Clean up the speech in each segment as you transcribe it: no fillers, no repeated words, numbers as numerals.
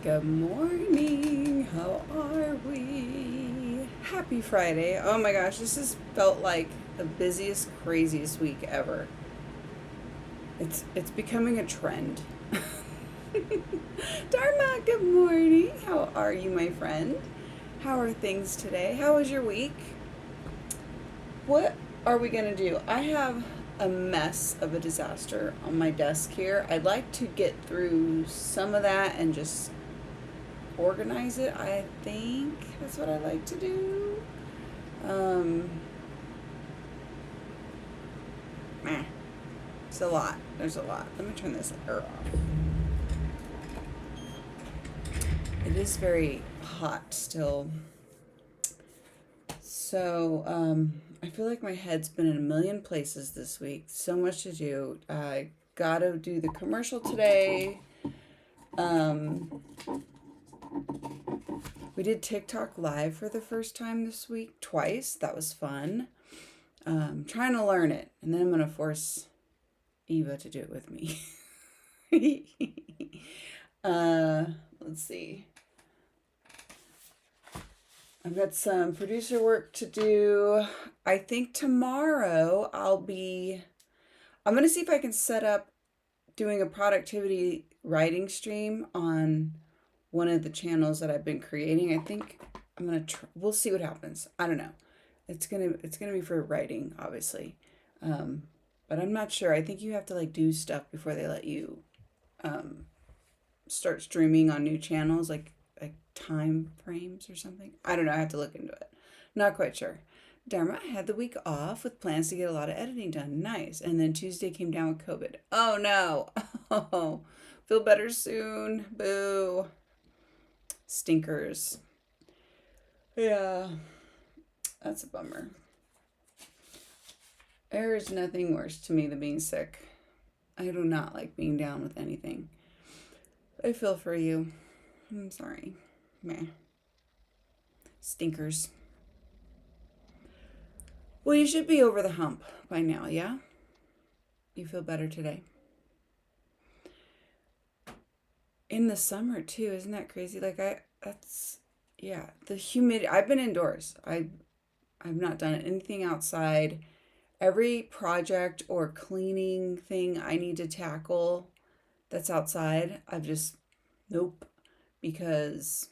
Good morning. How are we? Happy Friday. Oh my gosh, this has felt like the busiest, craziest week ever. It's becoming a trend. Dharma, good morning. How are you, my friend? How are things today? How was your week? What are we going to do? I have a mess of a disaster on my desk here. I'd like to get through some of that and just organize it. I think that's what I like to do. Um, meh. It's a lot. There's a lot. Let me turn this air off. It is very hot still. So, I feel like my head's been in a million places this week. So much to do. I gotta do the commercial today. We did TikTok live for the first time this week, twice. That was fun. Trying to learn it, and then I'm gonna force Eva to do it with me. Let's see. I've got some producer work to do. I think tomorrow I'm going to see if I can set up doing a productivity writing stream on one of the channels that I've been creating. I think I'm going to we'll see what happens. I don't know. It's going to be for writing, obviously. But I'm not sure. I think you have to like do stuff before they let you start streaming on new channels, like time frames or something. I don't know. I have to look into it. Not quite sure. Dharma had the week off with plans to get a lot of editing done. Nice. And then Tuesday came down with COVID. Oh no. Oh, feel better soon. Boo. Stinkers. Yeah. That's a bummer. There is nothing worse to me than being sick. I do not like being down with anything. I feel for you. I'm sorry. Meh. Stinkers. Well, you should be over the hump by now, yeah? You feel better today? In the summer, too. Isn't that crazy? The humidity. I've been indoors. I've not done anything outside. Every project or cleaning thing I need to tackle that's outside, I've just, nope, because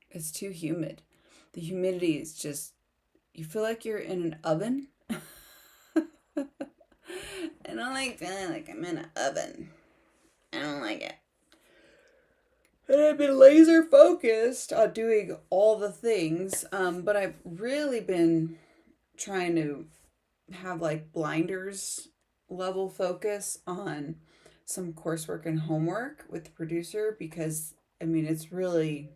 it's too humid. The humidity is just, you feel like you're in an oven. I don't like feeling like I'm in an oven. I don't like it. And I've been laser focused on doing all the things, but I've really been trying to have like blinders level focus on some coursework and homework with the producer because I mean it's really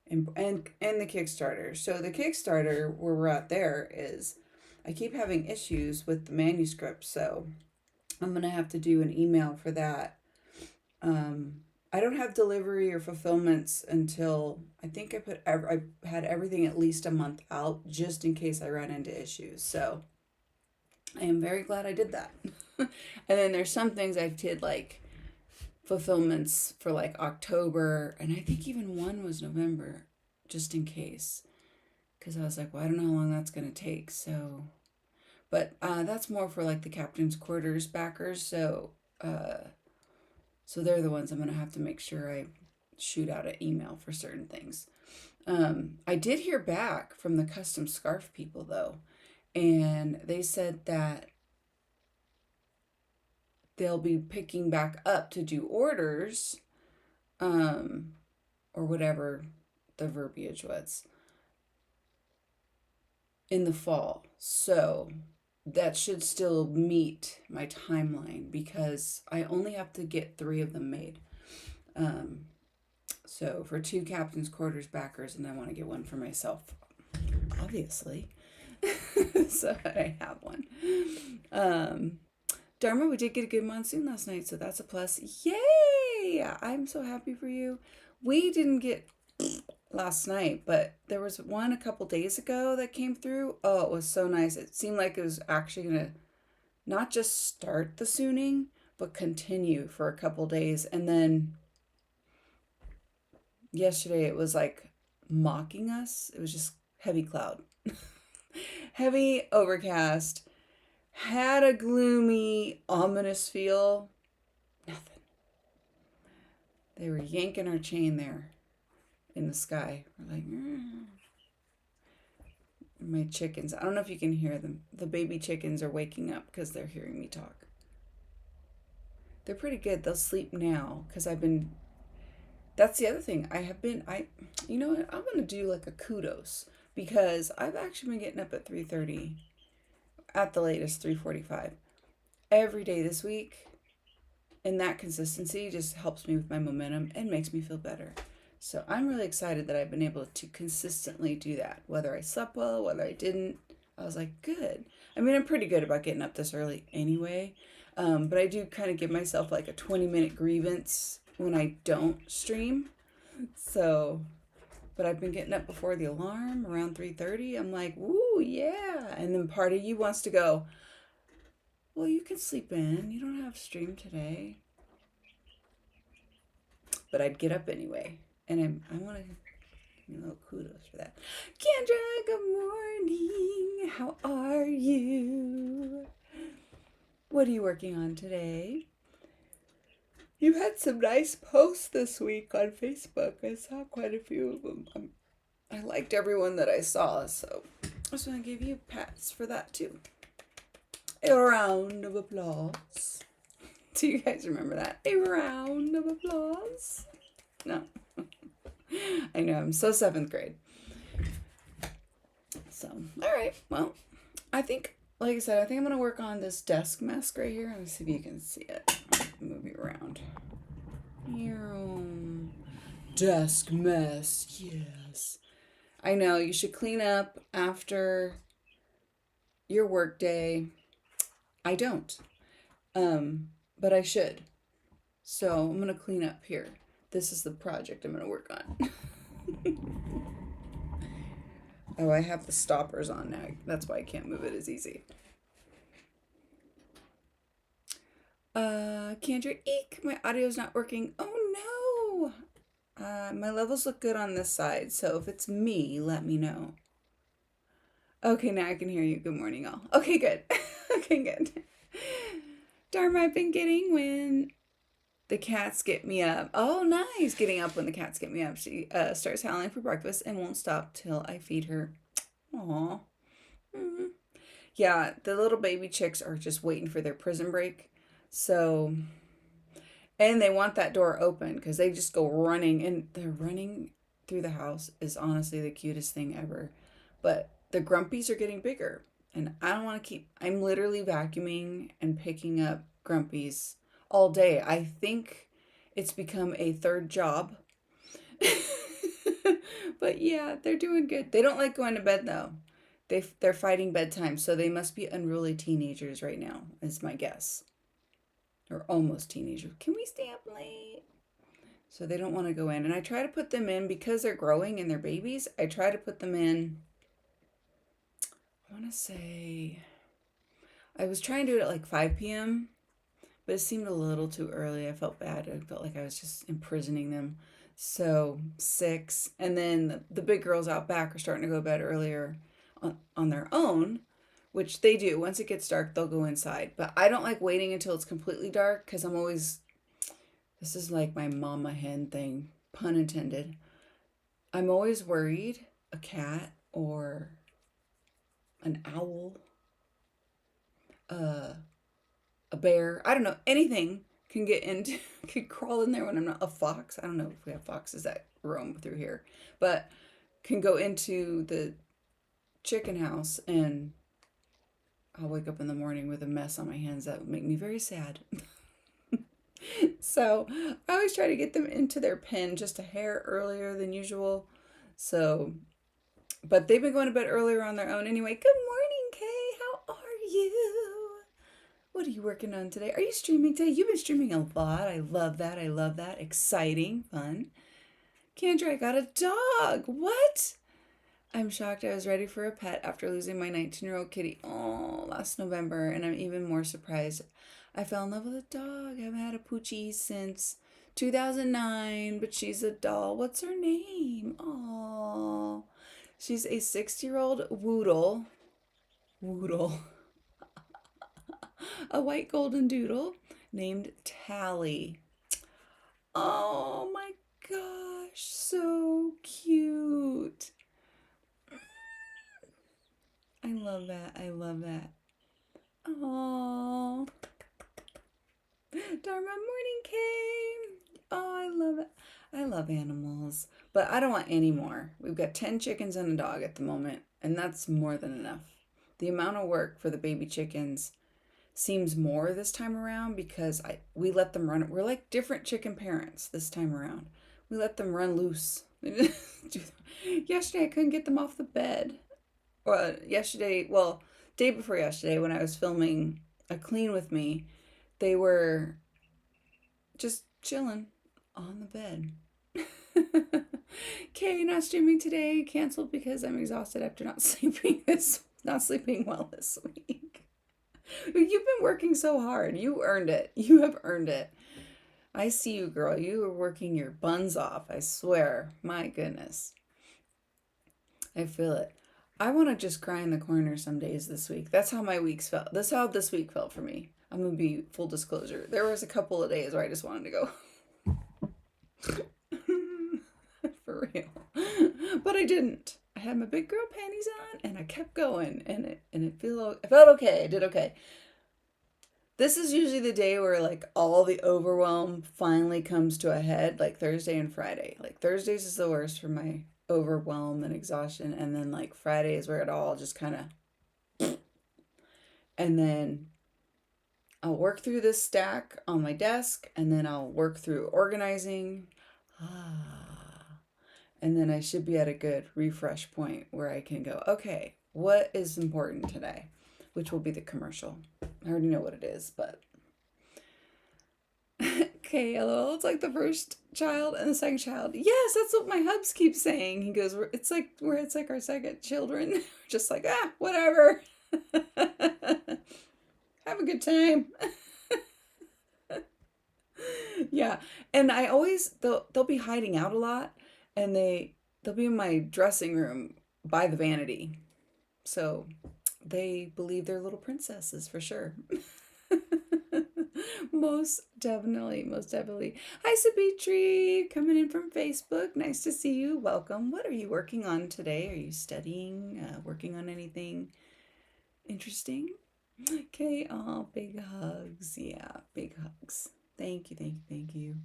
and the Kickstarter. So the Kickstarter where we're at there is I keep having issues with the manuscript, so I'm gonna have to do an email for that. I don't have delivery or fulfillments until I think I had everything at least a month out just in case I run into issues. So I am very glad I did that. And then there's some things I did like fulfillments for like October, and I think even one was November, just in case. Because I was like, well, I don't know how long that's going to take. So, but that's more for like the captain's quarters backers. So they're the ones I'm going to have to make sure I shoot out an email for certain things. I did hear back from the custom scarf people though, and they said that they'll be picking back up to do orders, or whatever the verbiage was, in the fall. So that should still meet my timeline because I only have to get 3 of them made. So for 2 captain's quarters backers, and I want to get one for myself, obviously. So I have one. Dharma, we did get a good monsoon last night, so that's a plus. Yay! I'm so happy for you. We didn't get last night, but there was one a couple days ago that came through. Oh, it was so nice. It seemed like it was actually going to not just start the sooning, but continue for a couple days. And then yesterday it was like mocking us. It was just heavy cloud. Heavy overcast. Had a gloomy, ominous feel. Nothing. They were yanking our chain there in the sky. We're like, my chickens. I don't know if you can hear them. The baby chickens are waking up because they're hearing me talk. They're pretty good. They'll sleep now because that's the other thing. You know what? I'm going to do like a kudos because I've actually been getting up at 3:30, at the latest 3:45 every day this week. And that consistency just helps me with my momentum and makes me feel better. So I'm really excited that I've been able to consistently do that. Whether I slept well, whether I didn't, I was like, good. I mean, I'm pretty good about getting up this early anyway. But I do kind of give myself like a 20-minute grievance when I don't stream. So, but I've been getting up before the alarm around 3:30. I'm like, woo, yeah. And then part of you wants to go, well, you can sleep in. You don't have to stream today. But I'd get up anyway. And I want to give you a little kudos for that. Kendra, good morning. How are you? What are you working on today? You had some nice posts this week on Facebook. I saw quite a few of them. I liked everyone that I saw, so I just want to give you pats for that too. A round of applause. Do you guys remember that? A round of applause. No. I know, I'm so 7th grade. So, all right. Well, I think, like I said, I think I'm going to work on this desk mask right here. Let me see if you can see it. Move you around. Desk mask, yes. I know, you should clean up after your work day. I don't. But I should. So I'm going to clean up here. This is the project I'm going to work on. Oh, I have the stoppers on now. That's why I can't move it as easy. Kendra, eek, my audio's not working. Oh no! My levels look good on this side, so if it's me, let me know. Okay, now I can hear you. Good morning, all. Okay, good. Okay, good. Dharma, I've been getting when the cats get me up. Oh, nice. Getting up when the cats get me up. She starts howling for breakfast and won't stop till I feed her. Aw. Mm-hmm. Yeah, the little baby chicks are just waiting for their prison break. So, and they want that door open because they just go running, and they're running through the house is honestly the cutest thing ever. But the grumpies are getting bigger, and I don't want to I'm literally vacuuming and picking up grumpies all day. I think it's become a third job. But yeah, they're doing good. They don't like going to bed though. They're fighting bedtime, so they must be unruly teenagers right now, is my guess. Or almost teenagers. Can we stay up late? So they don't want to go in. And I try to put them in because they're growing and they're babies. I try to put them in. I want to say, I was trying to do it at like 5 p.m. But it seemed a little too early. I felt bad. I felt like I was just imprisoning them. So 6. And then the big girls out back are starting to go to bed earlier on their own, which they do. Once it gets dark, they'll go inside. But I don't like waiting until it's completely dark because I'm always, this is like my mama hen thing, pun intended. I'm always worried a cat or an owl, a bear, I don't know, anything could crawl in there when I'm not, a fox. I don't know if we have foxes that roam through here, but can go into the chicken house, and I'll wake up in the morning with a mess on my hands that would make me very sad. So I always try to get them into their pen just a hair earlier than usual. So, but they've been going to bed earlier on their own anyway. Good morning, Kay. How are you? What are you working on today? Are you streaming today? You've been streaming a lot. I love that. I love that. Exciting. Fun. Kendra, I got a dog. What? I'm shocked I was ready for a pet after losing my 19-year-old kitty last November, and I'm even more surprised I fell in love with a dog. I haven't had a poochie since 2009, but she's a doll. What's her name? Oh, she's a 6-year-old Woodle. Woodle. A white golden doodle named Tally. Oh my gosh, so cute. I love that. I love that. Oh, Dharma morning came. Oh, I love it. I love animals, but I don't want any more. We've got 10 chickens and a dog at the moment, and that's more than enough. The amount of work for the baby chickens seems more this time around because we let them run. We're like different chicken parents this time around. We let them run loose. Yesterday I couldn't get them off the bed. Day before yesterday when I was filming a clean with me, they were just chilling on the bed. Okay, not streaming today. Canceled because I'm exhausted after not sleeping well this week. You've been working so hard. You earned it. You have earned it. I see you, girl. You are working your buns off. I swear. My goodness. I feel it. I want to just cry in the corner some days this week. That's how my weeks felt. That's how this week felt for me. I'm going to be full disclosure. There was a couple of days where I just wanted to go. For real. But I didn't. I had my big girl panties on and I kept going and it felt okay. I did okay. This is usually the day where like all the overwhelm finally comes to a head, like Thursday and Friday. Like Thursdays is the worst for my overwhelm and exhaustion, and then like Friday is where it all just kind of, and then I'll work through this stack on my desk, and then I'll work through organizing. And then I should be at a good refresh point where I can go, okay, what is important today? Which will be the commercial. I already know what it is, but. Okay, LOL, it's like the first child and the second child. Yes, that's what my hubs keep saying. He goes, it's like our second children. Just like, whatever. Have a good time. Yeah, and I always, they'll be hiding out a lot. And they'll be in my dressing room by the vanity. So they believe they're little princesses for sure. Most definitely. Hi, Sabitri, coming in from Facebook. Nice to see you. Welcome. What are you working on today? Are you studying, working on anything interesting? Okay. Oh, big hugs. Yeah, big hugs. Thank you.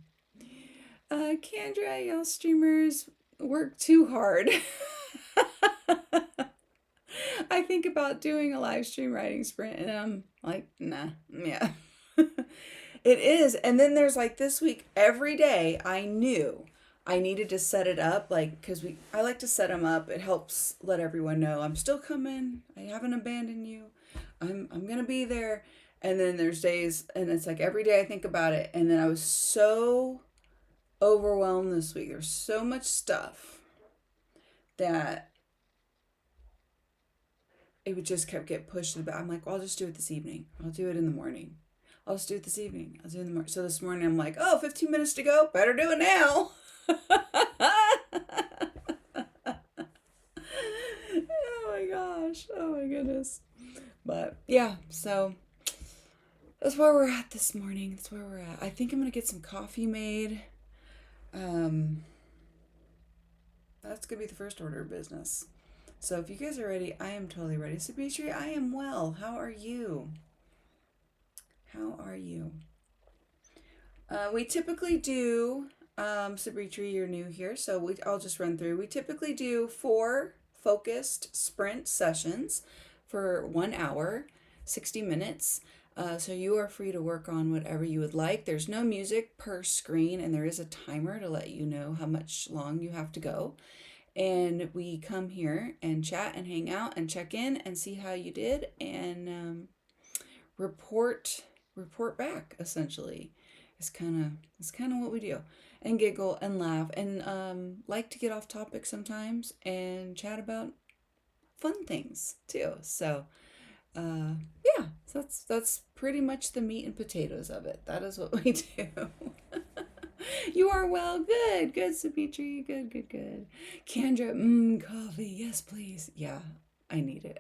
Kendra, y'all streamers work too hard. I think about doing a live stream writing sprint and I'm like, nah, yeah. It is. And then there's like this week, every day I knew I needed to set it up, like, because I like to set them up. It helps let everyone know I'm still coming. I haven't abandoned you. I'm going to be there. And then there's days, and it's like every day I think about it. And then I was so overwhelmed this week. There's so much stuff that it would just kept get pushed to the back. I'm like, well, I'll just do it this evening. I'll do it in the morning. I'll just do it this evening. I'll do it in the morning. So this morning I'm like, 15 minutes to go. Better do it now. Oh my gosh. Oh my goodness. But yeah, so that's where we're at this morning. That's where we're at. I think I'm going to get some coffee made. That's going to be the first order of business. So if you guys are ready, I am totally ready. Sabitri, I am well. How are you? We typically do, Sabitri, you're new here, so I'll just run through. We typically do 4 focused sprint sessions for 1 hour, 60 minutes. So you are free to work on whatever you would like. There's no music per screen, and there is a timer to let you know how much long you have to go. And we come here and chat and hang out and check in and see how you did and report back. Essentially, it's kind of what we do, and giggle and laugh and like to get off topic sometimes and chat about fun things too. So. Yeah, so that's pretty much the meat and potatoes of it. That is what we do. You are well. Good. Good, Sabitri. Good, good, good. Kendra, coffee. Yes, please. Yeah, I need it.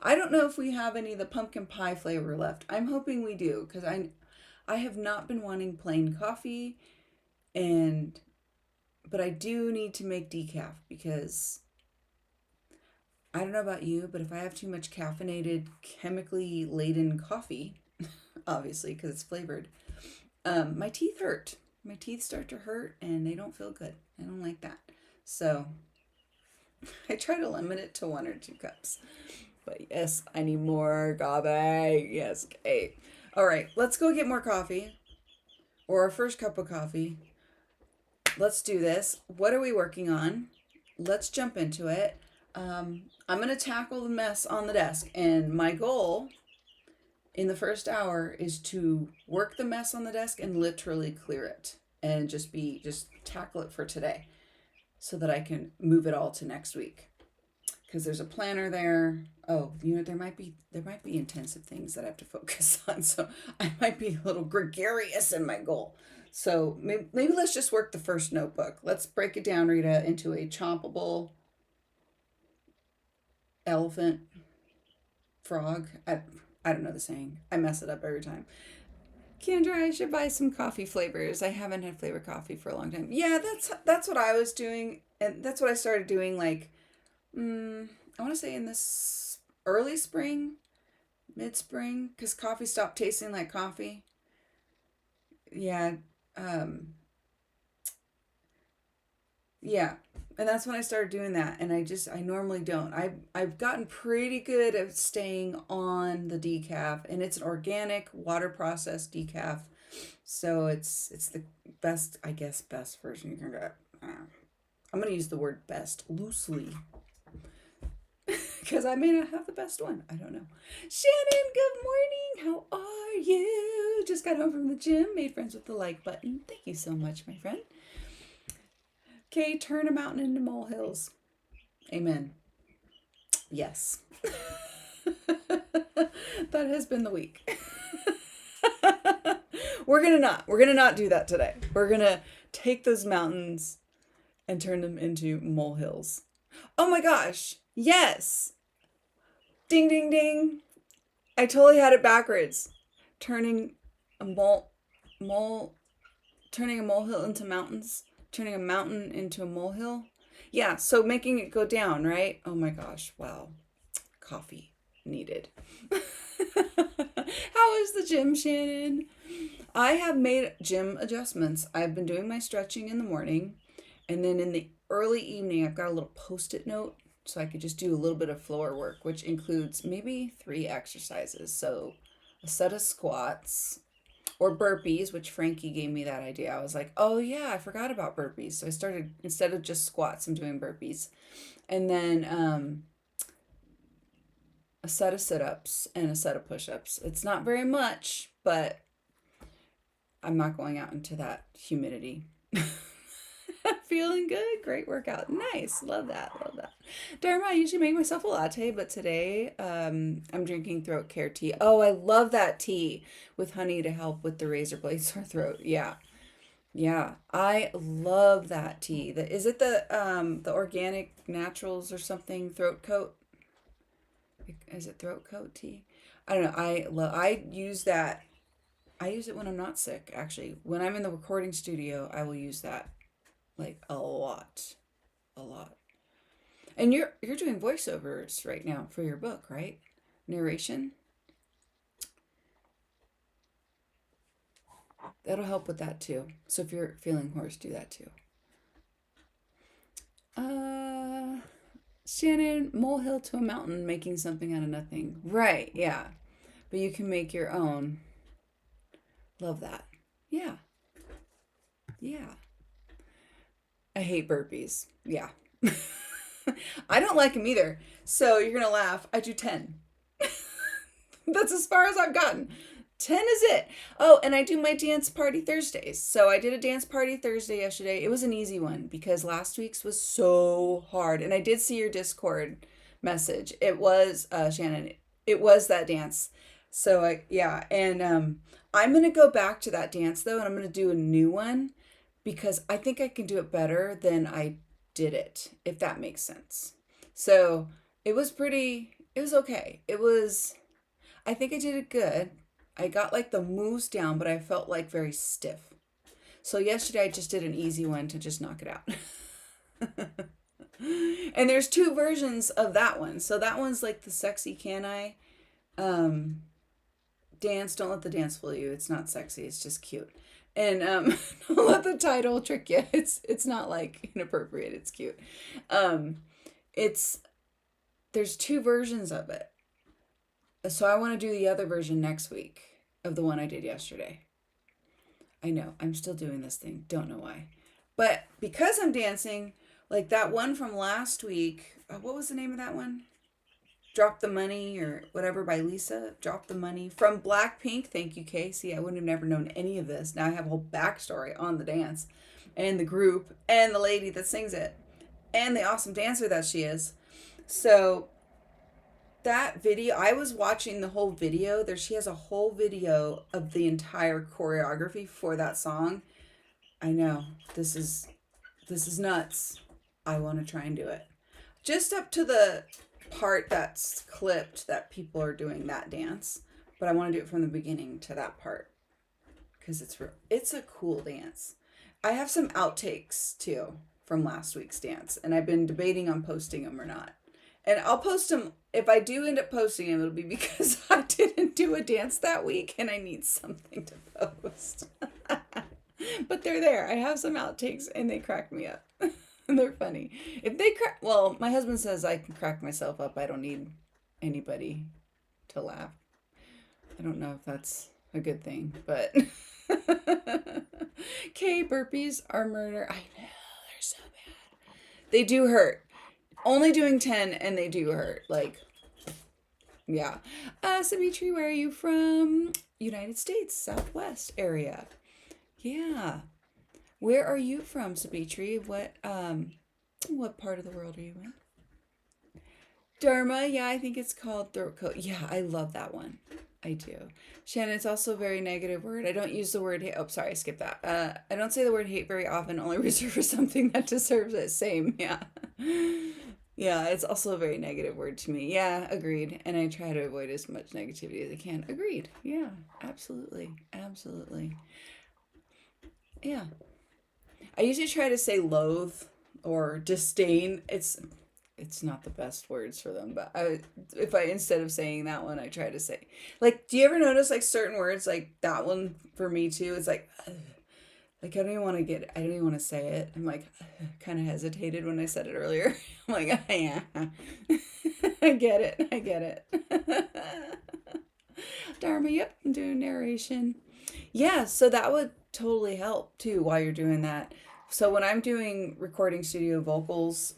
I don't know if we have any of the pumpkin pie flavor left. I'm hoping we do because I have not been wanting plain coffee, and but I do need to make decaf because I don't know about you, but if I have too much caffeinated, chemically laden coffee, obviously because it's flavored, my teeth hurt. My teeth start to hurt and they don't feel good. I don't like that. So I try to limit it to 1 or 2 cups. But yes, I need more coffee. Yes, okay. All right, let's go get more coffee or our first cup of coffee. Let's do this. What are we working on? Let's jump into it. I'm going to tackle the mess on the desk, and my goal in the first hour is to work the mess on the desk and literally clear it and just tackle it for today so that I can move it all to next week. Because there's a planner there. Oh, there might be intensive things that I have to focus on. So I might be a little gregarious in my goal. So maybe let's just work the first notebook. Let's break it down, Rita, into a chompable elephant, frog. I don't know the saying. I mess it up every time. Kendra, I should buy some coffee flavors. I haven't had flavored coffee for a long time. Yeah, that's what I was doing, and that's what I started doing. Like, I want to say in this early spring, mid spring, because coffee stopped tasting like coffee. Yeah, yeah, and that's when I started doing that, and I normally don't. I've gotten pretty good at staying on the decaf, and it's an organic water processed decaf, so it's the best, I guess, best version you can get. I'm gonna use the word best loosely because I may not have the best one. I don't know. Shannon, good morning. How are you? Just got home from the gym. Made friends with the like button. Thank you so much, my friend. Okay, turn a mountain into molehills. Amen. Yes. That has been the week. We're gonna not do that today. We're gonna take those mountains and turn them into molehills. Oh my gosh. Yes. Ding, ding, ding. I totally had it backwards. Turning a turning a molehill into mountains. Turning a mountain into a molehill. Yeah, so making it go down, right? Oh my gosh, wow. Coffee needed. How is the gym, Shannon? I have made gym adjustments. I've been doing my stretching in the morning, and then in the early evening, I've got a little post-it note so I could just do a little bit of floor work, which includes maybe 3 exercises. So a set of squats or burpees, which Frankie gave me that idea. I was like, oh yeah, I forgot about burpees. So I started, instead of just squats, I'm doing burpees. And then a set of sit-ups and a set of push-ups. It's not very much, but I'm not going out into that humidity. Feeling good. Great workout. Nice. Love that. Love that. Dharma, I usually make myself a latte, but today I'm drinking throat care tea. Oh, I love that tea with honey to help with the razor blade sore throat. Yeah. Yeah. I love that tea. Is it the organic naturals or something throat coat? Is it throat coat tea? I don't know. I use that. I use it when I'm not sick, actually. When I'm in the recording studio, I will use that. Like a lot. A lot. And you're doing voiceovers right now for your book, right? Narration. That'll help with that too. So if you're feeling hoarse, do that too. Shannon, molehill to a mountain, making something out of nothing. Right, yeah. But you can make your own. Love that. Yeah. Yeah. I hate burpees. Yeah. I don't like them either. So you're going to laugh. I do 10. That's as far as I've gotten. 10 is it. Oh, and I do my dance party Thursdays. So I did a dance party Thursday yesterday. It was an easy one because last week's was so hard. And I did see your Discord message. It was, Shannon, it was that dance. So yeah. And I'm going to go back to that dance though. And I'm going to do a new one because I think I can do it better than I did it, if that makes sense. So it was okay. I think I did it good. I got like the moves down, but I felt like very stiff. So yesterday I just did an easy one to just knock it out. And there's two versions of that one. So that one's like the sexy can I dance. Don't let the dance fool you. It's not sexy. It's just cute. And don't let the title trick you. It's not like inappropriate. It's cute. It's there's two versions of it. So I want to do the other version next week of the one I did yesterday. I know, I'm still doing this thing. Don't know why. But because I'm dancing, like that one from last week, what was the name of that one? Drop the Money or whatever by Lisa. Drop the Money from Blackpink. Thank you, Casey. I wouldn't have never known any of this. Now I have a whole backstory on the dance and the group and the lady that sings it and the awesome dancer that she is. So that video, I was watching the whole video. She has a whole video of the entire choreography for that song. I know, this is nuts. I want to try and do it. Just up to the part that's clipped that people are doing that dance, but I want to do it from the beginning to that part because it's a cool dance. I have some outtakes too from last week's dance, and I've been debating on posting them or not. And I'll post them. If I do end up posting them, it'll be because I didn't do a dance that week and I need something to post. But they're there. I have some outtakes and they crack me up. They're funny. Well, my husband says I can crack myself up. I don't need anybody to laugh. I don't know if that's a good thing, but okay, burpees are murder. I know, they're so bad. They do hurt. Only doing 10 and they do hurt. Like, yeah. Savitri, where are you from? United States, Southwest area. Yeah. Where are you from, Savitri? What part of the world are you in? Dharma, yeah, I think it's called throat coat. Yeah, I love that one. I do. Shannon, it's also a very negative word. I don't use the word hate. Oh, sorry, I skipped that. I don't say the word hate very often, only reserved for something that deserves it. Same, yeah. Yeah, it's also a very negative word to me. Yeah, agreed. And I try to avoid as much negativity as I can. Agreed. Yeah, absolutely. Absolutely. Yeah. I usually try to say loathe or disdain. It's not the best words for them, but if I instead of saying that one, I try to say, like, do you ever notice like certain words like that one for me too? It's like I don't even want to say it. I'm like kind of hesitated when I said it earlier. I'm like, yeah, I get it. Dharma, yep, I'm doing narration. Yeah, so that would totally help too while you're doing that. So when I'm doing recording studio vocals,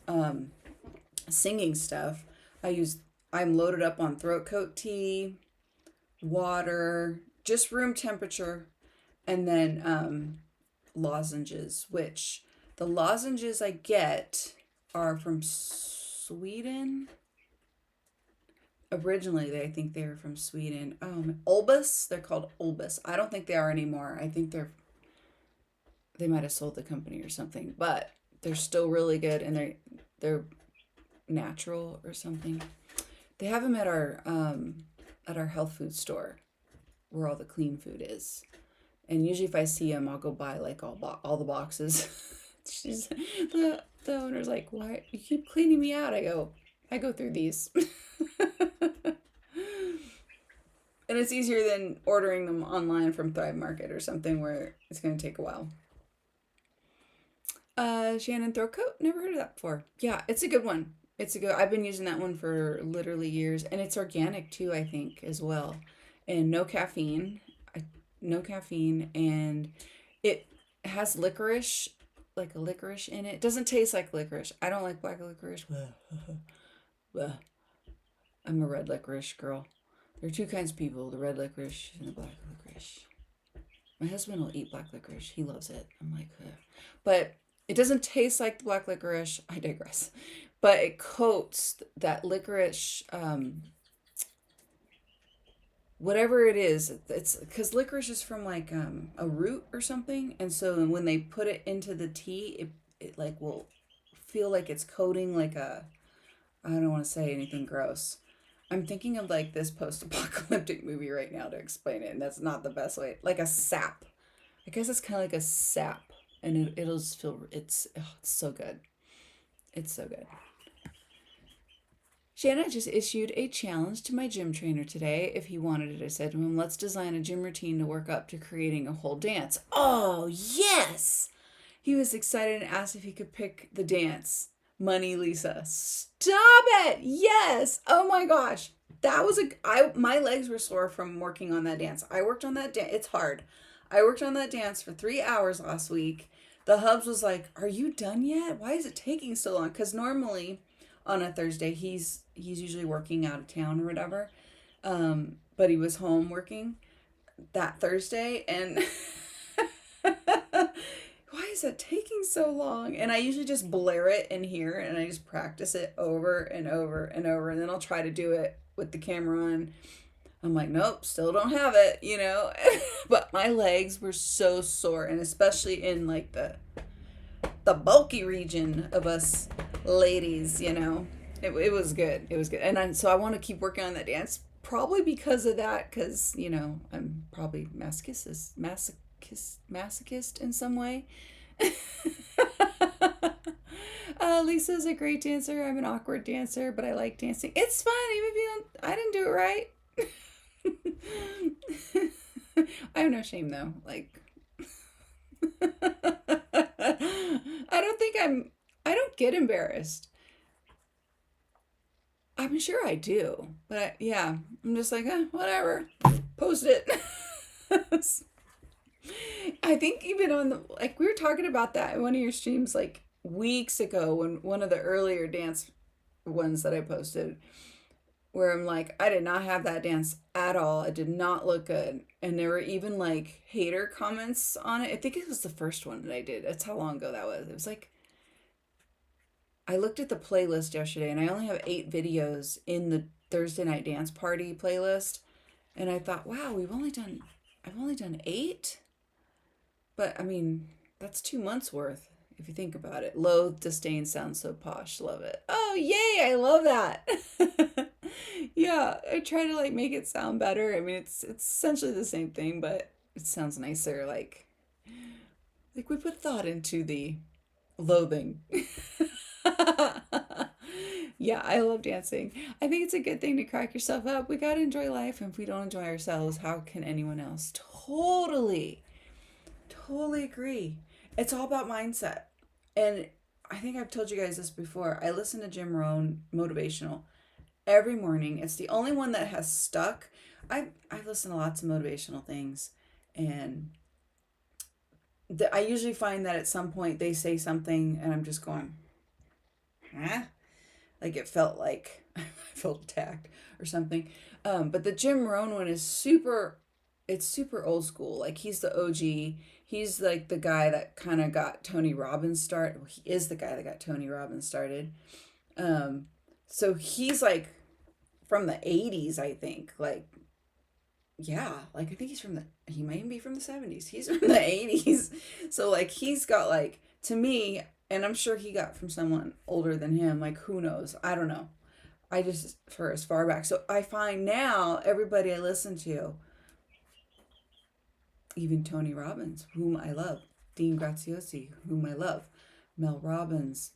singing stuff, I'm loaded up on throat coat tea, water, just room temperature, and then lozenges, which the lozenges I get are from Sweden. Originally, I think they were from Sweden. Olbus, they're called Olbus. I don't think they are anymore. I think they might have sold the company or something, but they're still really good, and they're natural or something. They have them at our health food store where all the clean food is. And usually if I see them, I'll go buy like all the boxes. The owner's like, "Why you keep cleaning me out?" I go through these. And it's easier than ordering them online from Thrive Market or something where it's going to take a while. Shannon, throat coat? Never heard of that before. Yeah, it's a good one. I've been using that one for literally years, and it's organic too, I think, as well. And no caffeine, and it has licorice, like a licorice in it. It doesn't taste like licorice. I don't like black licorice. I'm a red licorice girl. There are two kinds of people, the red licorice and the black licorice. My husband will eat black licorice. He loves it. I'm like, ugh. But it doesn't taste like the black licorice. I digress. But it coats that licorice, whatever it is, it's because licorice is from like a root or something, and so when they put it into the tea, it like will feel like it's coating like a, I don't want to say anything gross. I'm thinking of like this post-apocalyptic movie right now to explain it, and that's not the best way. Like a sap. I guess it's kind of like a sap, and it'll just feel it's so good. It's so good. Shanna just issued a challenge to my gym trainer today. If he wanted it, I said to him, let's design a gym routine to work up to creating a whole dance. Oh, yes! He was excited and asked if he could pick the dance. Money Lisa. Stop it! Yes! Oh my gosh. That was my legs were sore from working on that dance. I worked on that dance. It's hard. I worked on that dance for 3 hours last week. The hubs was like, are you done yet? Why is it taking so long? Because normally on a Thursday, he's usually working out of town or whatever. But he was home working that Thursday, and why is that taking so long? And I usually just blare it in here, and I just practice it over and over and over, and then I'll try to do it with the camera on. I'm like, nope, still don't have it, you know. But my legs were so sore, and especially in like the bulky region of us ladies, you know. It was good. It was good. And so I want to keep working on that dance, probably because of that, because, you know, I'm probably masochist in some way. Lisa's a great dancer. I'm an awkward dancer, but I like dancing. It's fun, even if I didn't do it right. I have no shame though. Like, I don't get embarrassed. I'm sure I do, but yeah, I'm just like, whatever, post it. I think even on the, like, we were talking about that in one of your streams like weeks ago, when one of the earlier dance ones that I posted, where I'm like, I did not have that dance at all. It did not look good. And there were even like hater comments on it. I think it was the first one that I did. That's how long ago that was. It was like, I looked at the playlist yesterday, and I only have 8 videos in the Thursday night dance party playlist. And I thought, wow, I've only done 8. But I mean, that's 2 months worth if you think about it. Loathe, disdain sounds so posh. Love it. Oh, yay. I love that. Yeah, I try to like make it sound better. I mean, it's essentially the same thing, but it sounds nicer. Like we put thought into the loathing. Yeah, I love dancing. I think it's a good thing to crack yourself up. We gotta enjoy life, and if we don't enjoy ourselves, how can anyone else? Totally, totally agree. It's all about mindset. And I think I've told you guys this before. I listen to Jim Rohn motivational every morning. It's the only one that has stuck. I've listened to lots of motivational things, and I usually find that at some point they say something, and I'm just going, huh? Like it felt like I felt attacked or something. But the Jim Rohn one is it's super old school. Like he's the OG. He's like the guy that kind of got Tony Robbins started. Well, he is the guy that got Tony Robbins started. So he's like from the 80s, I think. Like, yeah, like I think he might even be from the 70s. He's from the 80s. So like he's got like, to me, and I'm sure he got from someone older than him, like who knows? I don't know. I just, for as far back. So I find now everybody I listen to, even Tony Robbins, whom I love, Dean Graziosi, whom I love, Mel Robbins,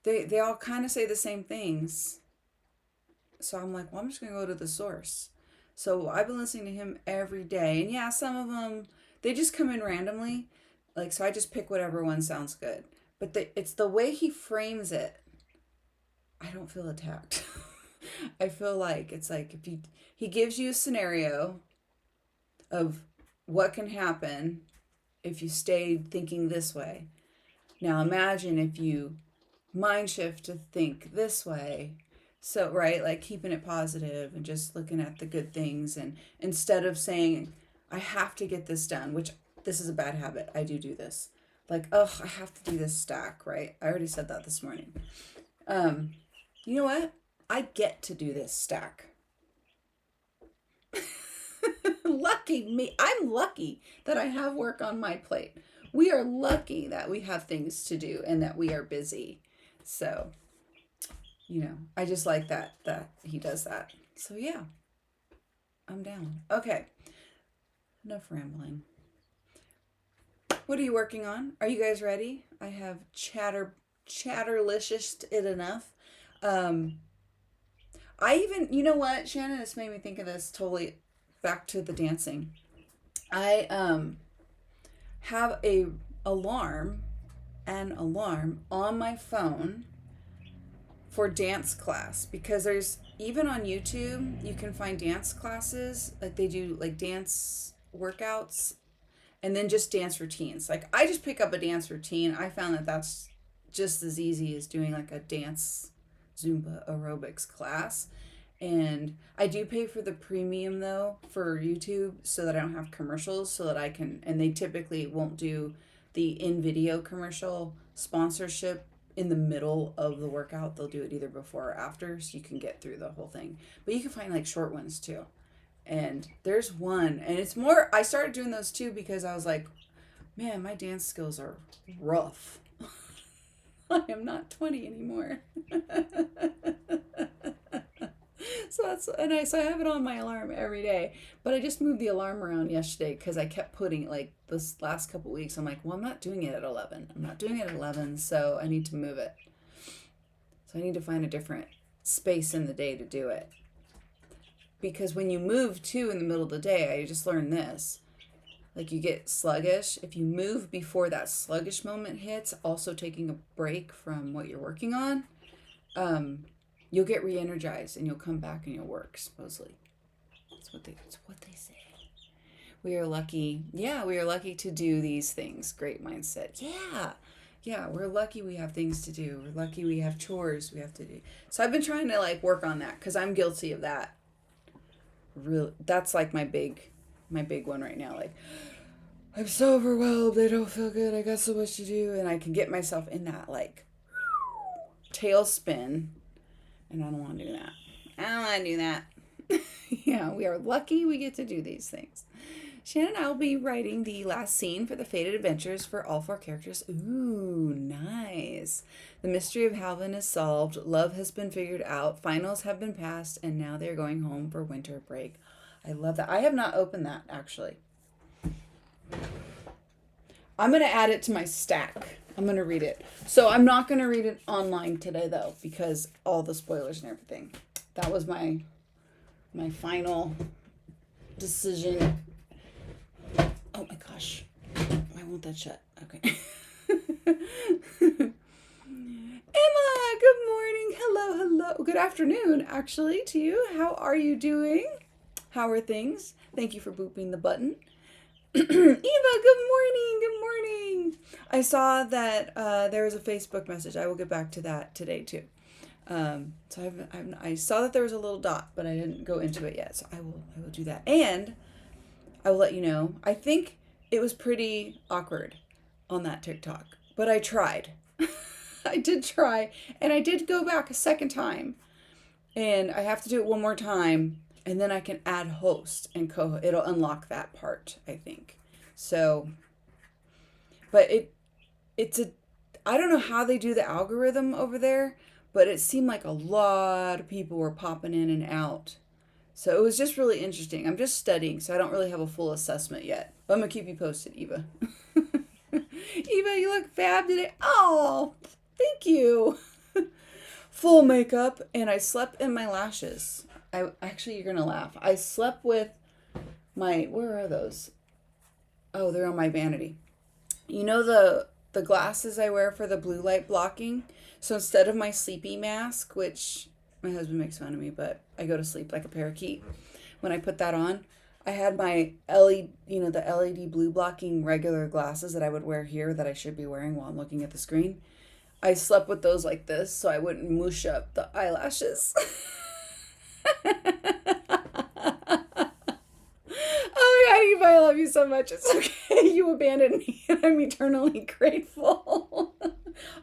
they all kind of say the same things. So I'm like, well, I'm just going to go to the source. So I've been listening to him every day. And yeah, some of them, they just come in randomly. Like, so I just pick whatever one sounds good. But it's the way he frames it. I don't feel attacked. I feel like it's like if he gives you a scenario of what can happen if you stay thinking this way. Now imagine if you mind shift to think this way. So, right, like keeping it positive and just looking at the good things, and instead of saying, I have to get this done, which this is a bad habit. I do this. Like, oh, I have to do this stack, right? I already said that this morning. You know what? I get to do this stack. Lucky me. I'm lucky that I have work on my plate. We are lucky that we have things to do and that we are busy. So, I just like that he does that. So yeah, I'm down. Okay. Enough rambling. What are you working on? Are you guys ready? I have chatterlicious it enough. I even, you know what, Shannon, this made me think of this totally back to the dancing. I have an alarm on my phone for dance class, because there's, even on YouTube, you can find dance classes, like they do like dance workouts and then just dance routines. Like I just pick up a dance routine. I found that that's just as easy as doing like a dance Zumba aerobics class. And I do pay for the premium though for YouTube, so that I don't have commercials, so that I can, and they typically won't do the in-video commercial sponsorship in the middle of the workout. They'll do it either before or after, so you can get through the whole thing. But you can find like short ones too. And there's one, and it's more, I started doing those too because I was like, man, my dance skills are rough. I am not 20 anymore. So so I have it on my alarm every day, but I just moved the alarm around yesterday because I kept putting, like, this last couple weeks, I'm like, well, I'm not doing it at 11. I'm not doing it at 11, so I need to move it. So I need to find a different space in the day to do it. Because when you move too in the middle of the day, I just learned this, like you get sluggish. If you move before that sluggish moment hits, also taking a break from what you're working on, you'll get re-energized and you'll come back and you'll work, supposedly. It's what they say. We are lucky. Yeah, we are lucky to do these things. Great mindset. Yeah, we're lucky we have things to do. We're lucky we have chores we have to do. So I've been trying to like work on that because I'm guilty of that. Really, that's like my big one right now. Like, I'm so overwhelmed. I don't feel good. I got so much to do. And I can get myself in that like tailspin. And I don't want to do that. I don't want to do that. Yeah, we are lucky we get to do these things. Shannon and I will be writing the last scene for the Fated Adventures for all 4 characters. Ooh, nice. The mystery of Halvin is solved. Love has been figured out. Finals have been passed. And now they're going home for winter break. I love that. I have not opened that, actually. I'm going to add it to my stack. I'm going to read it. So I'm not going to read it online today, though, because all the spoilers and everything. That was my final decision. Oh, my gosh. Why won't that shut? Okay. Emma, good morning. Hello. Good afternoon, actually, to you. How are you doing? How are things? Thank you for booping the button. Eva, good morning. I saw that there was a Facebook message. I will get back to that today too. So I saw that there was a little dot, but I didn't go into it yet. So I will do that, and I will let you know. I think it was pretty awkward on that TikTok, but I tried. I did try, and I did go back a second time, and I have to do it one more time. And then I can add host and co-host. It'll unlock that part, I think. So, but I don't know how they do the algorithm over there, but it seemed like a lot of people were popping in and out. So it was just really interesting. I'm just studying, so I don't really have a full assessment yet. But I'm going to keep you posted, Eva. Eva, you look fab today. Oh, thank you. Full makeup, and I slept in my lashes. Actually, you're going to laugh. I slept with where are those? Oh, they're on my vanity. You know the glasses I wear for the blue light blocking? So instead of my sleepy mask, which my husband makes fun of me, but I go to sleep like a parakeet. When I put that on, I had my LED, the LED blue blocking regular glasses that I would wear here that I should be wearing while I'm looking at the screen. I slept with those like this so I wouldn't mush up the eyelashes. Oh my God, Eva, I love you so much. It's okay. You abandoned me, and I'm eternally grateful.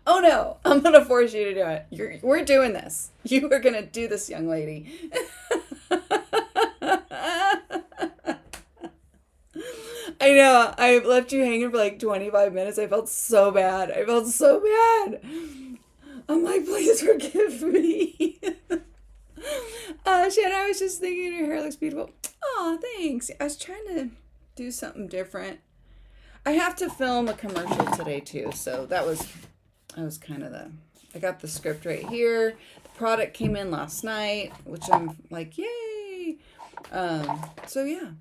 Oh no, I'm gonna force you to do it. We're doing this. You are gonna do this, young lady. I know. I left you hanging for like 25 minutes. I felt so bad. I felt so bad. I'm like, please forgive me. Shannon, I was just thinking your hair looks beautiful. Oh, thanks. I was trying to do something different. I have to film a commercial today too, so that was kind of the. I got the script right here. The product came in last night, which I'm like, yay. So yeah.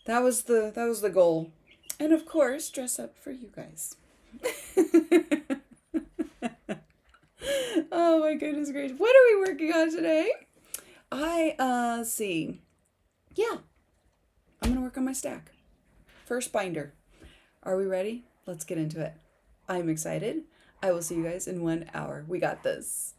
That was the goal, and of course, dress up for you guys. Oh my goodness gracious! What are we working on today? Let's see. Yeah, I'm gonna work on my stack. First binder. Are we ready? Let's get into it. I'm excited. I will see you guys in 1 hour. We got this.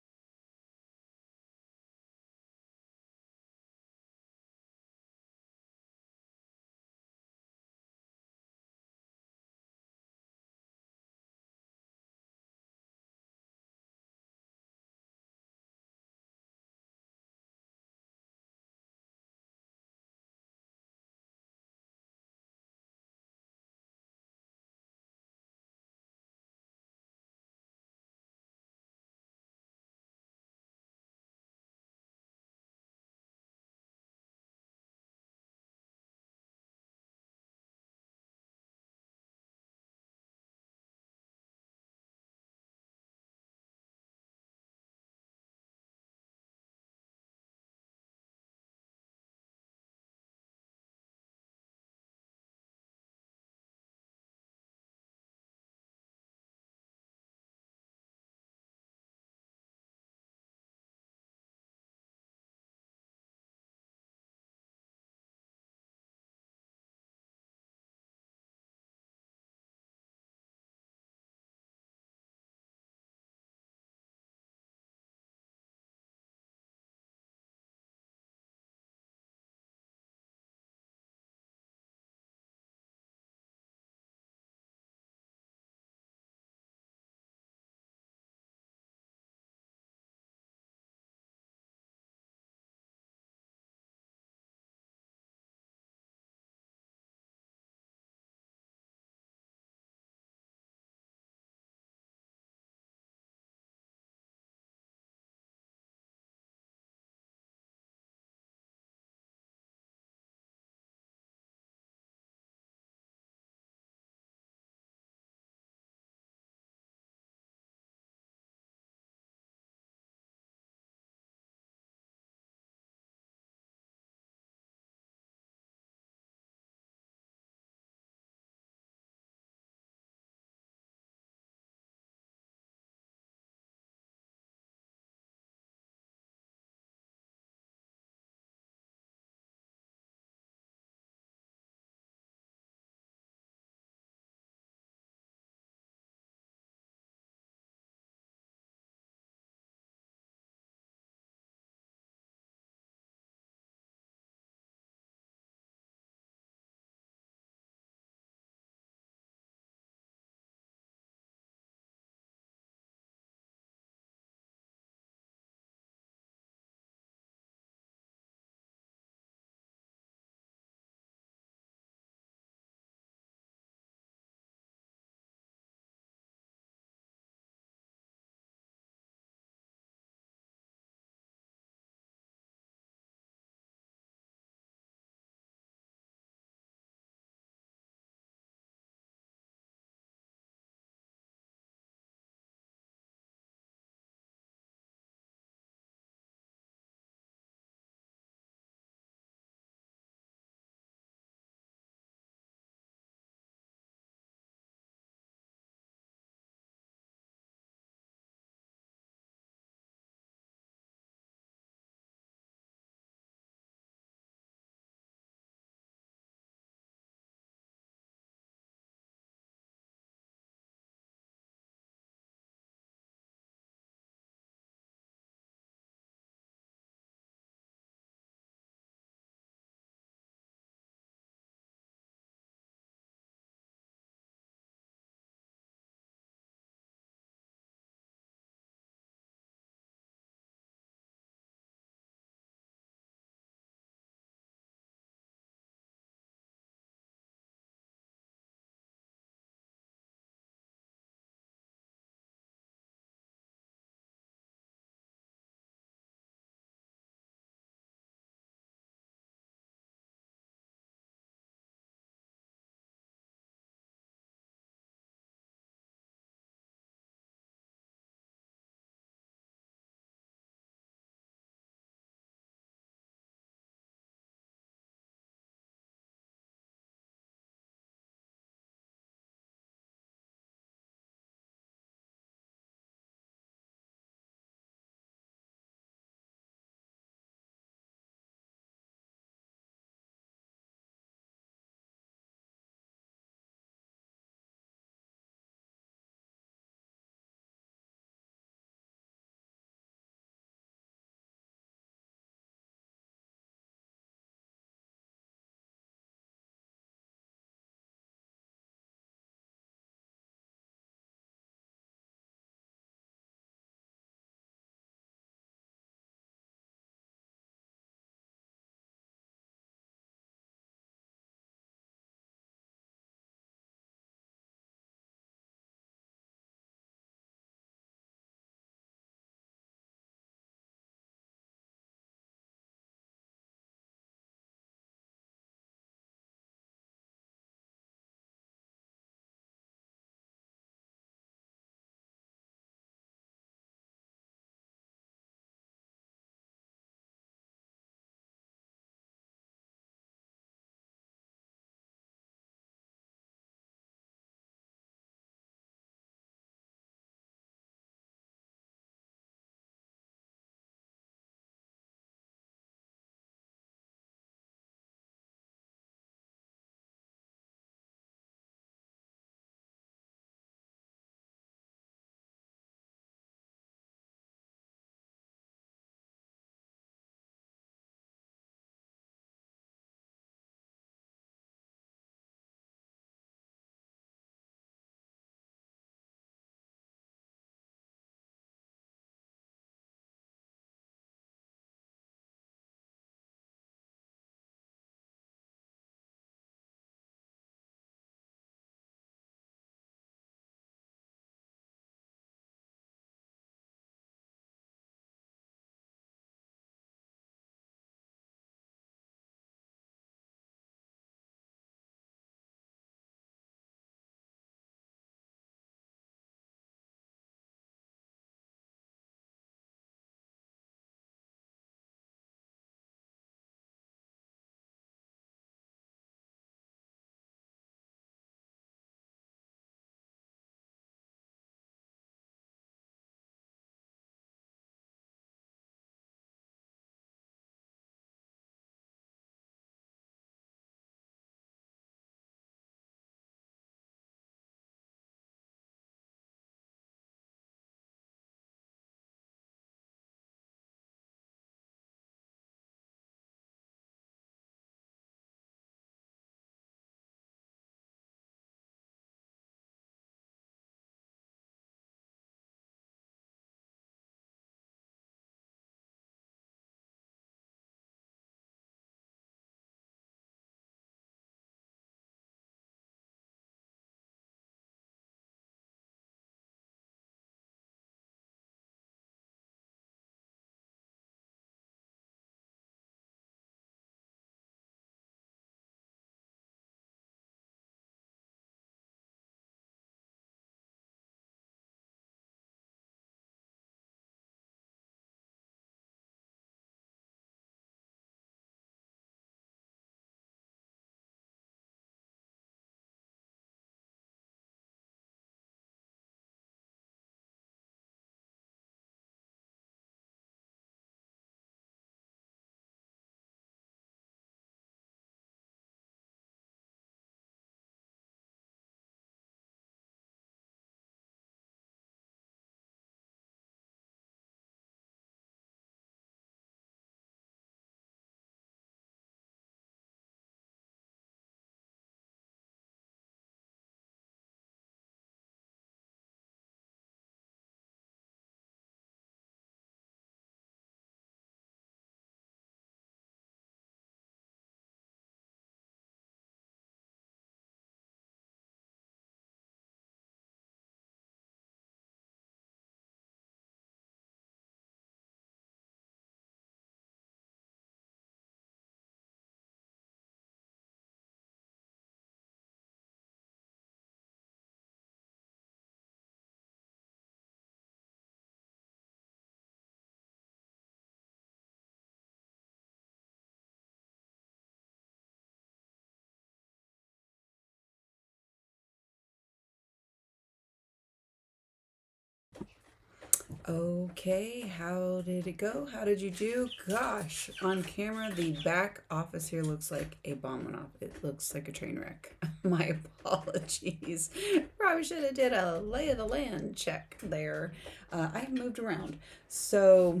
Okay, how did it go? How did you do? Gosh, on camera, the back office here looks like a bomb went off. It looks like a train wreck. My apologies. Probably should have did a lay of the land check there. I have moved around. So,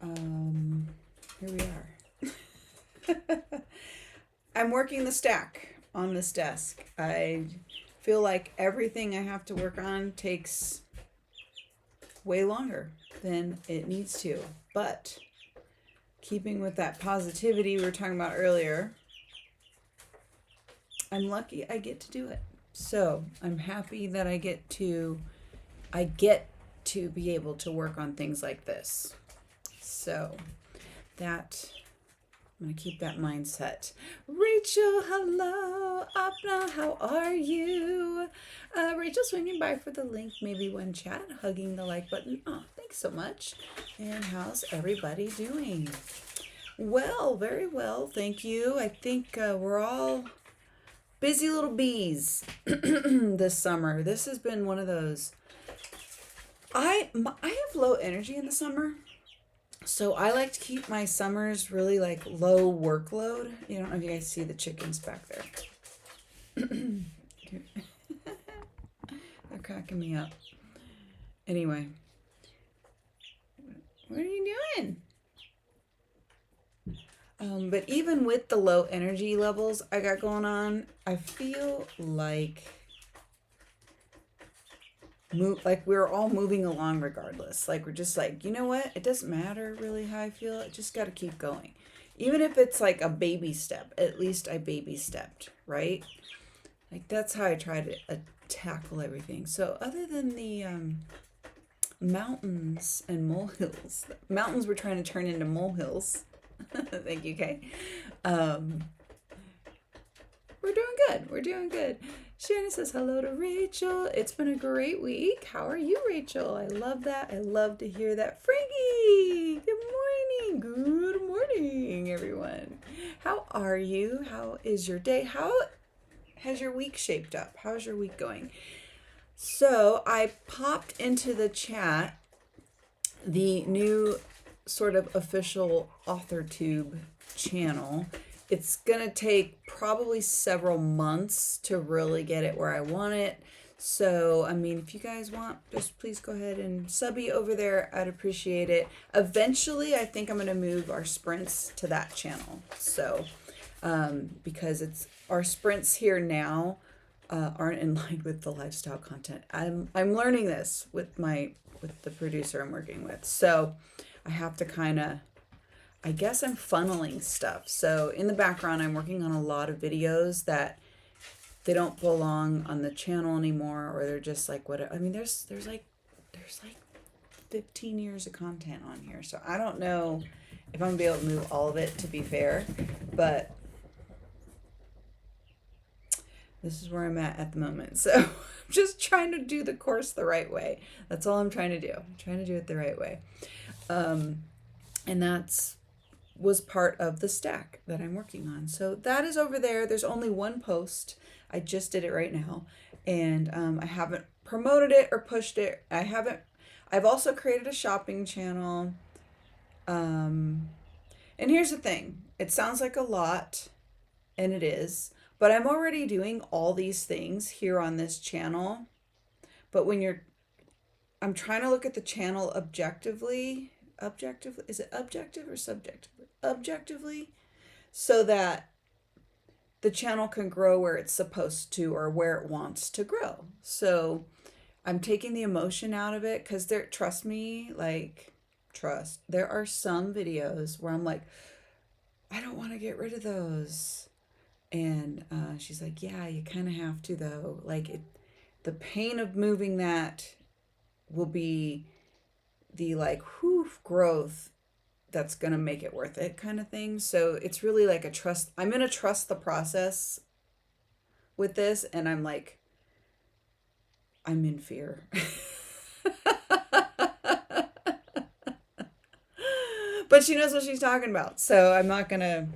here we are. I'm working the stack on this desk. I feel like everything I have to work on takes way longer than it needs to, but keeping with that positivity we were talking about earlier, I'm lucky I get to do it. So I'm happy that I get to be able to work on things like this. So that I'm going to keep that mindset. Rachel, hello. Apna, how are you? Rachel swinging by for the link, maybe one chat, hugging the like button. Oh, thanks so much. And how's everybody doing? Well, very well, thank you. I think we're all busy little bees this summer. This has been one of those. I have low energy in the summer. So I like to keep my summers really like low workload. You don't know if you guys see the chickens back there. They're cracking me up. Anyway, what are you doing? But even with the low energy levels I got going on, I feel like we're all moving along regardless. Like we're just like, you know what? It doesn't matter really how I feel. I just got to keep going. Even if it's like a baby step, at least I baby stepped, right? Like that's how I try to tackle everything. So other than the mountains and molehills, mountains we're trying to turn into molehills. Thank you, Kay. We're doing good. We're doing good. Shannon says hello to Rachel. It's been a great week. How are you, Rachel? I love that. I love to hear that. Frankie, good morning. Good morning, everyone. How are you? How is your day? How has your week shaped up? How's your week going? So I popped into the chat the new sort of official Authortube channel. It's gonna take probably several months to really get it where I want it. So, I mean, if you guys want, just please go ahead and subby over there. I'd appreciate it. Eventually, I think I'm gonna move our sprints to that channel. So, because it's our sprints here now aren't in line with the lifestyle content. I'm learning this with the producer I'm working with. So, I have to kind of, I guess I'm funneling stuff. So in the background, I'm working on a lot of videos that they don't belong on the channel anymore, or they're just like what I mean. There's like 15 years of content on here, so I don't know if I'm gonna be able to move all of it. To be fair, but this is where I'm at the moment. So I'm just trying to do the course the right way. That's all I'm trying to do. I'm trying to do it the right way, and that's was part of the stack that I'm working on. So that is over there. There's only one post. I just did it right now. And I haven't promoted it or pushed it. I've also created a shopping channel. And here's the thing. It sounds like a lot, and it is. But I'm already doing all these things here on this channel. But I'm trying to look at the channel objectively. Is it objective or subjective? Objectively, so that the channel can grow where it's supposed to or where it wants to grow. So I'm taking the emotion out of it because there are some videos where I'm like, I don't want to get rid of those. And she's like, yeah, you kind of have to though. Like the pain of moving that will be the growth that's going to make it worth it kind of thing. So it's really like a trust. I'm going to trust the process with this. And I'm in fear. But she knows what she's talking about. So I'm not going to,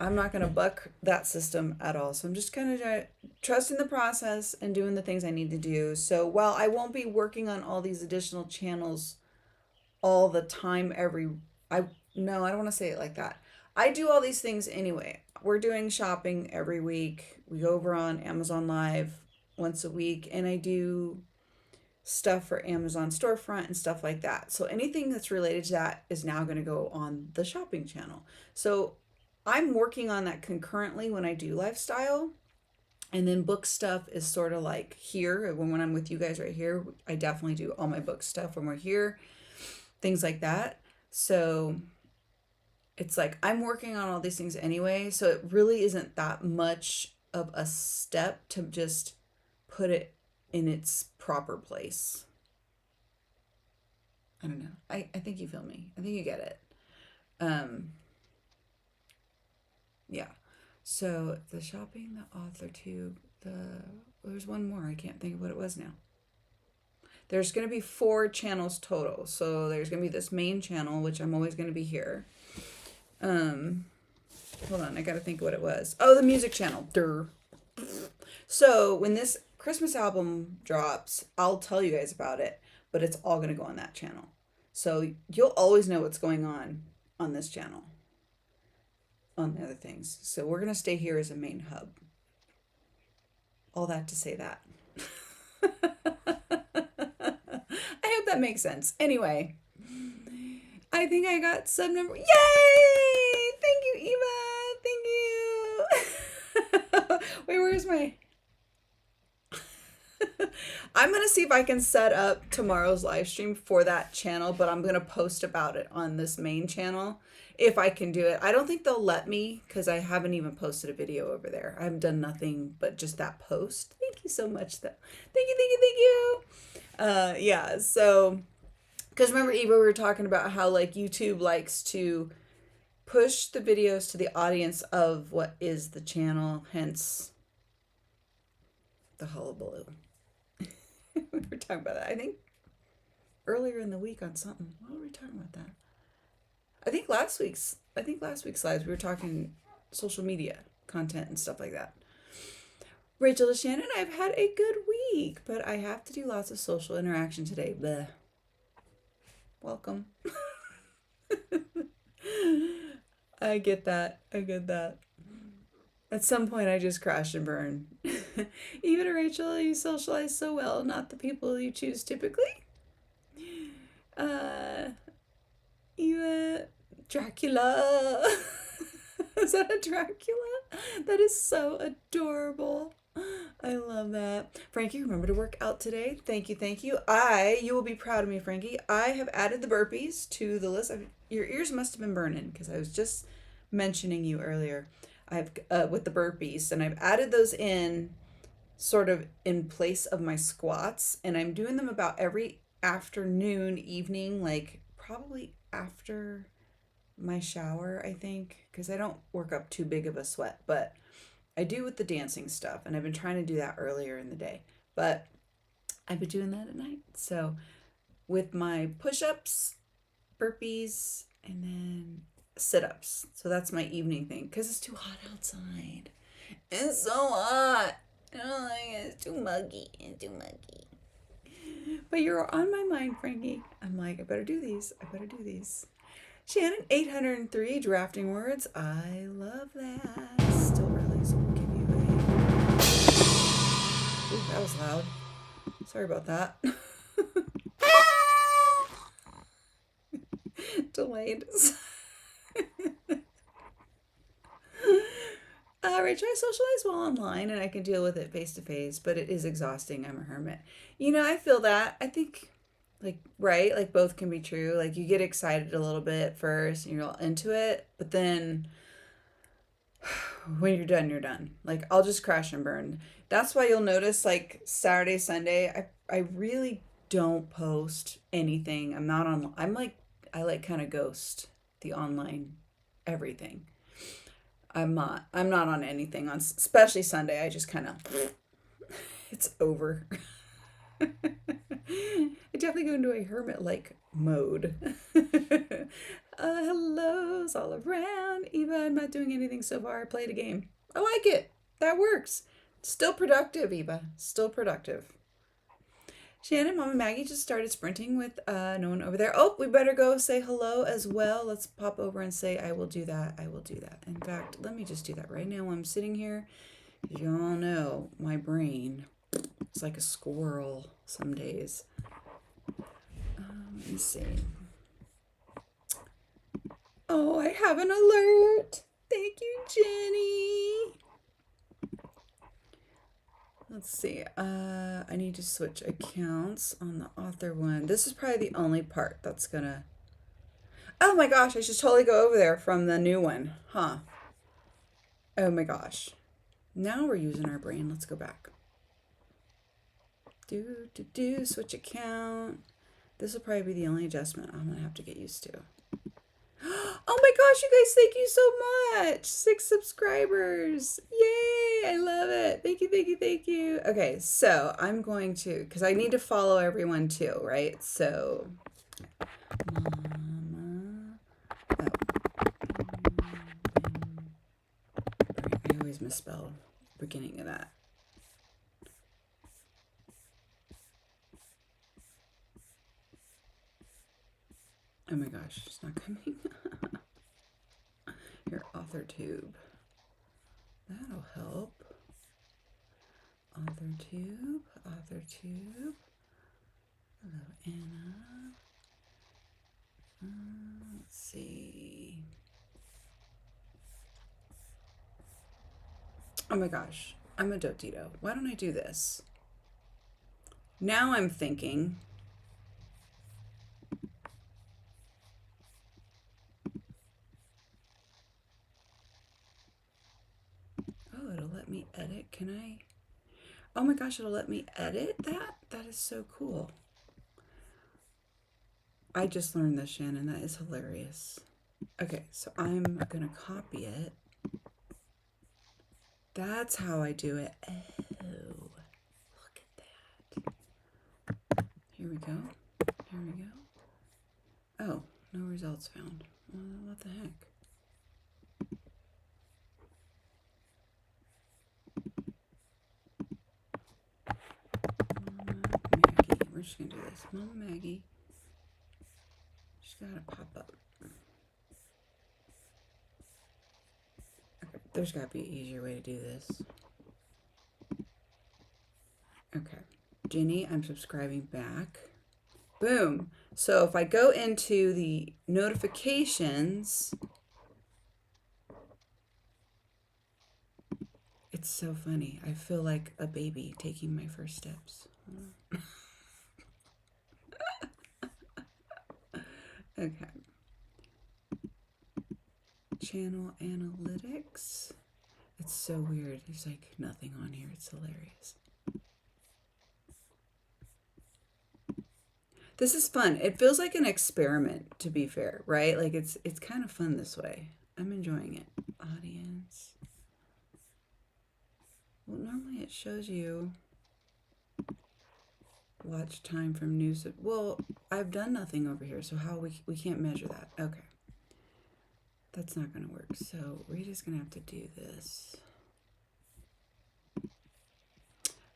I'm not going to buck that system at all. So I'm just kind of trusting the process and doing the things I need to do. So while I won't be working on all these additional channels all the time I no, I don't want to say it like that. I do all these things anyway. We're doing shopping every week. We go over on Amazon Live once a week, and I do stuff for Amazon storefront and stuff like that. So anything that's related to that is now going to go on the shopping channel. So I'm working on that concurrently when I do lifestyle. And then book stuff is sort of like here when I'm with you guys right here. I definitely do all my book stuff when we're here, things like that. So it's like I'm working on all these things anyway. So it really isn't that much of a step to just put it in its proper place. I don't know. I think you feel me. I think you get it. Yeah. So the shopping, the Authortube, there's one more. I can't think of what it was now. There's going to be 4 channels total. So there's going to be this main channel, which I'm always going to be here. Hold on, I got to think what it was. Oh, the music channel. Durr. So when this Christmas album drops, I'll tell you guys about it, but it's all going to go on that channel. So you'll always know what's going on this channel, on the other things. So we're going to stay here as a main hub. All that to say that. I hope that makes sense. Anyway, I think I got sub number. Yay! Thank you, Eva. Thank you. Wait, where's my... I'm going to see if I can set up tomorrow's live stream for that channel, but I'm going to post about it on this main channel if I can do it. I don't think they'll let me because I haven't even posted a video over there. I haven't done nothing but just that post. Thank you so much, though. Thank you. Yeah, so, because remember, Eva, we were talking about how, like, YouTube likes to push the videos to the audience of what is the channel, hence the hullabaloo. We were talking about that, I think, earlier in the week on something. What were we talking about that? I think last week's lives, we were talking social media content and stuff like that. Rachel to Shannon, I've had a good week, but I have to do lots of social interaction today. Bleh. Welcome. I get that. At some point, I just crash and burn. Even Rachel, you socialize so well, not the people you choose typically. Eva, Dracula. Is that a Dracula? That is so adorable. I love that. Frankie, remember to work out today. Thank you. You will be proud of me, Frankie. I have added the burpees to the list. Your ears must have been burning because I was just mentioning you earlier. I've with the burpees, and I've added those in sort of in place of my squats, and I'm doing them about every afternoon, evening, like probably after my shower, I think, because I don't work up too big of a sweat, but I do with the dancing stuff, and I've been trying to do that earlier in the day, but I've been doing that at night. So with my push-ups, burpees, and then sit-ups. So that's my evening thing, because it's too hot outside. It's so hot. I don't like it. It's too muggy. But you're on my mind, Frankie. I'm like, I better do these. Shannon, 803 drafting words. I love that. Still early, so we'll give you a... Ooh, that was loud. Sorry about that. Delayed. Rachel, I socialize well online and I can deal with it face to face, but it is exhausting. I'm a hermit. I feel that. I think, right? Like both can be true. Like you get excited a little bit at first and you're all into it, but then when you're done, you're done. Like I'll just crash and burn. That's why you'll notice like Saturday, Sunday, I really don't post anything. I'm not on, I like kind of ghost the online everything. I'm not on anything on, especially Sunday. I just kind of, it's over. I definitely go into a hermit-like mode. Hellos all around. Eva, I'm not doing anything so far. I played a game. I like it. That works. Still productive, Eva. Still productive. Shannon, Mama Maggie just started sprinting with no one over there. Oh, we better go say hello as well. Let's pop over and say, I will do that. I will do that. In fact, let me just do that right now while I'm sitting here. You all know my brain is like a squirrel some days. Let me see. Oh, I have an alert. Thank you, Jenny. Let's see. I need to switch accounts on the author one. This is probably the only part that's gonna... Oh my gosh, I should totally go over there from the new one. Huh. Oh my gosh. Now we're using our brain. Let's go back. Switch account. This will probably be the only adjustment I'm gonna have to get used to. Oh my gosh, you guys, thank you so much. 6 subscribers. Yay, I love it. Thank you, thank you, thank you. Okay, so I'm going to, because I need to follow everyone too, right? So, Mama. Oh. I always misspell the beginning of that. Oh my gosh, it's not coming. Your Authortube. That'll help. Authortube, Authortube. Hello, Anna. Let's see. Oh my gosh, I'm a dotito. Why don't I do this? Now I'm thinking. Oh, it'll let me edit. Can I? Oh my gosh, it'll let me edit that? That is so cool. I just learned this, Shannon. That is hilarious. Okay, so I'm going to copy it. That's how I do it. Oh, look at that. Here we go. Here we go. Oh, no results found. What the heck? Maggie. We're just going to do this. Mama Maggie. She's got to pop up. Okay, there's got to be an easier way to do this. Okay. Jenny, I'm subscribing back. Boom. So if I go into the notifications, it's so funny. I feel like a baby taking my first steps. Okay. Channel analytics. It's so weird. There's like nothing on here. It's hilarious. This is fun. It feels like an experiment, to be fair, right? Like it's kind of fun this way. I'm enjoying it. Audience. Well, normally it shows you watch time from news. Well, I've done nothing over here, so how we can't measure that. Okay. That's not going to work. So Rita's going to have to do this.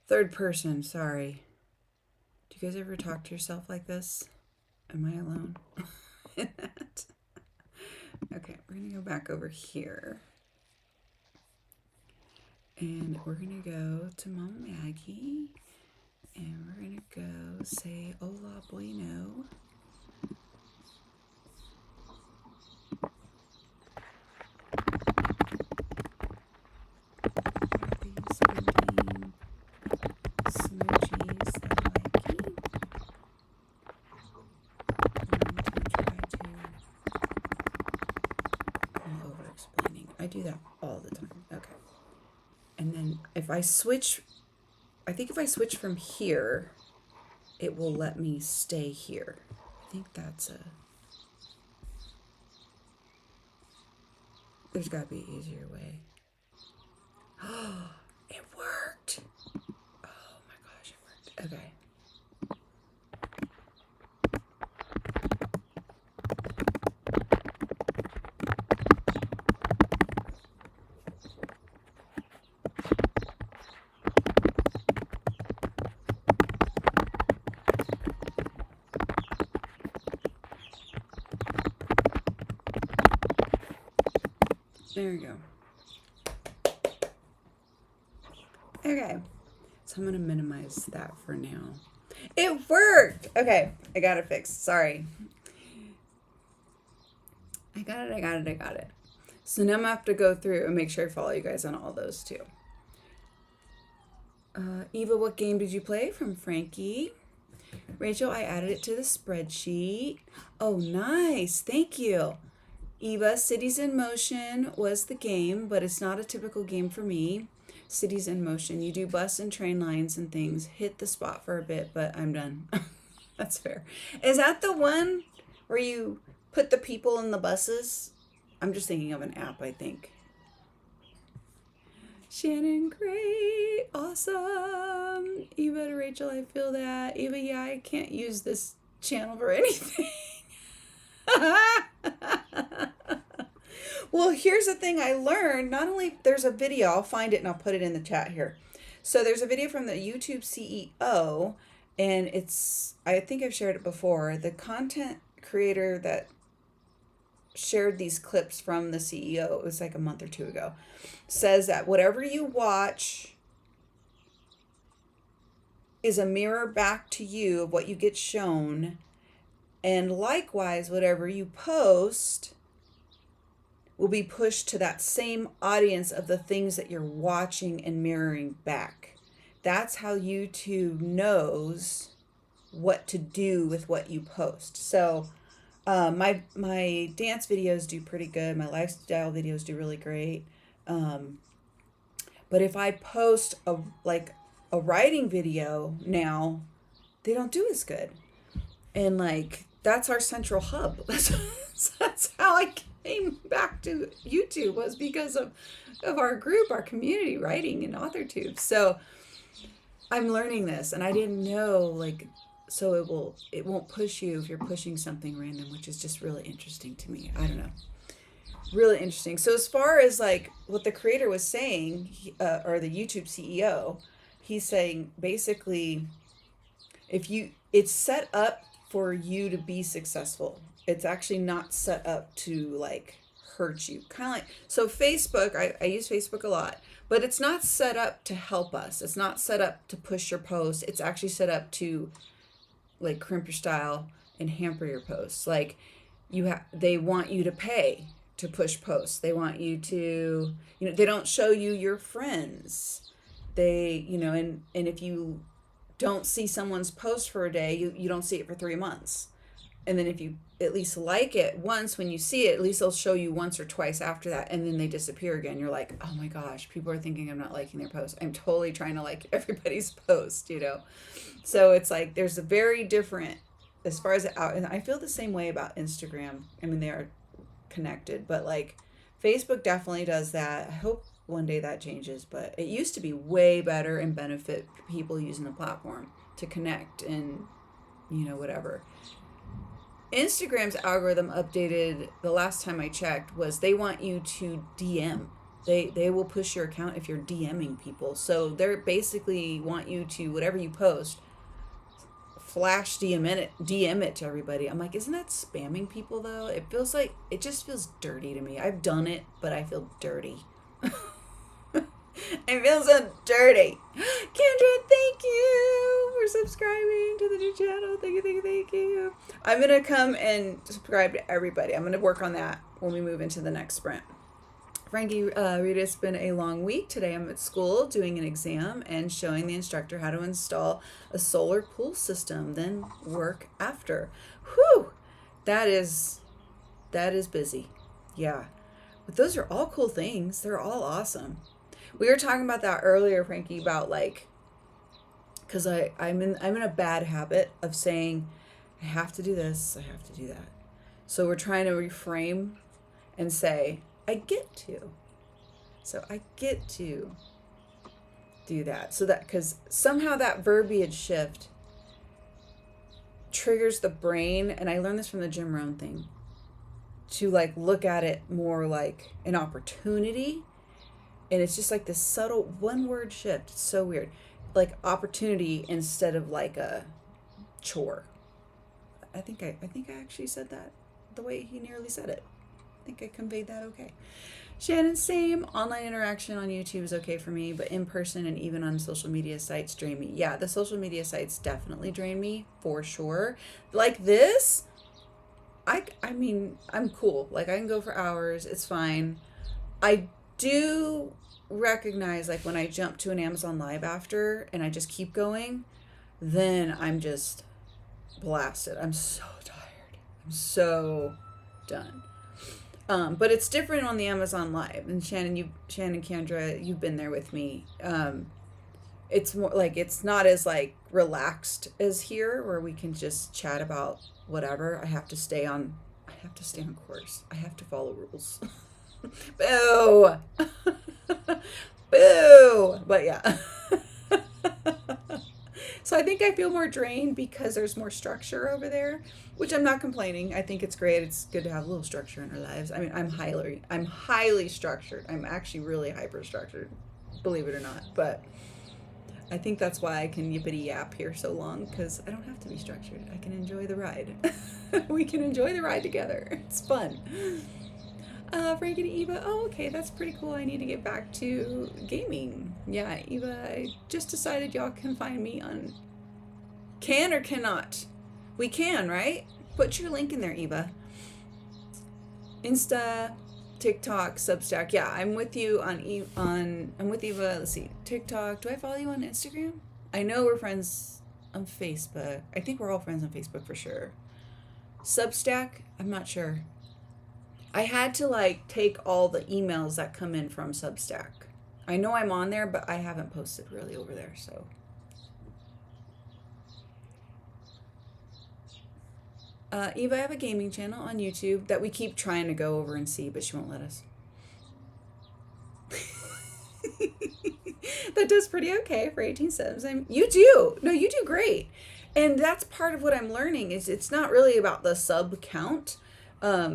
Third person, sorry. Do you guys ever talk to yourself like this? Am I alone in that? Okay, we're going to go back over here. And we're going to go to Mama Maggie. And we're going to go say hola bueno. I do that all the time. Okay. And then if I switch, I think if I switch from here, it will let me stay here. I think that's a, there's got to be an easier way. Oh, it worked. Oh my gosh, it worked. Okay. There we go. Okay. So I'm going to minimize that for now. It worked! Okay, I got it fixed. Sorry. I got it. So now I'm going to have to go through and make sure I follow you guys on all those too. Eva, what game did you play? From Frankie. Rachel, I added it to the spreadsheet. Oh, nice. Thank you. Eva, Cities in Motion was the game, but it's not a typical game for me. Cities in Motion. You do bus and train lines and things. Hit the spot for a bit, but I'm done. That's fair. Is that the one where you put the people in the buses? I'm just thinking of an app, I think. Shannon, great. Awesome. Eva to Rachel, I feel that. Eva, yeah, I can't use this channel for anything. Well, here's the thing I learned. Not only there's a video, I'll find it and I'll put it in the chat here. So there's a video from the YouTube CEO, and it's, I think I've shared it before. The content creator that shared these clips from the CEO, it was like a month or two ago, says that whatever you watch is a mirror back to you of what you get shown. And likewise, whatever you post will be pushed to that same audience of the things that you're watching and mirroring back. That's how YouTube knows what to do with what you post. So my dance videos do pretty good. My lifestyle videos do really great. But if I post a writing video now, they don't do as good. And like, that's our central hub. That's how I came back to YouTube, was because of our group, our community, writing and Authortube. So I'm learning this, and I didn't know, like, so it won't push you if you're pushing something random, which is just really interesting to me. I don't know. Really interesting. So as far as like what the creator was saying, or the YouTube CEO, he's saying basically, it's set up for you to be successful. It's actually not set up to like hurt you. Kind of like, so Facebook, I use Facebook a lot, but it's not set up to help us. It's not set up to push your posts. It's actually set up to like crimp your style and hamper your posts. Like they want you to pay to push posts. They want you to, they don't show you your friends. They, and if you don't see someone's post for a day, you don't see it for 3 months. And then if you at least like it once, when you see it, at least they'll show you once or twice after that, and then they disappear again. You're like, oh my gosh, people are thinking I'm not liking their post. I'm totally trying to like everybody's post, So it's like there's a very different, as far as out, and I feel the same way about Instagram. I mean, they are connected, but like Facebook definitely does that. I hope one day that changes, but it used to be way better and benefit people using the platform to connect and whatever. Instagram's algorithm updated the last time I checked was they want you to DM. They will push your account if you're DMing people. So they're basically want you to, whatever you post, flash DM it to everybody. I'm like, isn't that spamming people though? It just feels dirty to me. I've done it, but I feel dirty. I feel so dirty. Kendra, thank you for subscribing to the new channel. Thank you. I'm going to come and subscribe to everybody. I'm going to work on that when we move into the next sprint. Frankie, Rita, it's been a long week. Today I'm at school doing an exam and showing the instructor how to install a solar pool system, then work after. Whew! That is busy. Yeah. But those are all cool things. They're all awesome. We were talking about that earlier, Frankie, about like, because I'm in a bad habit of saying, I have to do this, I have to do that. So we're trying to reframe and say, I get to. So I get to do that. So that, because somehow that verbiage shift triggers the brain, and I learned this from the Jim Rohn thing, to like look at it more like an opportunity. And it's just like this subtle one word shift. It's so weird. Like opportunity instead of like a chore. I think I actually said that the way he nearly said it. I think I conveyed that okay. Shannon, same. Online interaction on YouTube is okay for me, but in person and even on social media sites drain me. Yeah, the social media sites definitely drain me for sure. Like this, I mean, I'm cool. Like I can go for hours. It's fine. I do recognize like when I jump to an Amazon Live after and I just keep going, then I'm just blasted. I'm so tired. I'm so done. But it's different on the Amazon Live. And Shannon, Kendra, you've been there with me. It's more like it's not as like relaxed as here, where we can just chat about whatever. I have to stay on. I have to stay on course. I have to follow rules. Boo, boo. But yeah. So I think I feel more drained because there's more structure over there, which I'm not complaining. I think it's great. It's good to have a little structure in our lives. I mean, I'm highly structured. I'm actually really hyper structured, believe it or not. But I think that's why I can yippity yap here so long, because I don't have to be structured. I can enjoy the ride. We can enjoy the ride together. It's fun. Frankie to Eva. Oh, okay, that's pretty cool. I need to get back to gaming. Yeah, Eva, I just decided y'all can find me on... Can or cannot? We can, right? Put your link in there, Eva. Insta, TikTok, Substack. Yeah, I'm with you I'm with Eva. Let's see. TikTok. Do I follow you on Instagram? I know we're friends on Facebook. I think we're all friends on Facebook for sure. Substack? I'm not sure. I had to like take all the emails that come in from Substack. I know I'm on there, but I haven't posted really over there, so. Eva, I have a gaming channel on YouTube that we keep trying to go over and see, but she won't let us. That does pretty okay for 18 subs. You do. No, you do great. And that's part of what I'm learning is it's not really about the sub count.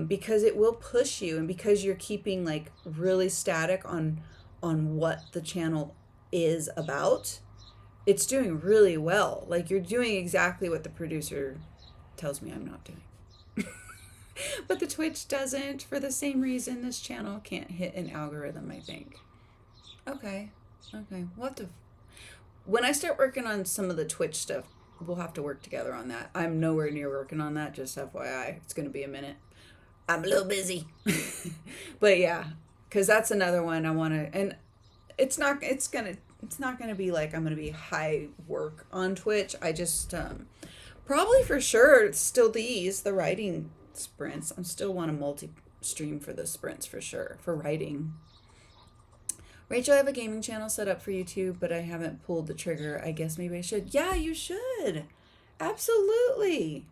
Because it will push you, and because you're keeping like really static on what the channel is about, it's doing really well. Like you're doing exactly what the producer tells me I'm not doing. But the Twitch doesn't, for the same reason this channel can't hit an algorithm, I think. Okay. When I start working on some of the Twitch stuff, we'll have to work together on that. I'm nowhere near working on that, just FYI. It's going to be a minute. I'm a little busy. But yeah, because that's another one I want to, and it's not going to be like I'm going to be high work on Twitch. I just, probably for sure, it's still the writing sprints. I still want to multi-stream for the sprints for sure, for writing. Rachel, I have a gaming channel set up for YouTube, but I haven't pulled the trigger. I guess maybe I should. Yeah, you should. Absolutely.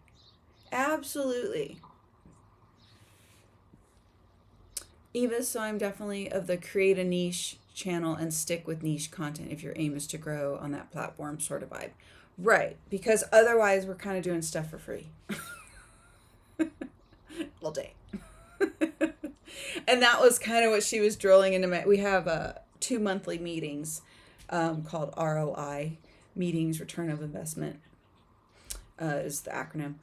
Eva, so I'm definitely of the create a niche channel and stick with niche content if your aim is to grow on that platform sort of vibe. Right, because otherwise we're kind of doing stuff for free. All day. And that was kind of what she was drilling into my... We have 2 monthly meetings called ROI, Meetings Return of Investment is the acronym.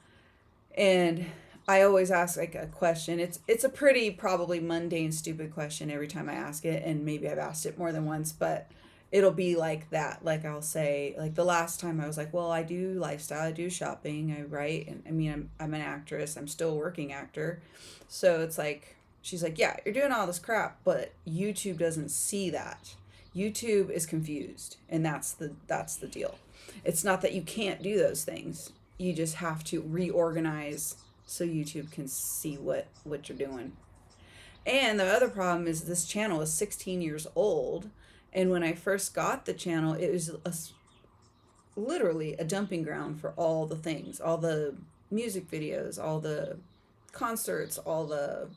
And I always ask like a question. It's a pretty probably mundane, stupid question every time I ask it, and maybe I've asked it more than once, but it'll be like that. Like I'll say, like the last time I was like, well, I do lifestyle, I do shopping, I write, and I mean, I'm an actress, I'm still a working actor. So it's like, she's like, yeah, you're doing all this crap, but YouTube doesn't see that. YouTube is confused, and that's the deal. It's not that you can't do those things. You just have to reorganize so YouTube can see what you're doing. And the other problem is this channel is 16 years old. And when I first got the channel, it was literally a dumping ground for all the things, all the music videos, all the concerts, all the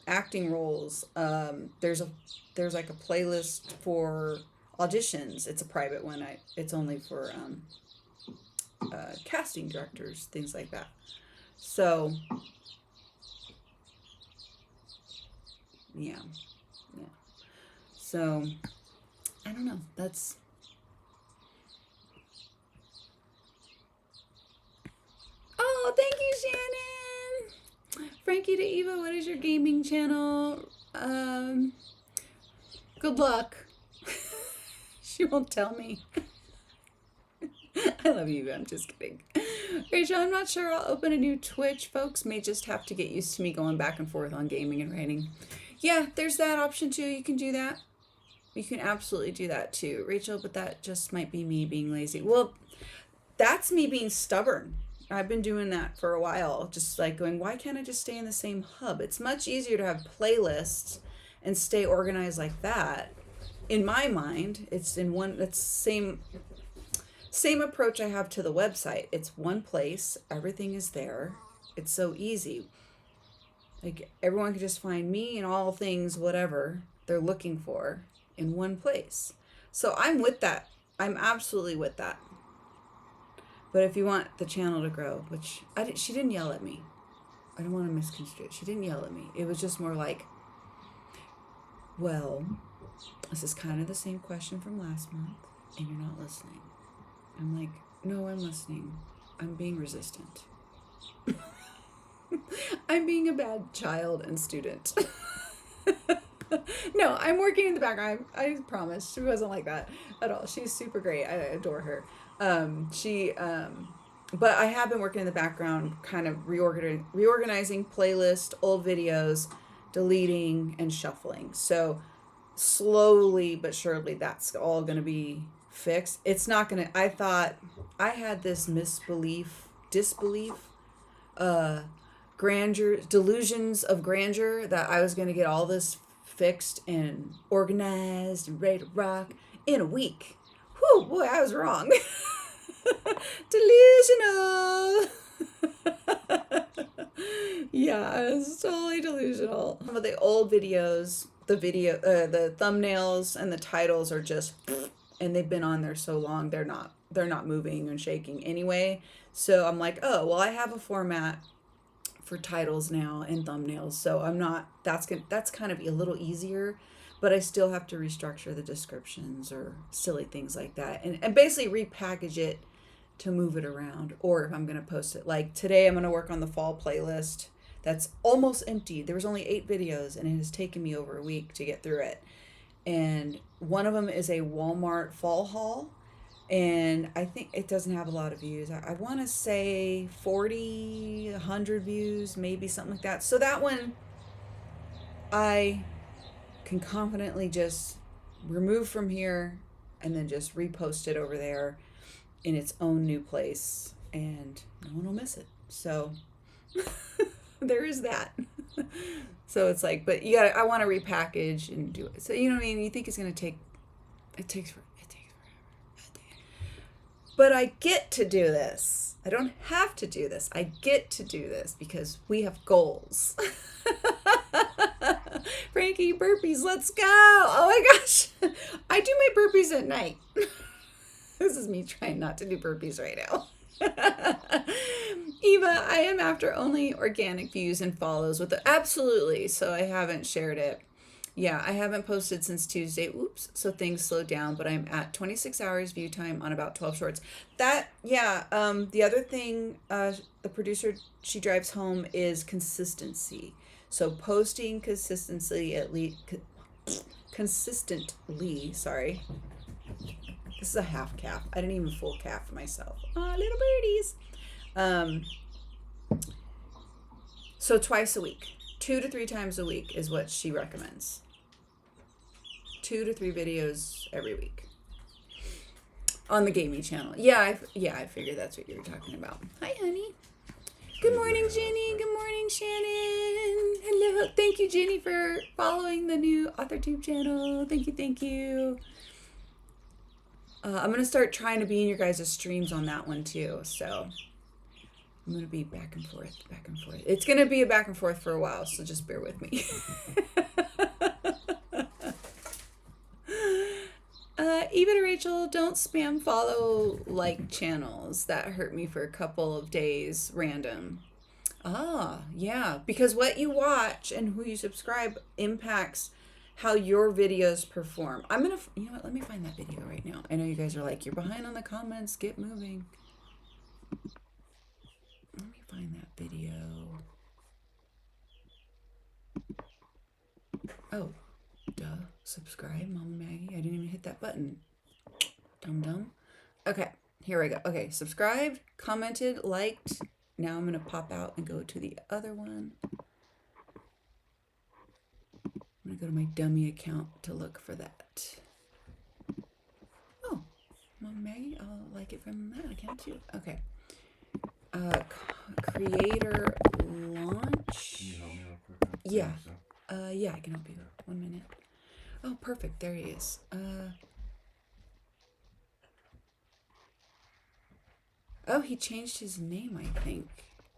acting roles. There's like a playlist for auditions. It's a private one. It's only for casting directors, things like that. So, yeah. So, I don't know. That's... Oh, thank you, Shannon! Frankie to Eva, what is your gaming channel? Good luck. She won't tell me. I love you. I'm just kidding. Rachel, I'm not sure I'll open a new Twitch. Folks may just have to get used to me going back and forth on gaming and writing. Yeah, there's that option too. You can do that. You can absolutely do that too, Rachel, but that just might be me being lazy. Well, that's me being stubborn. I've been doing that for a while, just like going, why can't I just stay in the same hub? It's much easier to have playlists and stay organized like that. In my mind, it's in one, that's same approach I have to the website. It's one place, everything is there. It's so easy. Like everyone can just find me and all things, whatever they're looking for in one place. So I'm with that. I'm absolutely with that. But if you want the channel to grow, which she didn't yell at me. I don't want to misconstrue it. She didn't yell at me. It was just more like, well, this is kind of the same question from last month, and you're not listening. I'm like, no, I'm listening. I'm being resistant. I'm being a bad child and student. No, I'm working in the background. I promise. She wasn't like that at all. She's super great. I adore her. But I have been working in the background, kind of reorganizing playlist, old videos, deleting, and shuffling. So slowly but surely, that's all going to be fixed. It's not going to, I thought I had this disbelief, grandeur, delusions of grandeur that I was going to get all this fixed and organized and ready to rock in a week. Whew, boy, I was wrong. Delusional. Yeah, I was totally delusional. Some of the old videos, the thumbnails and the titles are just, and they've been on there so long, they're not moving and shaking anyway. So I'm like, oh, well, I have a format for titles now and thumbnails, so I'm not, that's kind of a little easier, but I still have to restructure the descriptions or silly things like that, and basically repackage it to move it around. Or if I'm going to post it, like today I'm going to work on the fall playlist that's almost empty. There was only 8 videos and it has taken me over a week to get through it, and one of them is a Walmart fall haul, and I think it doesn't have a lot of views. I want to say 40, 100 views, maybe something like that. So that one I can confidently just remove from here and then just repost it over there in its own new place, and no one will miss it. So there is that. So it's like, but I want to repackage and do it. So, you know what I mean? You think it's going to take, it takes forever. But I get to do this. I don't have to do this. I get to do this because we have goals. Frankie, burpees, let's go. Oh my gosh. I do my burpees at night. This is me trying not to do burpees right now. Eva, I am after only organic views and follows with it. Absolutely. So I haven't shared it. Yeah, I haven't posted since Tuesday. Oops. So things slowed down, but I'm at 26 hours view time on about 12 shorts. The other thing, the producer, she drives home, is consistency. So posting consistently, sorry. This is a half calf. I didn't even full calf myself. Oh, little birdies. So twice a week. 2 to 3 times a week is what she recommends. 2 to 3 videos every week on the gaming channel. I figured that's what you were talking about. Hi, honey. Good morning, Jenny. Good morning, Shannon. Hello. Thank you, Jenny, for following the new Authortube channel. Thank you. I'm going to start trying to be in your guys' streams on that one too. So I'm going to be back and forth. It's going to be a back and forth for a while, so just bear with me. Even Rachel, don't spam follow like channels. That hurt me for a couple of days, random. Yeah, because what you watch and who you subscribe impacts how your videos perform. You know what, let me find that video right now. I know you guys are like, you're behind on the comments, get moving. Let me find that video. Oh, duh. Subscribe, Mama Maggie. I didn't even hit that button. Dum dum. Okay, here we go. Okay, subscribed, commented, liked. Now I'm going to pop out and go to the other one. I'm going to go to my dummy account to look for that. Oh, Mama Maggie, I'll like it from that account too. Okay. Creator launch. Can you help me real quick? Yeah. Yeah, I can help you. 1 minute. Oh, perfect. There he is. Oh, he changed his name, I think.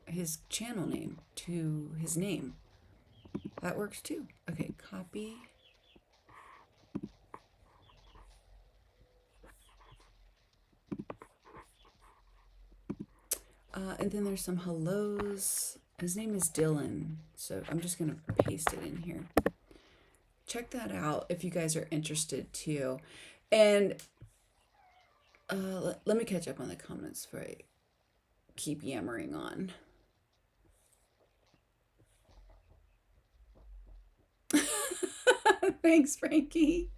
His channel name to his name. That works too. Okay, copy. And then there's some hellos. His name is Dylan. So I'm just going to paste it in here. Check that out if you guys are interested too. And let me catch up on the comments before I keep yammering on. Thanks, Frankie,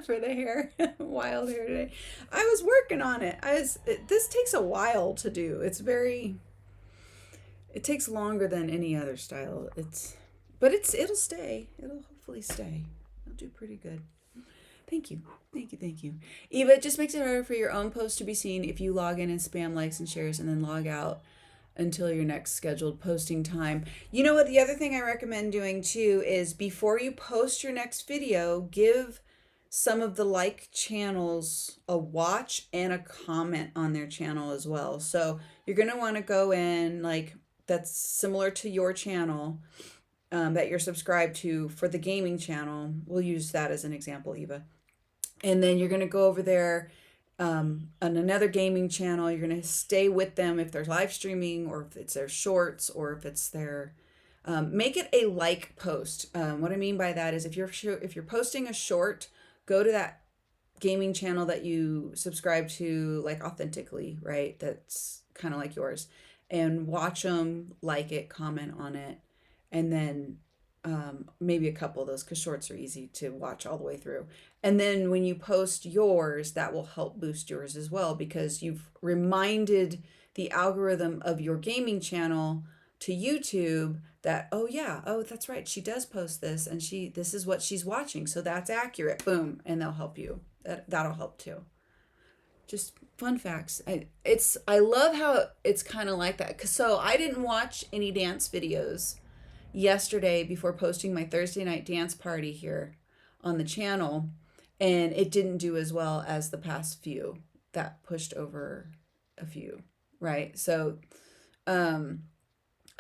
for the hair. Wild hair today. I was working on it. This takes a while to do. It takes longer than any other style. It'll stay. It'll hopefully stay. It'll do pretty good. Thank you. Thank you. Eva, it just makes it harder for your own post to be seen if you log in and spam likes and shares and then log out until your next scheduled posting time. You know what? The other thing I recommend doing too is before you post your next video, give some of the like channels a watch and a comment on their channel as well. So you're going to want to go in, like, that's similar to your channel that you're subscribed to for the gaming channel. We'll use that as an example, Eva. And then you're going to go over there on another gaming channel. You're going to stay with them if they're live streaming or if it's their shorts or if it's their make it a like post. What I mean by that is if you're posting a short, go to that gaming channel that you subscribe to, like authentically, right? That's kind of like yours, and watch them, like it, comment on it, and then maybe a couple of those, because shorts are easy to watch all the way through. And then when you post yours, that will help boost yours as well, because you've reminded the algorithm of your gaming channel to YouTube that, oh yeah, oh that's right, she does post this, and this is what she's watching, so that's accurate. Boom, and they'll help you. That'll help too. Just fun facts. I love how it's kind of like that. So I didn't watch any dance videos yesterday before posting my Thursday night dance party here on the channel, and it didn't do as well as the past few that pushed over a few, right? So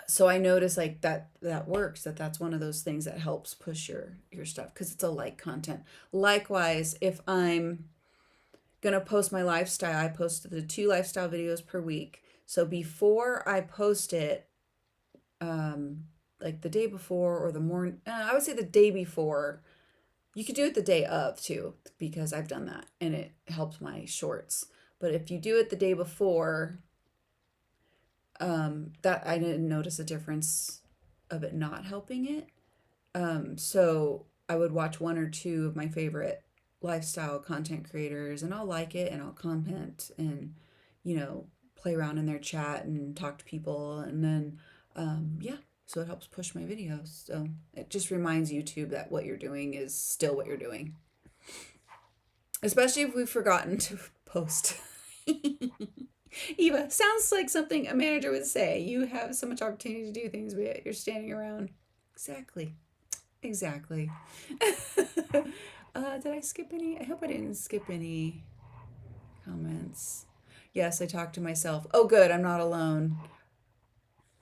so I noticed like that works, that's one of those things that helps push your stuff, because it's a like content. Likewise, if I'm gonna post my lifestyle, I post the 2 lifestyle videos per week. So before I post it, like the day before or the morning, I would say the day before. You could do it the day of too, because I've done that and it helps my shorts. But if you do it the day before, that I didn't notice a difference of it not helping it. So I would watch 1 or 2 of my favorite lifestyle content creators, and I'll like it and I'll comment and, play around in their chat and talk to people. And then, yeah. So it helps push my videos. So it just reminds YouTube that what you're doing is still what you're doing. Especially if we've forgotten to post. Eva, sounds like something a manager would say. You have so much opportunity to do things, but yet you're standing around. Exactly. Did I skip any? I hope I didn't skip any comments. Yes, I talked to myself. Oh, good. I'm not alone.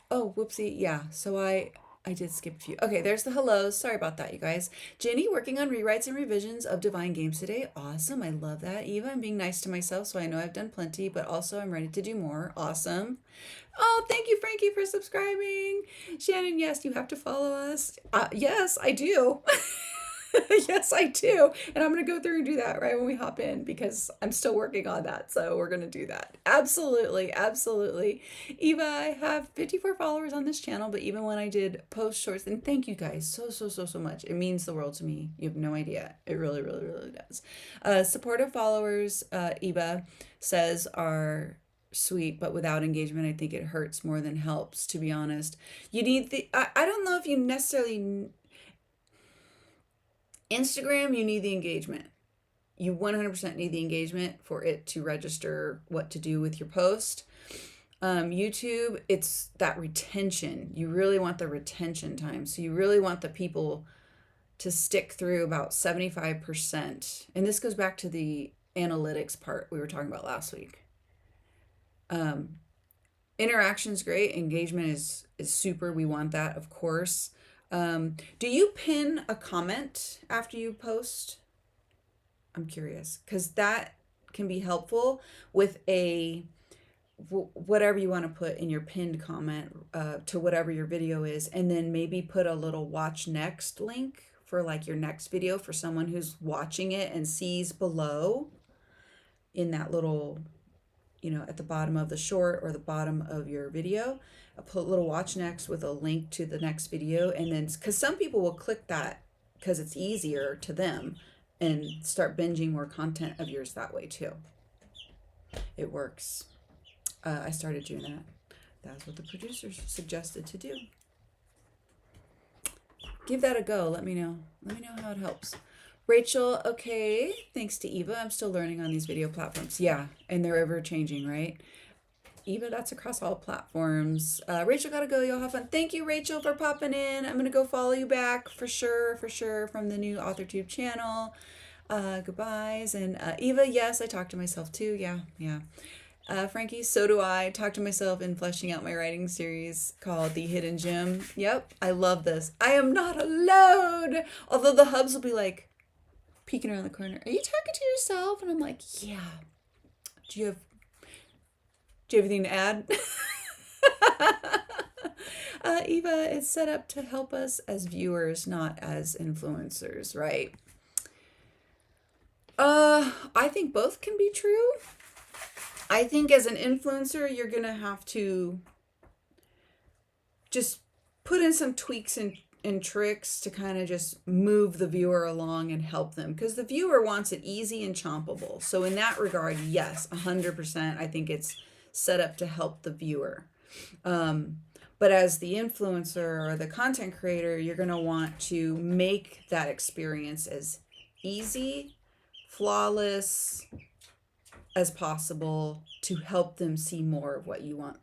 Oh, whoopsie. Yeah. So I did skip a few. Okay, there's the hellos. Sorry about that, you guys. Jenny, working on rewrites and revisions of Divine Games today. Awesome. I love that. Eva, I'm being nice to myself, so I know I've done plenty, but also I'm ready to do more. Awesome. Oh, thank you, Frankie, for subscribing. Shannon, yes, you have to follow us. Yes, I do. Yes, I do. And I'm going to go through and do that right when we hop in because I'm still working on that. So we're going to do that. Absolutely. Absolutely. Eva, I have 54 followers on this channel, but even when I did post shorts, and thank you guys so much. It means the world to me. You have no idea. It really does. Supportive followers, Eva says, are sweet, but without engagement, I think it hurts more than helps, to be honest. You need I don't know if you necessarily, Instagram, you need the engagement. You 100% need the engagement for it to register what to do with your post. YouTube, it's that retention. You really want the retention time. So you really want the people to stick through about 75%. And this goes back to the analytics part we were talking about last week. Interaction's great. Engagement is super. We want that, of course. Do you pin a comment after you post? I'm curious because that can be helpful with a whatever you want to put in your pinned comment to whatever your video is, and then maybe put a little watch next link for like your next video for someone who's watching it and sees below in that little, at the bottom of the short or the bottom of your video. I'll put a little watch next with a link to the next video, and then because some people will click that because it's easier to them and start binging more content of yours that way too. It works. I started doing that. That's what the producers suggested to do. Give that a go. Let me know. Let me know how it helps. Rachel, okay. Thanks to Eva. I'm still learning on these video platforms. Yeah, and they're ever changing, right? Eva, that's across all platforms. Rachel, gotta go. You'll have fun. Thank you, Rachel, for popping in. I'm gonna go follow you back for sure, from the new Authortube channel. Goodbyes. And Eva, yes, I talk to myself too. Yeah. Frankie, so do I. Talk to myself in fleshing out my writing series called The Hidden Gem. Yep, I love this. I am not alone. Although the hubs will be like peeking around the corner. Are you talking to yourself? And I'm like, yeah. Do you have anything to add? Eva, it's set up to help us as viewers, not as influencers, right? I think both can be true. I think as an influencer, you're going to have to just put in some tweaks and tricks to kind of just move the viewer along and help them, because the viewer wants it easy and chompable. So in that regard, yes, 100%, I think it's set up to help the viewer. But as the influencer or the content creator, you're going to want to make that experience as easy, flawless as possible to help them see more of what you want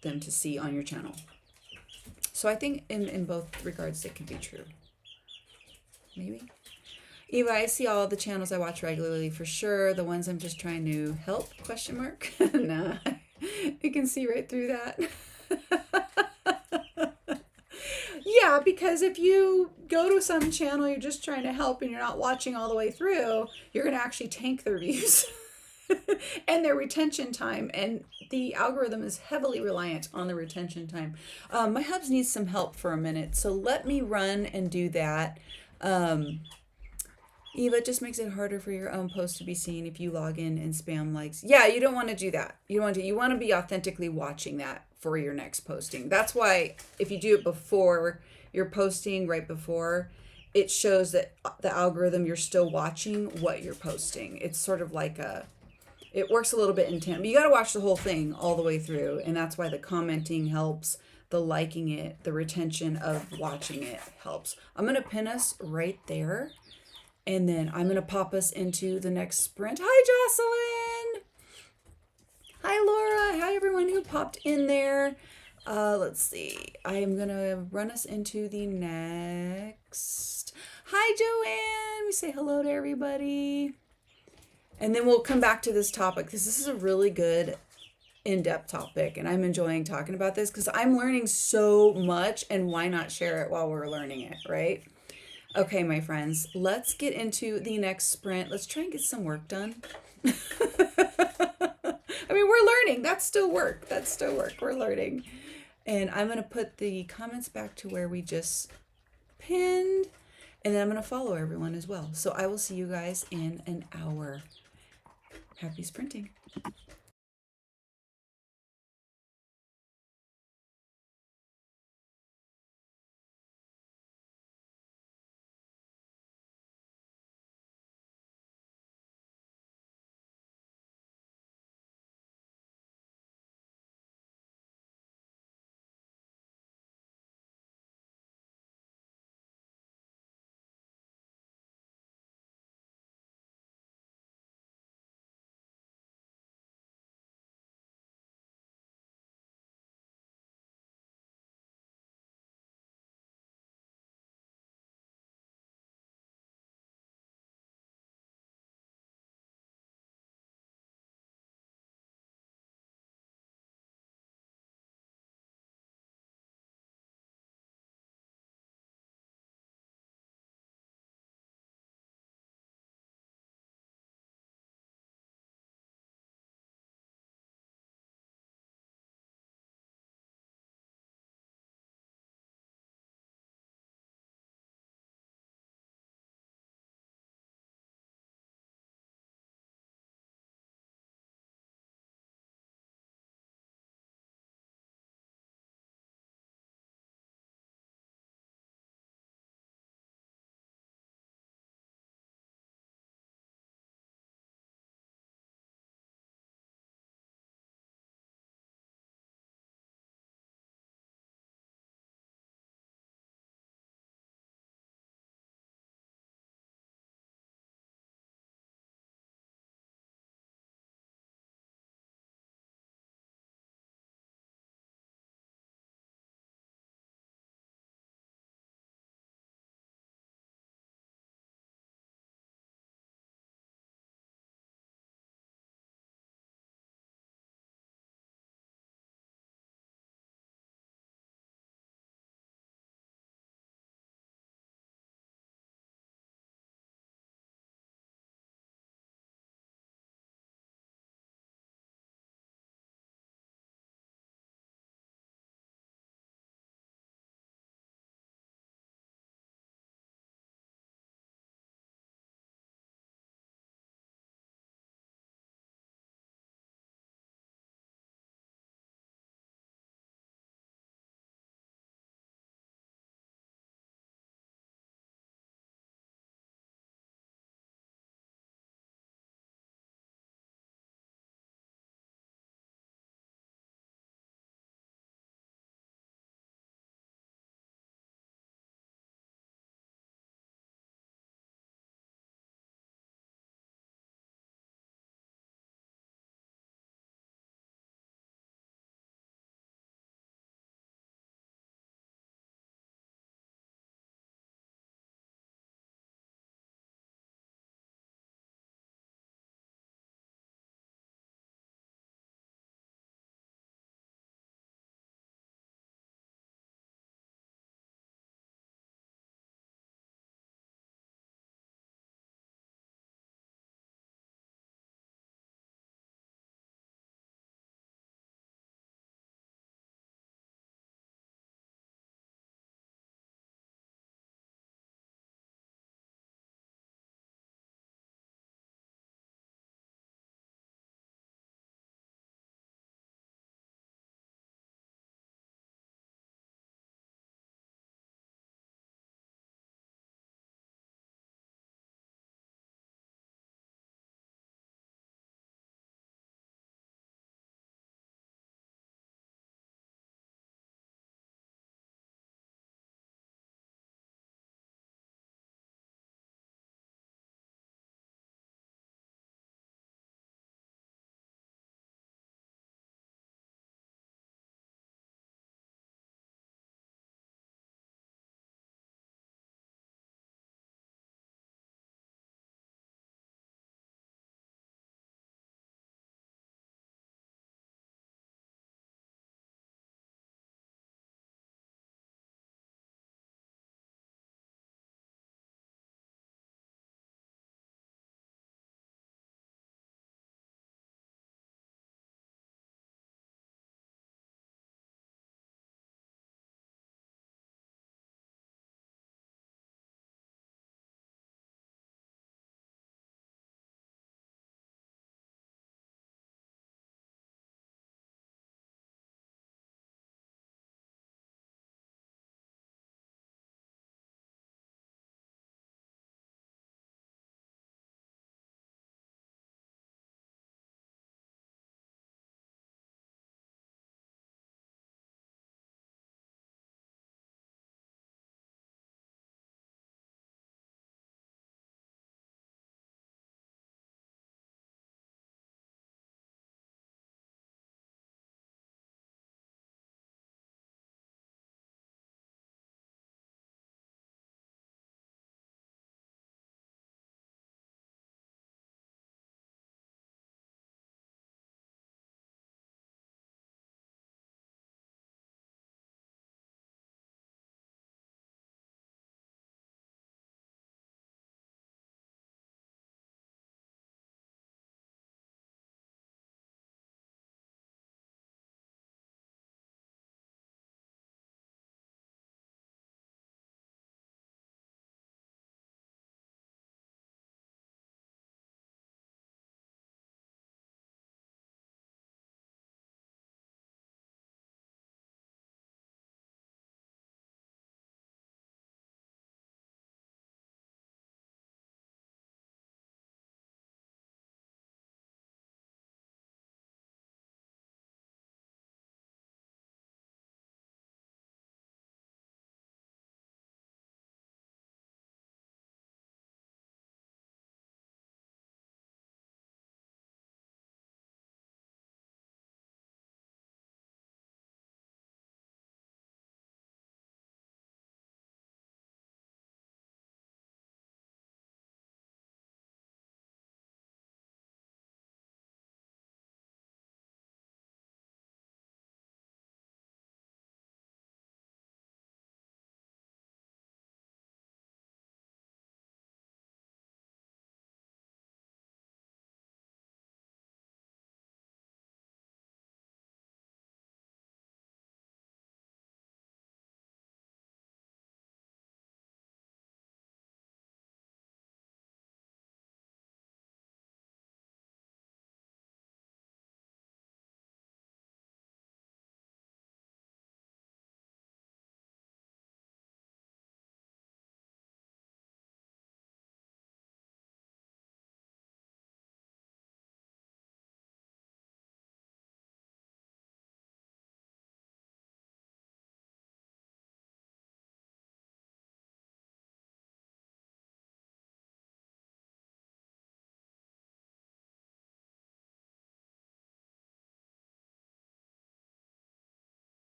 them to see on your channel. So I think in both regards it can be true. Maybe. Eva, I see all the channels I watch regularly for sure. The ones I'm just trying to help, ? Nah, you can see right through that. Yeah, because if you go to some channel you're just trying to help and you're not watching all the way through, you're going to actually tank their views and their retention time. And the algorithm is heavily reliant on the retention time. My hubs need some help for a minute, so let me run and do that. Eva, it just makes it harder for your own post to be seen if you log in and spam likes. Yeah, you don't want to do that. You want to be authentically watching that for your next posting. That's why if you do it before you're posting, right before, it shows that the algorithm, you're still watching what you're posting. It's sort of like it works a little bit in tandem. You got to watch the whole thing all the way through, and that's why the commenting helps, the liking it, the retention of watching it helps. I'm going to pin us right there. And then I'm going to pop us into the next sprint. Hi, Jocelyn. Hi, Laura. Hi, everyone who popped in there. Let's see. I am going to run us into the next. Hi, Joanne. We say hello to everybody. And then we'll come back to this topic because this is a really good in-depth topic. And I'm enjoying talking about this because I'm learning so much. And why not share it while we're learning it, right? Okay, my friends, let's get into the next sprint. Let's try and get some work done. I mean, we're learning. That's still work. We're learning. And I'm going to put the comments back to where we just pinned. And then I'm going to follow everyone as well. So I will see you guys in an hour. Happy sprinting.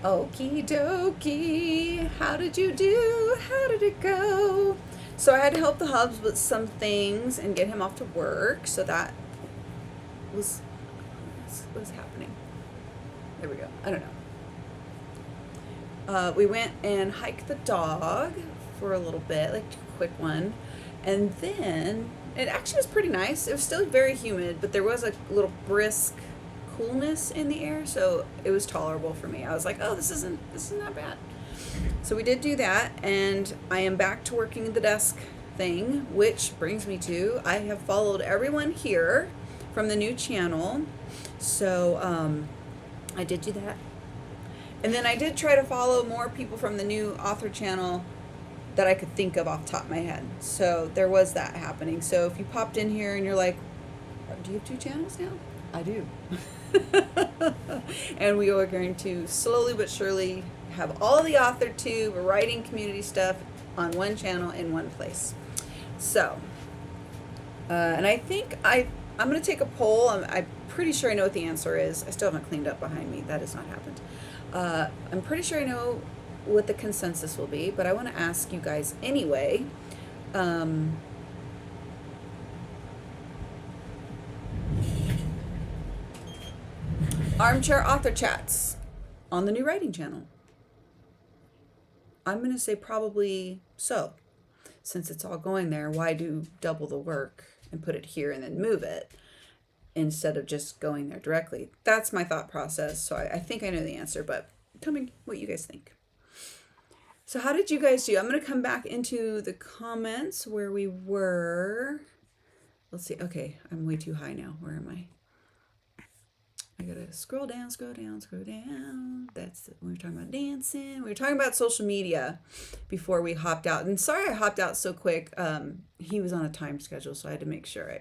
Okie dokie. How did you do? How did it go? So I had to help the hubs with some things and get him off to work. So that was what was happening. There we go. I don't know. We went and hiked the dog for a little bit, like a quick one. And then it actually was pretty nice. It was still very humid, but there was a little brisk coolness in the air, so it was tolerable for me. I was like, oh, this is not bad. So we did do that, and I am back to working the desk thing, which brings me to I have followed everyone here from the new channel. So I did do that. And then I did try to follow more people from the new author channel that I could think of off the top of my head. So there was that happening. So if you popped in here and you're like, do you have 2 channels now? I do. And we are going to slowly but surely have all the Authortube writing community stuff on one channel in one place. So, and I think I'm going to take a poll. I'm pretty sure I know what the answer is. I still haven't cleaned up behind me. That has not happened. I'm pretty sure I know what the consensus will be, but I want to ask you guys anyway. Armchair author chats on the new writing channel. I'm going to say probably so. Since it's all going there, why do double the work and put it here and then move it instead of just going there directly? That's my thought process. So I think I know the answer, but tell me what you guys think. So how did you guys do? I'm going to come back into the comments where we were. Let's see. Okay, I'm way too high now. Where am I? I gotta scroll down, scroll down, scroll down. That's we were talking about dancing. We were talking about social media before we hopped out. And sorry I hopped out so quick. He was on a time schedule, so I had to make sure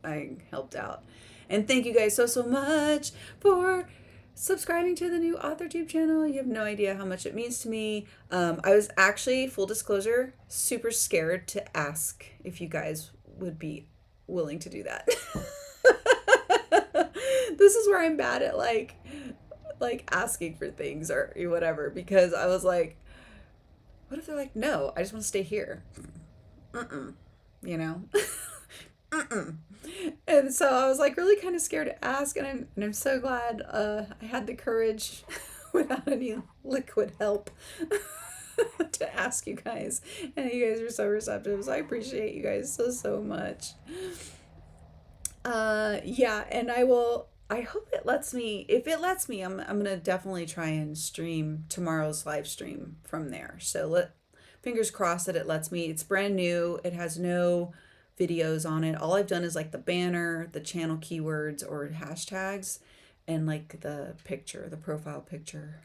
I helped out. And thank you guys so much for subscribing to the new Authortube channel. You have no idea how much it means to me. I was actually, full disclosure, super scared to ask if you guys would be willing to do that. This is where I'm bad at like asking for things or whatever, because I was like, what if they're like, no, I just want to stay here. You know? And so I was like really kind of scared to ask, and I'm so glad I had the courage without any liquid help to ask you guys, and you guys are so receptive, so I appreciate you guys so much. Yeah, and I hope it lets me. If it lets me, I'm gonna definitely try and stream tomorrow's live stream from there. So fingers crossed that it lets me. It's brand new. It has no videos on it. All I've done is like the banner, the channel keywords or hashtags, and like the picture, the profile picture,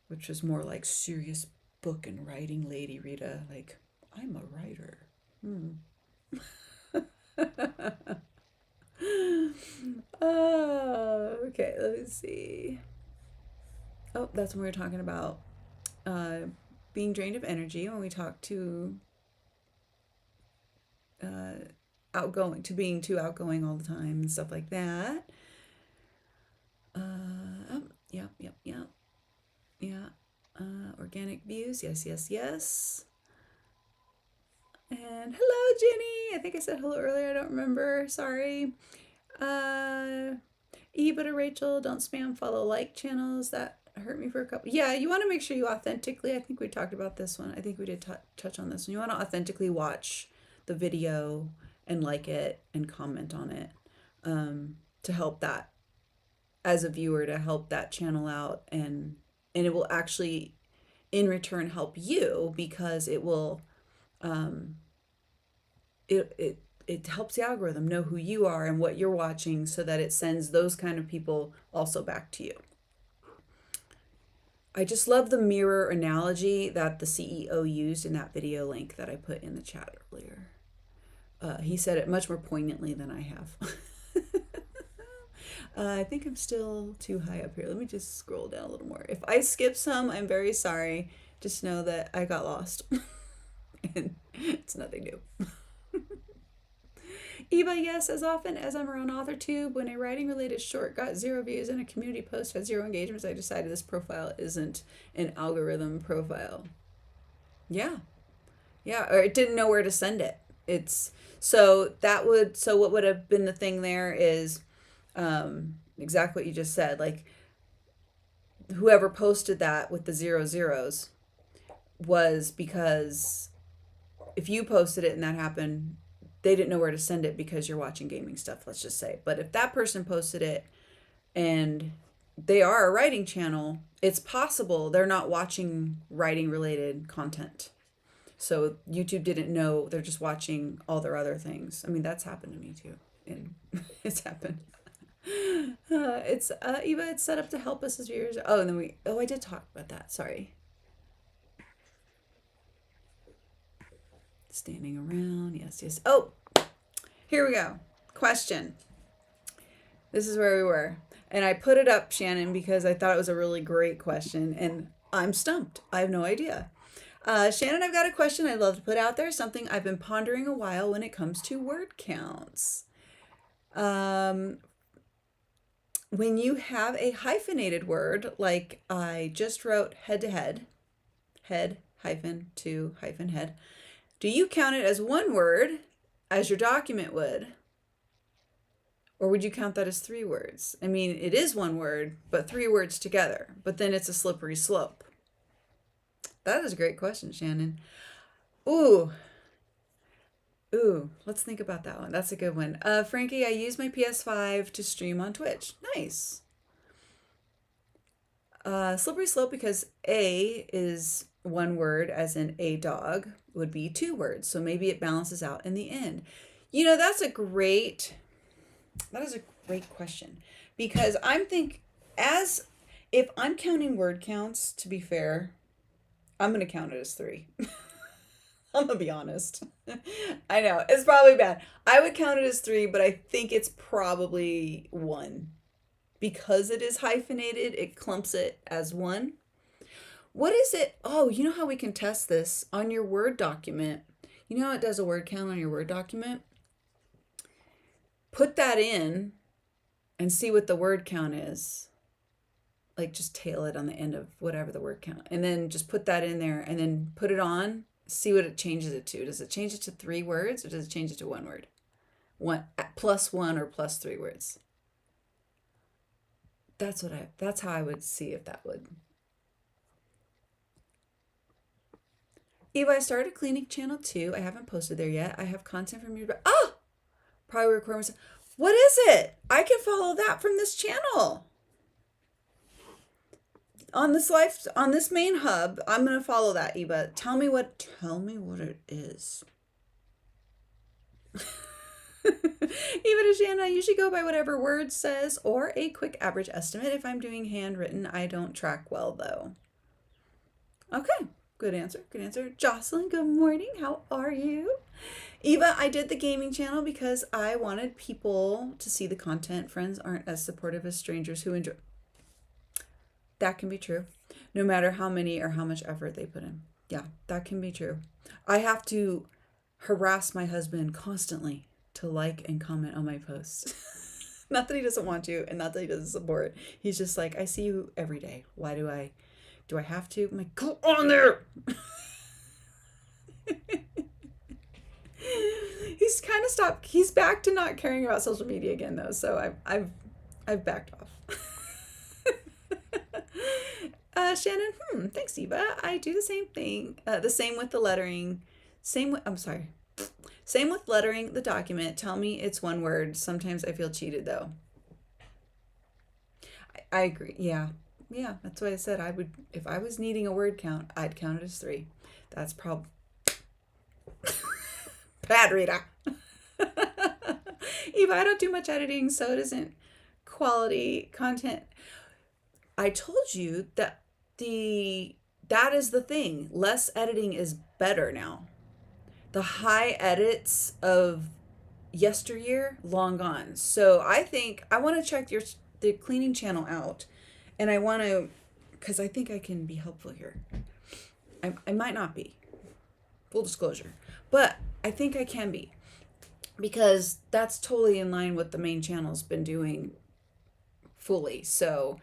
which was more like serious book and writing lady Rita. Like, I'm a writer. Okay, let me see. Oh, that's when we were talking about being drained of energy, when we talked to being too outgoing all the time and stuff like that. Yeah. Organic views, yes. And hello, Jenny. I think I said hello earlier. I don't remember. Sorry. Eva to Rachel, don't spam follow like channels. That hurt me for a couple. Yeah, you want to make sure you authentically, I think we talked about this one. I think we did touch on this one. You want to authentically watch the video and like it and comment on it, to help that, as a viewer, to help that channel out, and it will actually in return help you, because it will it helps the algorithm know who you are and what you're watching, so that it sends those kind of people also back to you. I just love the mirror analogy that the CEO used in that video link that I put in the chat earlier. He said it much more poignantly than I have. I think I'm still too high up here. Let me just scroll down a little more. If I skip some, I'm very sorry. Just know that I got lost. And it's nothing new. Eva, yes, as often as I'm around Authortube, when a writing related short got 0 views and a community post had 0 engagements, I decided this profile isn't an algorithm profile. Yeah. Yeah. Or it didn't know where to send it. It's so what would have been the thing there is exactly what you just said. Like whoever posted that with the 0 zeros was because if you posted it and that happened, they didn't know where to send it because you're watching gaming stuff, let's just say. But if that person posted it and they are a writing channel, it's possible they're not watching writing related content. So YouTube didn't know, they're just watching all their other things. I mean, that's happened to me too. And it's happened. It's Eva, it's set up to help us as viewers. Oh, and then I did talk about that. Sorry. Standing around. Yes. Oh, here we go. Question. This is where we were. And I put it up, Shannon, because I thought it was a really great question. And I'm stumped. I have no idea. Shannon, I've got a question I'd love to put out there. Something I've been pondering a while when it comes to word counts. When you have a hyphenated word, like I just wrote head to head, head hyphen to hyphen head, do you count it as one word as your document would? Or would you count that as 3 words? I mean, it is one word, but 3 words together, but then it's a slippery slope. That is a great question, Shannon. Ooh, let's think about that one. That's a good one. Frankie, I use my PS5 to stream on Twitch. Nice. Slippery slope because A is one word, as in a dog, would be 2 words. So maybe it balances out in the end. You know, that is a great question, because if I'm counting word counts, to be fair, I'm going to count it as 3. I'm going to be honest. I know it's probably bad. I would count it as 3, but I think it's probably 1 because it is hyphenated. It clumps it as 1. What is it? Oh, you know how we can test this on your Word document? You know how it does a word count on your Word document? Put that in and see what the word count is. Like just tail it on the end of whatever the word count. And then just put that in there and then put it on. See what it changes it to. Does it change it to 3 words or does it change it to 1 word? Plus 1 or plus 3 words. That's how I would see if that would. Eva, I started a cleaning channel too. I haven't posted there yet. I have content from you, but probably record myself. What is it? I can follow that from this channel. On this main hub, I'm gonna follow that, Eva. Tell me what it is. Eva to Shannon, I usually go by whatever word says or a quick average estimate. If I'm doing handwritten, I don't track well though. Okay, good answer. Jocelyn, good morning. How are you? Eva, I did the gaming channel because I wanted people to see the content. Friends aren't as supportive as strangers who enjoy. That can be true, no matter how many or how much effort they put in. Yeah, that can be true. I have to harass my husband constantly to like and comment on my posts. Not that he doesn't want to, and not that he doesn't support. He's just like, I see you every day. Why do I have to? I'm like, go on there. He's kind of stopped. He's back to not caring about social media again, though. So I've backed off. Shannon, thanks, Eva. I do the same thing. The same with the lettering. Same with lettering the document. Tell me it's 1 word. Sometimes I feel cheated though. I agree. Yeah, that's what I said. I would, if I was needing a word count, I'd count it as 3. That's probably bad, Rita. Eva, I don't do much editing, so it isn't quality content. I told you that that is the thing. Less editing is better now. The high edits of yesteryear, long gone. So I think I want to check the cleaning channel out, and I want to, because I think I can be helpful here. I might not be, full disclosure, but I think I can be. because that's totally in line with the main channel's been doing fully. So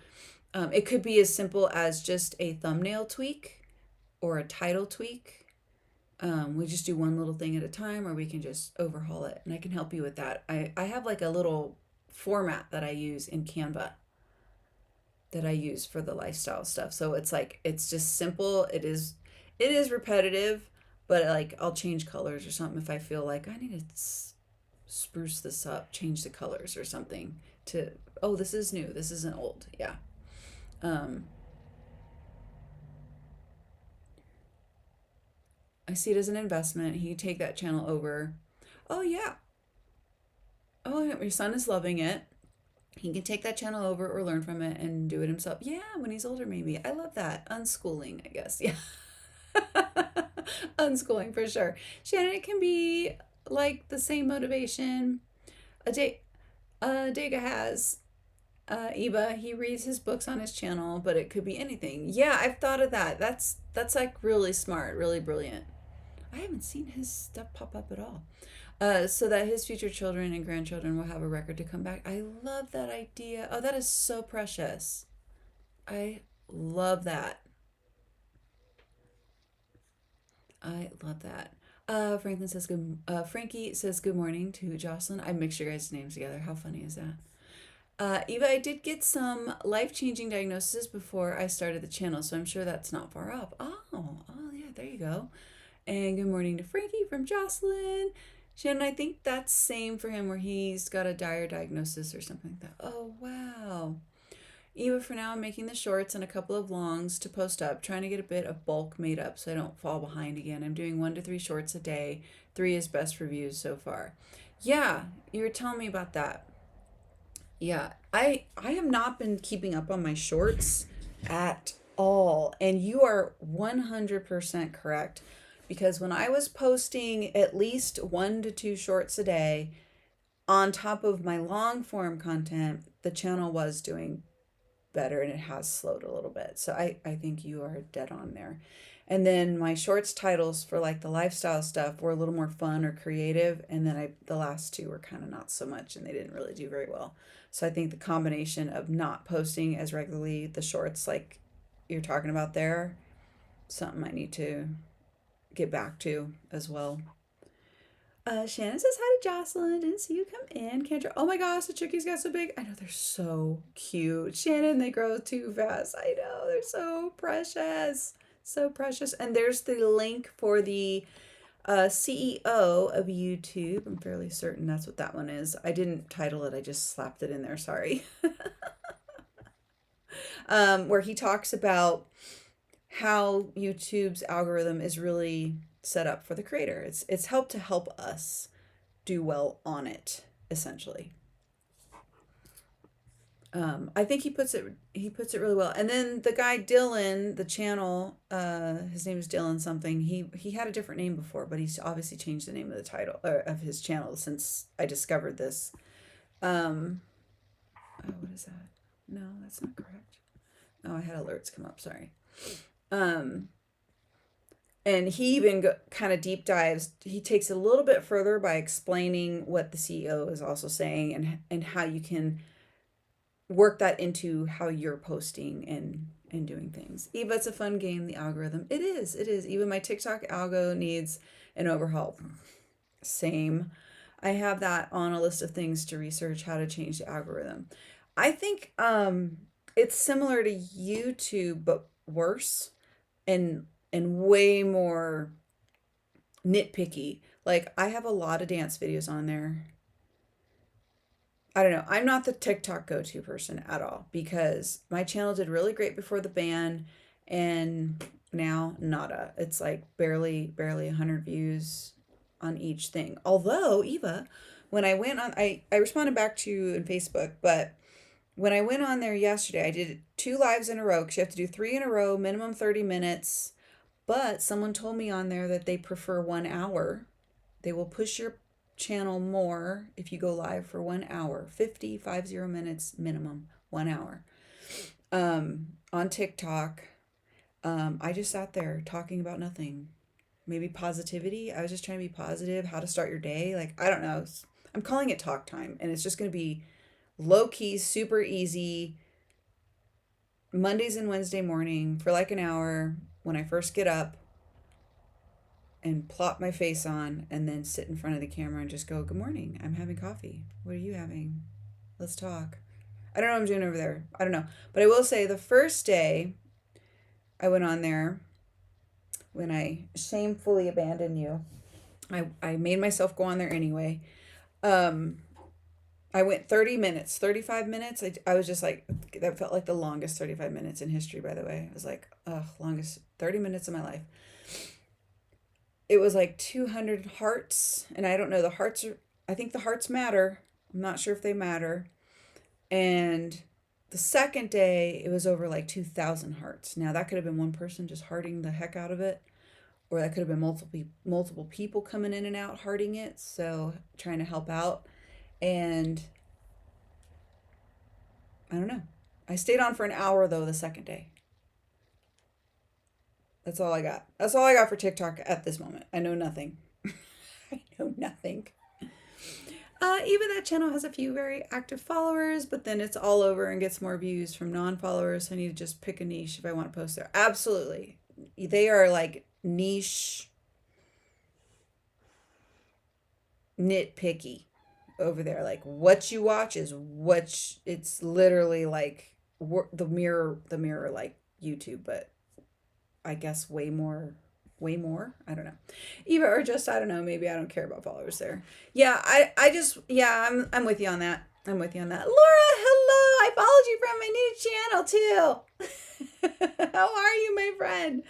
it could be as simple as just a thumbnail tweak or a title tweak. We just do one little thing at a time, or we can just overhaul it, and I can help you with that. I have like a little format that I use in Canva that I use for the lifestyle stuff. So it's like, it's just simple. It is repetitive, but like I'll change colors or something if I feel like I need to spruce this up, change the colors or something to, oh, this is new, this isn't old. Yeah. Um, I see it as an investment. He can take that channel over. Oh yeah. Oh, your son is loving it. He can take that channel over or learn from it and do it himself. Yeah, when he's older, maybe. I love that. Unschooling, I guess. Yeah. Unschooling for sure. Shannon, it can be like the same motivation a day Dega has. Eva, he reads his books on his channel, but it could be anything. Yeah, I've thought of that. That's like really smart, really brilliant. I haven't seen his stuff pop up at all. So that his future children and grandchildren will have a record to come back. I love that idea. Oh, that is so precious. I love that. I love that. Franklin says good. Frankie says good morning to Jocelyn. I mixed your guys' names together. How funny is that? Eva, I did get some life-changing diagnosis before I started the channel, so I'm sure that's not far off. Oh yeah, there you go. And good morning to Frankie from Jocelyn. Shannon, I think that's same for him where he's got a dire diagnosis or something like that. Oh, wow. Eva, for now, I'm making the shorts and a couple of longs to post up, trying to get a bit of bulk made up so I don't fall behind again. I'm doing 1 to 3 shorts a day. 3 is best for views so far. Yeah, you were telling me about that. Yeah, I have not been keeping up on my shorts at all. And you are 100% correct because when I was posting at least 1 to 2 shorts a day on top of my long form content, the channel was doing better and it has slowed a little bit. So I think you are dead on there. And then my shorts titles for like the lifestyle stuff were a little more fun or creative. And then the last two were kind of not so much and they didn't really do very well. So I think the combination of not posting as regularly the shorts like you're talking about there, something I need to get back to as well. Shannon says hi to Jocelyn. Didn't see you come in. Kendra, oh my gosh, the chickies got so big. I know they're so cute. Shannon, they grow too fast. I know, they're so precious. So precious. And there's the link for the CEO of YouTube. I'm fairly certain that's what that one is. I didn't title it, I just slapped it in there. Sorry. Where he talks about how YouTube's algorithm is really set up for the creator. It's helped to help us do well on it, essentially. I think he puts it really well. And then the guy Dylan, the channel, his name is Dylan something. He had a different name before, but he's obviously changed the name of the title or of his channel since I discovered this. Oh, what is that? No, that's not correct. Oh, I had alerts come up. Sorry. Um, and he even kind of deep dives. He takes it a little bit further by explaining what the CEO is also saying and how you can work that into how you're posting and doing things. Eva, it's a fun game, the algorithm. It is. Even my TikTok algo needs an overhaul. Same. I have that on a list of things to research how to change the algorithm. I think it's similar to YouTube but worse and way more nitpicky. Like I have a lot of dance videos on there. I don't know. I'm not the TikTok go-to person at all because my channel did really great before the ban and now nada. It's like barely 100 views on each thing. Although, Eva, when I went on, I responded back to you in Facebook, but when I went on there yesterday, I did 2 lives in a row because you have to do 3 in a row, minimum 30 minutes. But someone told me on there that they prefer 1 hour. They will push your channel more if you go live for 1 hour, 50 minutes minimum, 1 hour. On TikTok, I just sat there talking about nothing, maybe positivity. I was just trying to be positive, how to start your day. Like, I don't know. I'm calling it talk time, and it's just going to be low key, super easy, Mondays and Wednesday morning for like an hour when I first get up and plop my face on and then sit in front of the camera and just go, good morning. I'm having coffee. What are you having? Let's talk. I don't know what I'm doing over there. I don't know. But I will say the first day I went on there when I shamefully abandoned you, I made myself go on there anyway. Um, I went 30 minutes, 35 minutes. I was just like, that felt like the longest 35 minutes in history, by the way. It was like, longest 30 minutes of my life. It was like 200 hearts. And I don't know, I think the hearts matter. I'm not sure if they matter. And the second day, it was over like 2,000 hearts. Now, that could have been one person just hearting the heck out of it, or that could have been multiple people coming in and out hearting it. So, trying to help out. And I don't know. I stayed on for an hour, though, the second day. That's all I got. That's all I got for TikTok at this moment. I know nothing. I know nothing. Even that channel has a few very active followers, but then it's all over and gets more views from non-followers. So I need to just pick a niche if I want to post there. Absolutely. They are like niche, nitpicky over there. Like what you watch is it's literally like the mirror like YouTube, but I guess way more. I don't know. Eva, or just, I don't know, maybe I don't care about followers there. Yeah, I'm with you on that. I'm with you on that. Laura, hello. I followed you from my new channel too. How are you, my friend?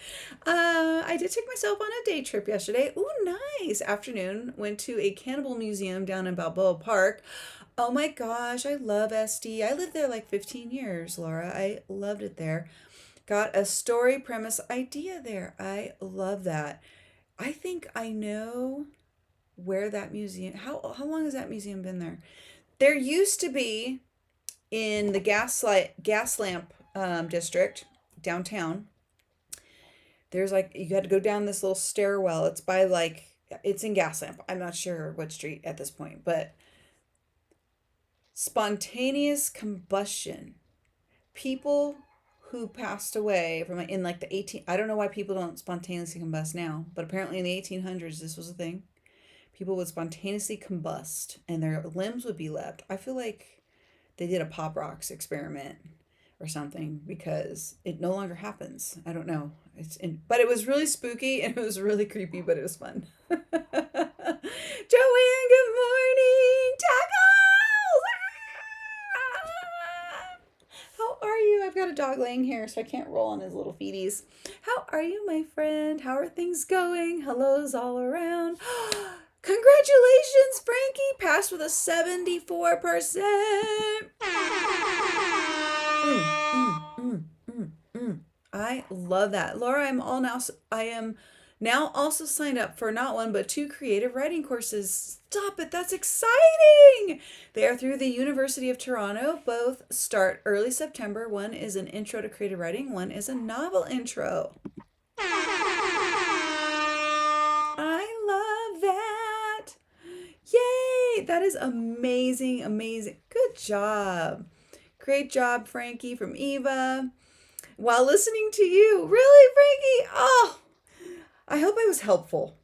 I did take myself on a day trip yesterday. Ooh, nice. Afternoon. Went to a cannibal museum down in Balboa Park. Oh my gosh, I love SD. I lived there like 15 years, Laura. I loved it there. Got a story premise idea there. I love that. I think I know where that museum, how long has that museum been there? There used to be in the gas lamp district downtown. There's like, you had to go down this little stairwell. It's in Gaslamp. I'm not sure what street at this point, but spontaneous combustion. People who passed away from in like the I don't know why people don't spontaneously combust now, but apparently in the 1800s this was a thing. People would spontaneously combust and their limbs would be left. I feel like they did a Pop Rocks experiment or something because it no longer happens. I don't know. But it was really spooky and it was really creepy, but it was fun. Joanne, good morning. Tacos! How are you? I've got a dog laying here, so I can't roll on his little feeties. How are you, my friend? How are things going? Hellos all around. Congratulations, Frankie. Passed with a 74%. I love that. Laura, I am now also signed up for not one, but 2 creative writing courses. Stop it. That's exciting. They are through the University of Toronto. Both start early September. One is an intro to creative writing. One is a novel intro. I love that. Yay. That is amazing. Amazing. Good job. Great job, Frankie, from Eva. While listening to you. Really, Frankie? Oh, I hope I was helpful.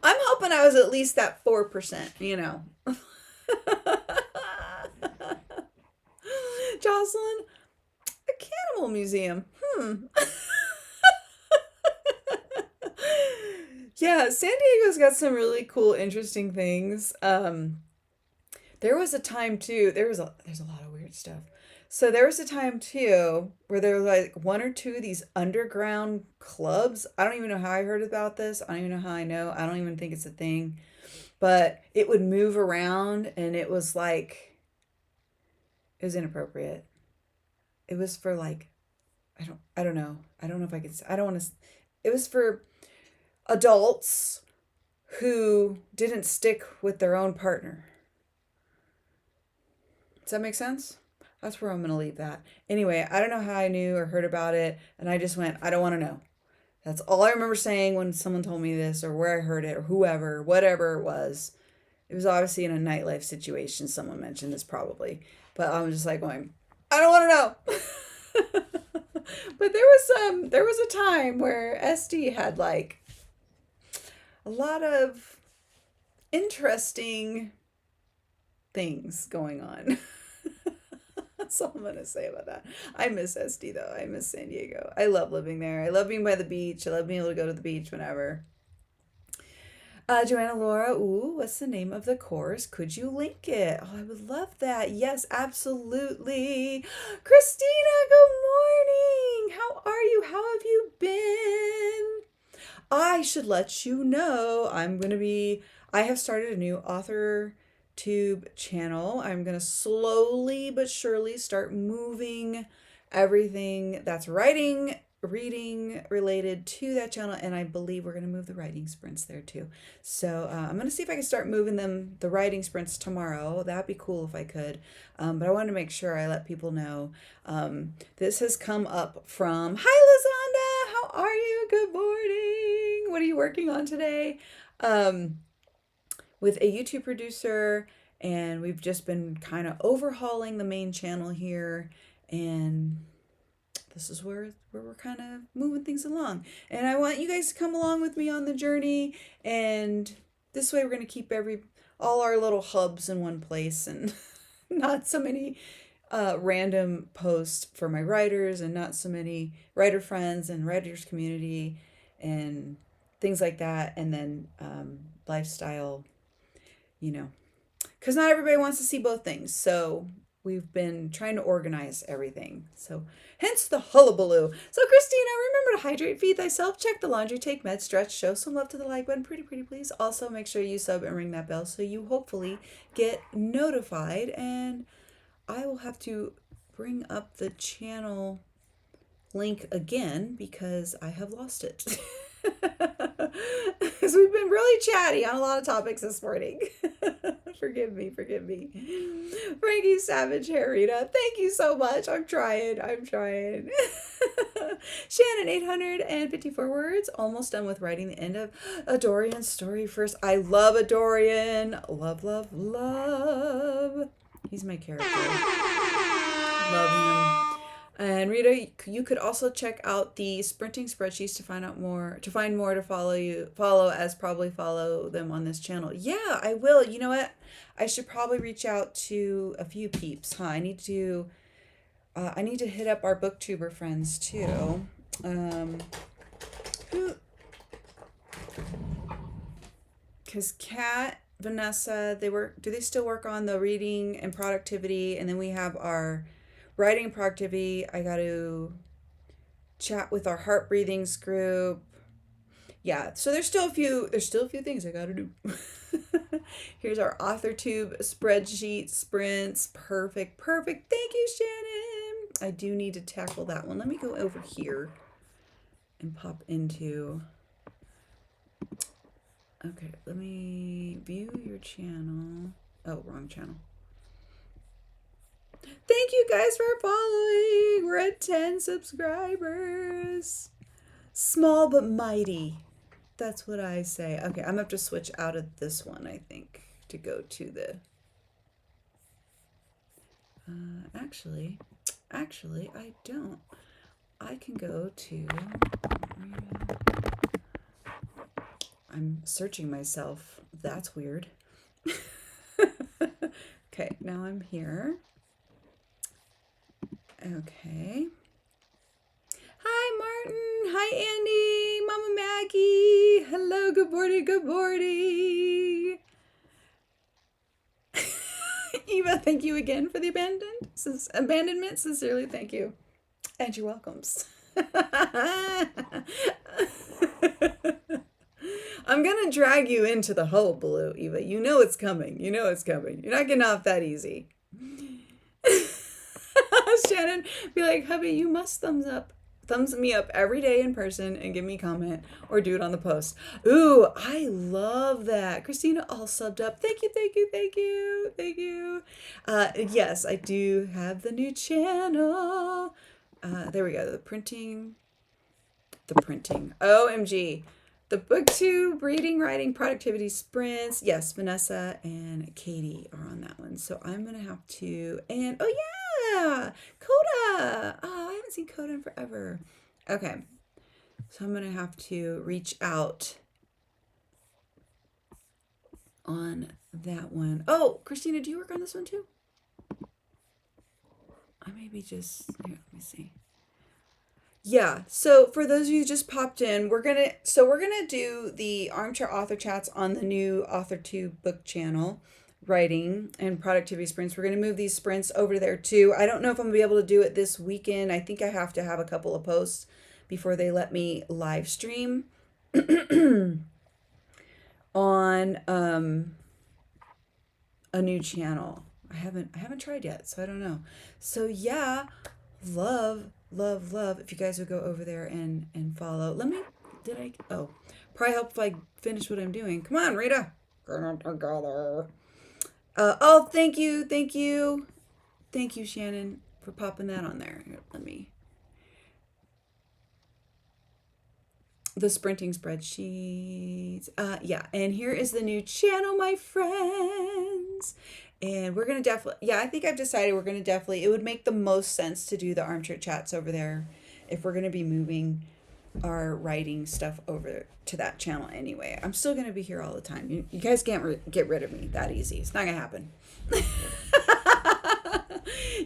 I'm hoping I was at least that 4%, you know. Jocelyn, a cannibal museum. Yeah, San Diego's got some really cool, interesting things. There was a time too, there's a lot of weird stuff. So there was a time too where there were like 1 or 2 of these underground clubs. I don't even know how I heard about this. I don't even know how I know. I don't even think it's a thing. But it would move around and it was like, it was inappropriate. It was for like, I don't know. I don't know if I could, I don't want to, it was for adults who didn't stick with their own partner. Does that make sense? That's where I'm going to leave that. Anyway, I don't know how I knew or heard about it. And I just went, I don't want to know. That's all I remember saying when someone told me this, or where I heard it, or whoever, whatever it was. It was obviously in a nightlife situation. Someone mentioned this probably, but I was just like going, I don't want to know. But there was a time where SD had like a lot of interesting things going on. That's all I'm gonna say about that. I miss SD though. I miss San Diego. I love living there. I love being by the beach. I love being able to go to the beach whenever. Joanna Laura, ooh, what's the name of the course? Could you link it? Oh, I would love that. Yes, absolutely. Christina, good morning. How are you? How have you been? I should let you know I have started a new Authortube channel. I'm going to slowly but surely start moving everything that's writing, reading related to that channel, and I believe we're going to move the writing sprints there too. So I'm going to see if I can start moving the writing sprints tomorrow. That'd be cool if I could, but I wanted to make sure I let people know. This has come up from, hi Lizanda, how are you? Good morning. What are you working on today? With a YouTube producer, and we've just been kind of overhauling the main channel here, and this is where we're kind of moving things along. And I want you guys to come along with me on the journey, and this way we're going to keep all our little hubs in one place, and not so many random posts for my writers, and not so many writer friends and writers community and things like that, and then lifestyle, because not everybody wants to see both things. So we've been trying to organize everything. So hence the hullabaloo. So Christina, remember to hydrate, feed thyself, check the laundry, take meds, stretch, show some love to the like button, pretty please. Also make sure you sub and ring that bell so you hopefully get notified. And I will have to bring up the channel link again because I have lost it. Because we've been really chatty on a lot of topics this morning. Forgive me. Frankie Savage Harita, thank you so much. I'm trying. Shannon, 854 words. Almost done with writing the end of a Dorian story first. I love a Dorian. Love. He's my character. Love him. And Rita, you could also check out the sprinting spreadsheets to find more to follow them on this channel. Yeah, I will. You know what? I should probably reach out to a few peeps, huh? I need to hit up our booktuber friends too. Because Kat, Vanessa, do they still work on the reading and productivity? And then we have our writing and productivity. I got to chat with our heart breathings group. Yeah, so there's still a few things I got to do. Here's our Authortube spreadsheet sprints. Perfect. Thank you, Shannon. I do need to tackle that one. Let me go over here and pop into. Okay, let me view your channel. Oh, wrong channel. Thank you guys for following. We're at 10 subscribers. Small but mighty. That's what I say. Okay, I'm gonna have to switch out of this one, I think, to go to the... Actually, I don't. I can go to... I'm searching myself. That's weird. Okay, now I'm here. Okay. Hi, Martin. Hi, Andy. Mama Maggie. Hello. Good morning. Eva, thank you again for the abandonment. Sincerely, thank you. And your welcomes. I'm going to drag you into the hullabaloo, Eva. You know it's coming. You're not getting off that easy. Shannon, be like, hubby, you must thumbs me up every day in person and give me a comment or do it on the post. Ooh, I love that. Christina all subbed up. Thank you. Yes, I do have the new channel. There we go. The printing the printing. OMG. The booktube, reading, writing, productivity sprints. Yes, Vanessa and Katie are on that one. So I'm going to have to, and oh yeah, Coda. Oh, I haven't seen Coda in forever. Okay. So I'm going to have to reach out on that one. Oh, Christina, do you work on this one too? I maybe just, here, let me see. Yeah, so for those of you who just popped in, we're gonna do the armchair author chats on the new Authortube book channel, writing and productivity sprints. We're gonna move these sprints over there too. I don't know if I'm gonna be able to do it this weekend. I think I have to have a couple of posts before they let me live stream on a new channel. I haven't tried yet, so I don't know. So yeah, love if you guys would go over there and follow. Probably help if I finish what I'm doing. Come on, Rita. Oh, thank you, Shannon, for popping that on there. Here, let me. The sprinting spreadsheets. Yeah, and here is the new channel, my friends. And we're going to definitely, I think I've decided we're going to definitely, it would make the most sense to do the armchair chats over there if we're going to be moving our writing stuff over to that channel anyway. I'm still going to be here all the time. You guys can't get rid of me that easy. It's not going to happen.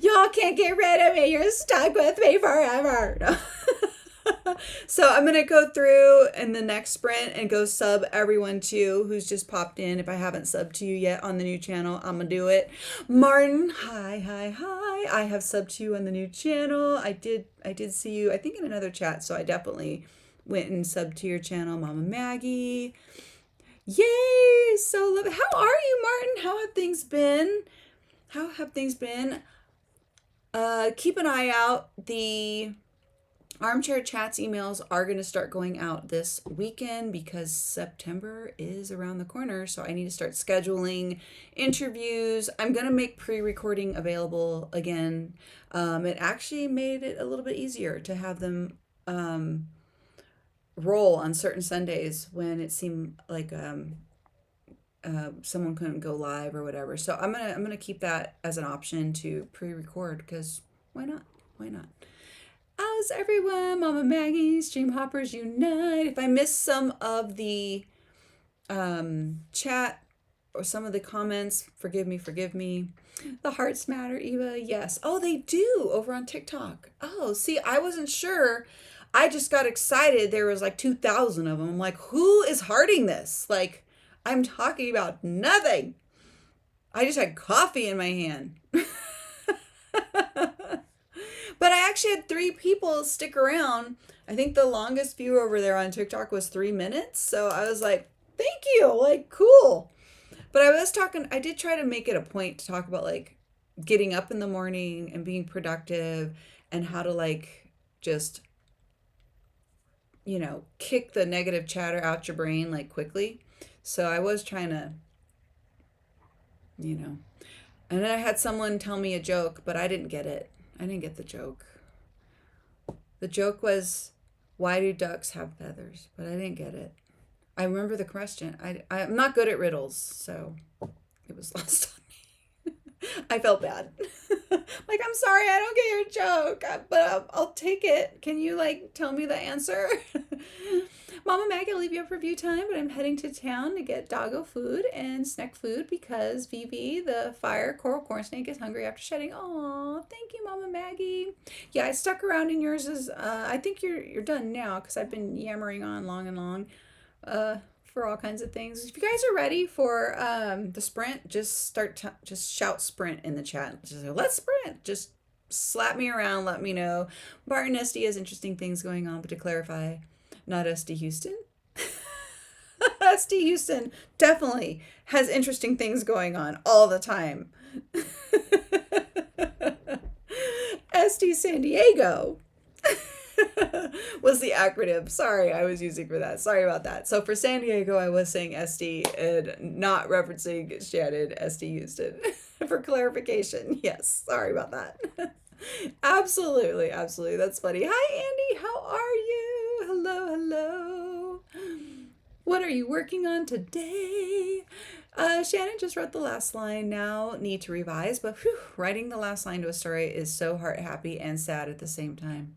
Y'all can't get rid of me. You're stuck with me forever. No. So I'm going to go through in the next sprint and go sub everyone too who's just popped in. If I haven't subbed to you yet on the new channel, I'm going to do it. Martin, hi. I have subbed to you on the new channel. I did see you, I think, in another chat. So I definitely went and subbed to your channel. Mama Maggie. Yay. So love it. How are you, Martin? How have things been? Keep an eye out. The armchair chats emails are going to start going out this weekend because September is around the corner. So I need to start scheduling interviews. I'm going to make pre-recording available again. It actually made it a little bit easier to have them roll on certain Sundays when it seemed like someone couldn't go live or whatever. So I'm gonna keep that as an option to pre-record because why not? How's everyone? Mama Maggie, Stream Hoppers Unite. If I missed some of the chat or some of the comments, forgive me. The hearts matter, Eva. Yes. Oh, they do over on TikTok. Oh, see, I wasn't sure. I just got excited. There was like 2,000 of them. I'm like, who is hearting this? Like, I'm talking about nothing. I just had coffee in my hand. But I actually had 3 people stick around. I think the longest view over there on TikTok was 3 minutes. So I was like, thank you. Like, cool. But I did try to make it a point to talk about like getting up in the morning and being productive and how to like just, kick the negative chatter out your brain like quickly. So I was trying to, and then I had someone tell me a joke, but I didn't get it. I didn't get the joke. The joke was, why do ducks have feathers? But I didn't get it. I remember the question. I'm not good at riddles, so it was lost on me. I felt bad. Like, I'm sorry, I don't get your joke, but I'll take it. Can you, tell me the answer? Mama Maggie, I'll leave you up for review time, but I'm heading to town to get doggo food and snack food because Vivi, the fire coral corn snake, is hungry after shedding. Aw, thank you, Mama Maggie. Yeah, I stuck around in yours. I think you're done now because I've been yammering on long and long for all kinds of things. If you guys are ready for the sprint, just shout sprint in the chat. Just say, let's sprint. Just slap me around, let me know. Barton SD has interesting things going on, but to clarify, not SD Houston. SD Houston definitely has interesting things going on all the time. SD San Diego was the acronym. Sorry, I was using for that. Sorry about that. So for San Diego, I was saying SD and not referencing Shannon, SD Houston. For clarification. Yes, sorry about that. Absolutely. That's funny. Hi, Andy. How are you? hello, hello. What are you working on today? Shannon just wrote the last line. Now need to revise, but whew, writing the last line to a story is so heart happy and sad at the same time.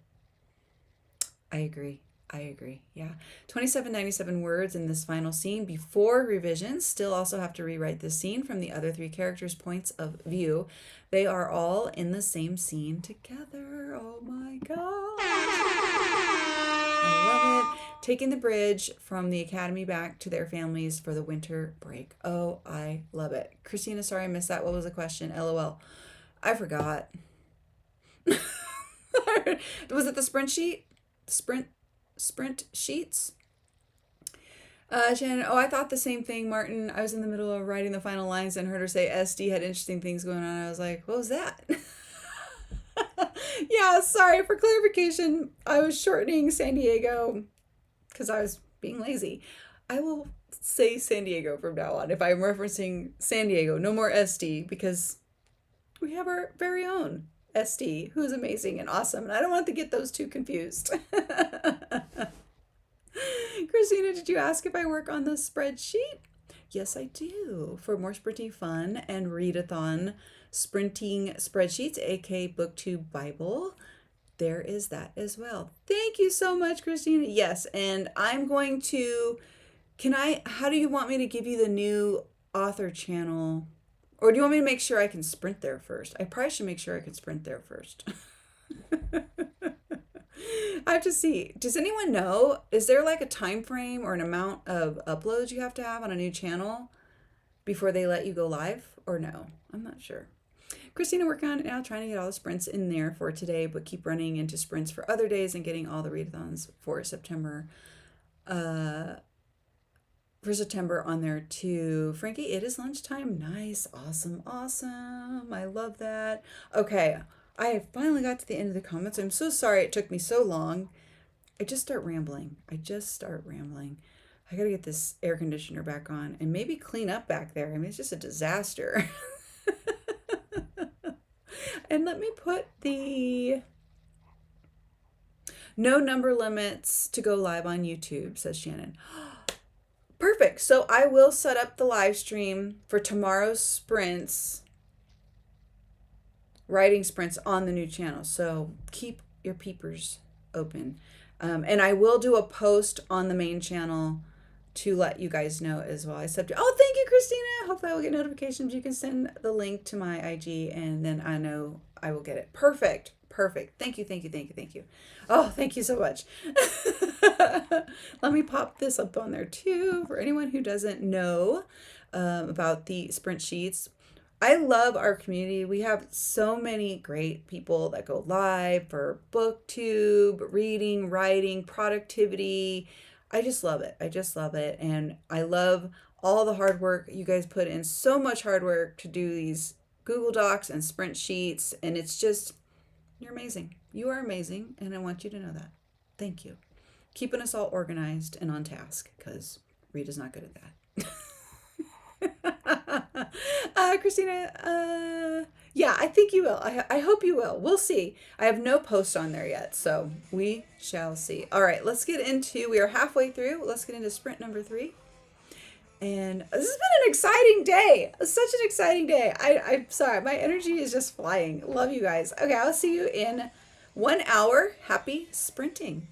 I agree. I agree. Yeah. 2797 words in this final scene before revisions. Still also have to rewrite this scene from the other three characters' points of view. They are all in the same scene together. Oh my God. I love it. Taking the bridge from the academy back to their families for the winter break. Oh, I love it. Christina, sorry I missed that. What was the question? LOL. I forgot. Was it the sprint sheet? Sprint sheets? Shannon, oh, I thought the same thing, Martin. I was in the middle of writing the final lines and heard her say SD had interesting things going on. I was like, what was that? Yeah, sorry. For clarification, I was shortening San Diego because I was being lazy. I will say San Diego from now on if I'm referencing San Diego. No more SD because we have our very own SD who's amazing and awesome. And I don't want to get those two confused. Christina, did you ask if I work on the spreadsheet? Yes, I do. For more sprinting fun and readathon sprinting spreadsheets, aka Booktube Bible, there is that as well. Thank you so much, Christina. Yes, and I'm going to, how do you want me to give you the new author channel? Or do you want me to make sure I can sprint there first? I probably should make sure I can sprint there first. I have to see. Does anyone know? Is there like a time frame or an amount of uploads you have to have on a new channel before they let you go live? Or no? I'm not sure. Christina, working on it now, trying to get all the sprints in there for today, but keep running into sprints for other days and getting all the readathons for September. On there too. Frankie, it is lunchtime. Nice. Awesome. Awesome. I love that. Okay. I finally got to the end of the comments. I'm so sorry it took me so long. I just start rambling. I gotta get this air conditioner back on and maybe clean up back there. I mean, it's just a disaster. And let me put the no number limits to go live on YouTube, says Shannon. Perfect. So I will set up the live stream for tomorrow's sprints, writing sprints on the new channel. So keep your peepers open. And I will do a post on the main channel to let you guys know as well. Oh, thank you, Christina. Hopefully I will get notifications. You can send the link to my IG and then I know I will get it. Perfect. Thank you. Oh, thank you so much. Let me pop this up on there too for anyone who doesn't know about the sprint sheets. I love our community. We have so many great people that go live for Booktube, reading, writing, productivity. I just love it. And I love all the hard work. You guys put in so much hard work to do these Google Docs and sprint sheets. And it's just, you're amazing. You are amazing. And I want you to know that. Thank you. Keeping us all organized and on task because Rita's not good at that. Christina, yeah, I think you will. I hope you will. We'll see. I have no post on there yet, so we shall see. All right, we are halfway through. Let's get into sprint number 3. And this has been an exciting day. Such an exciting day. I'm sorry. My energy is just flying. Love you guys. Okay, I'll see you in 1 hour. Happy sprinting.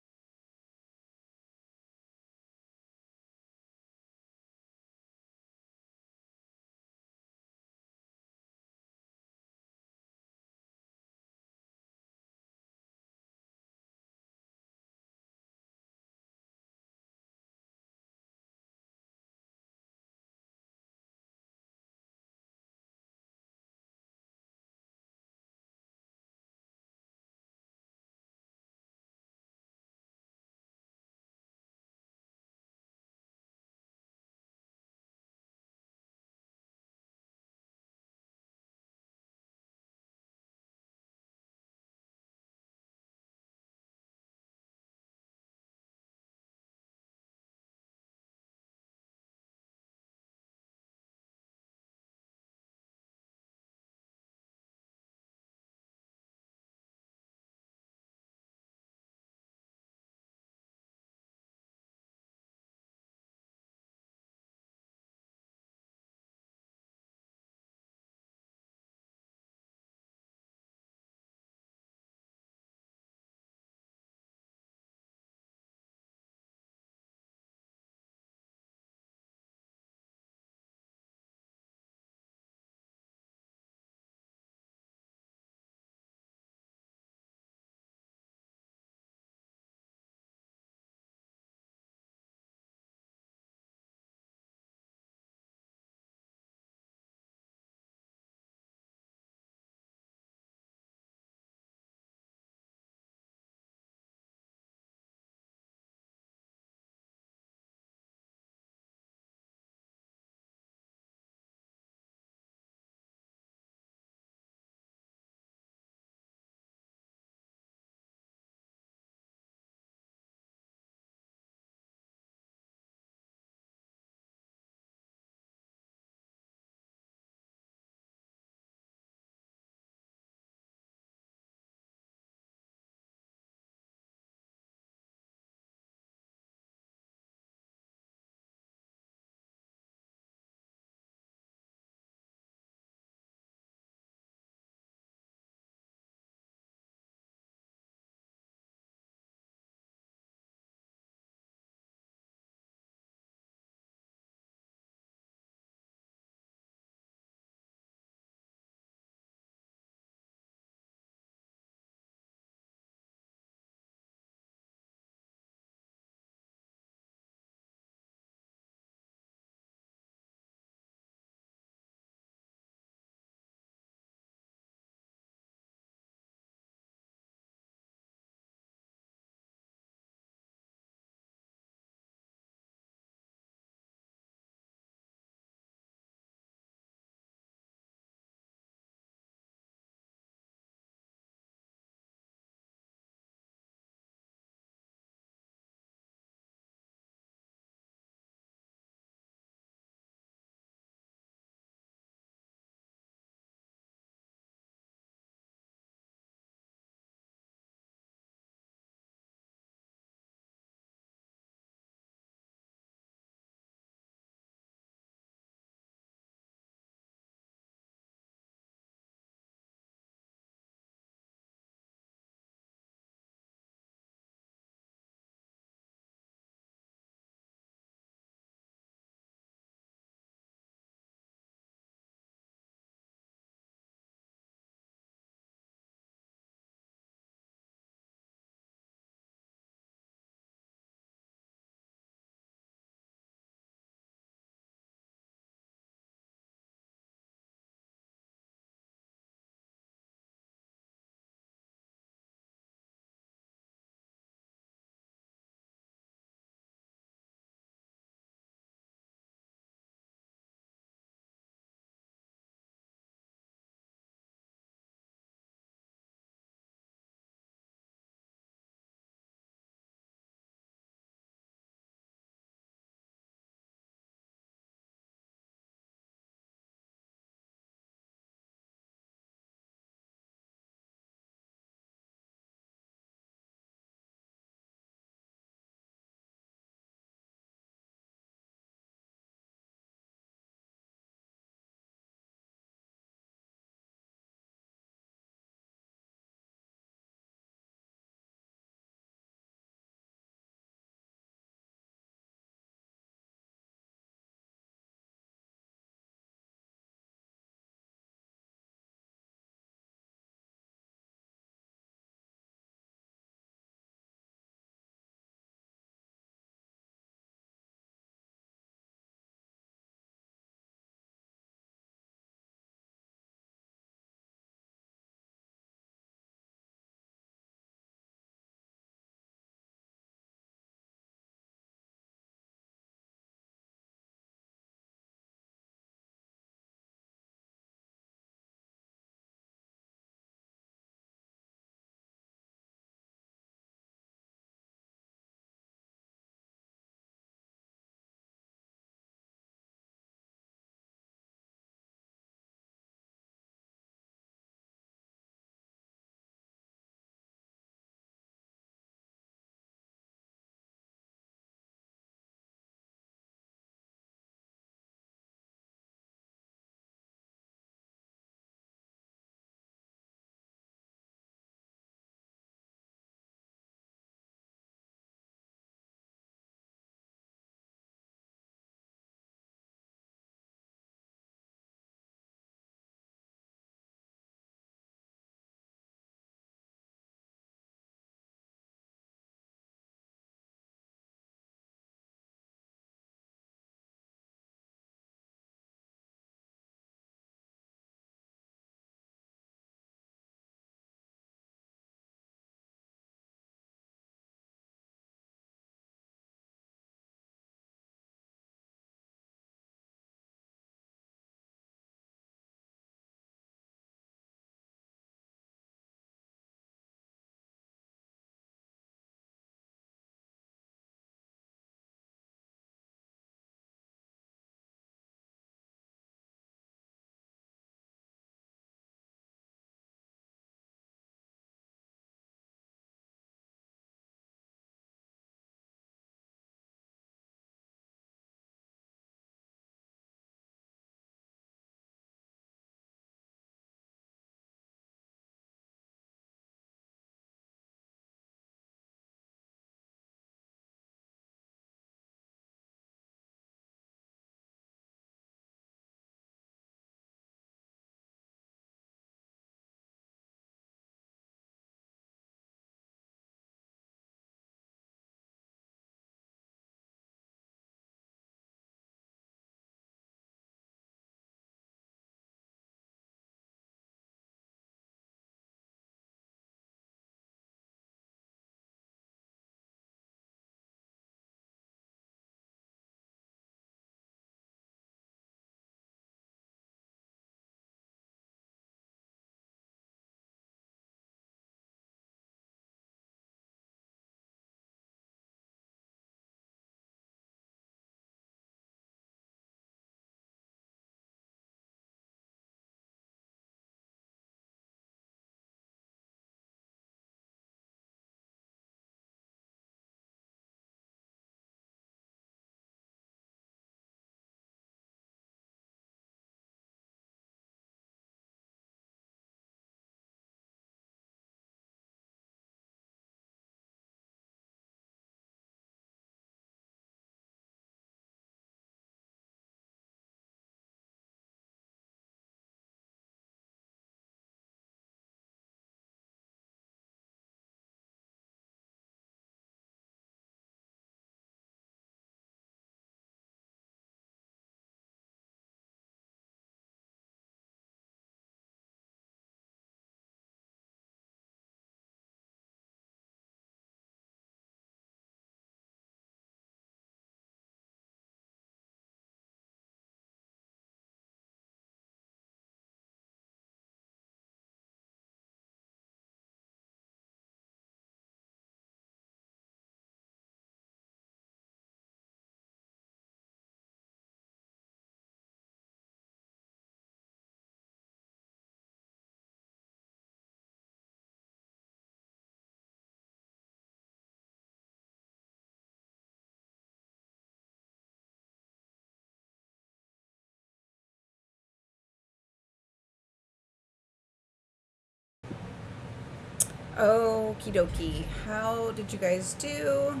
Okie dokie. How did you guys do?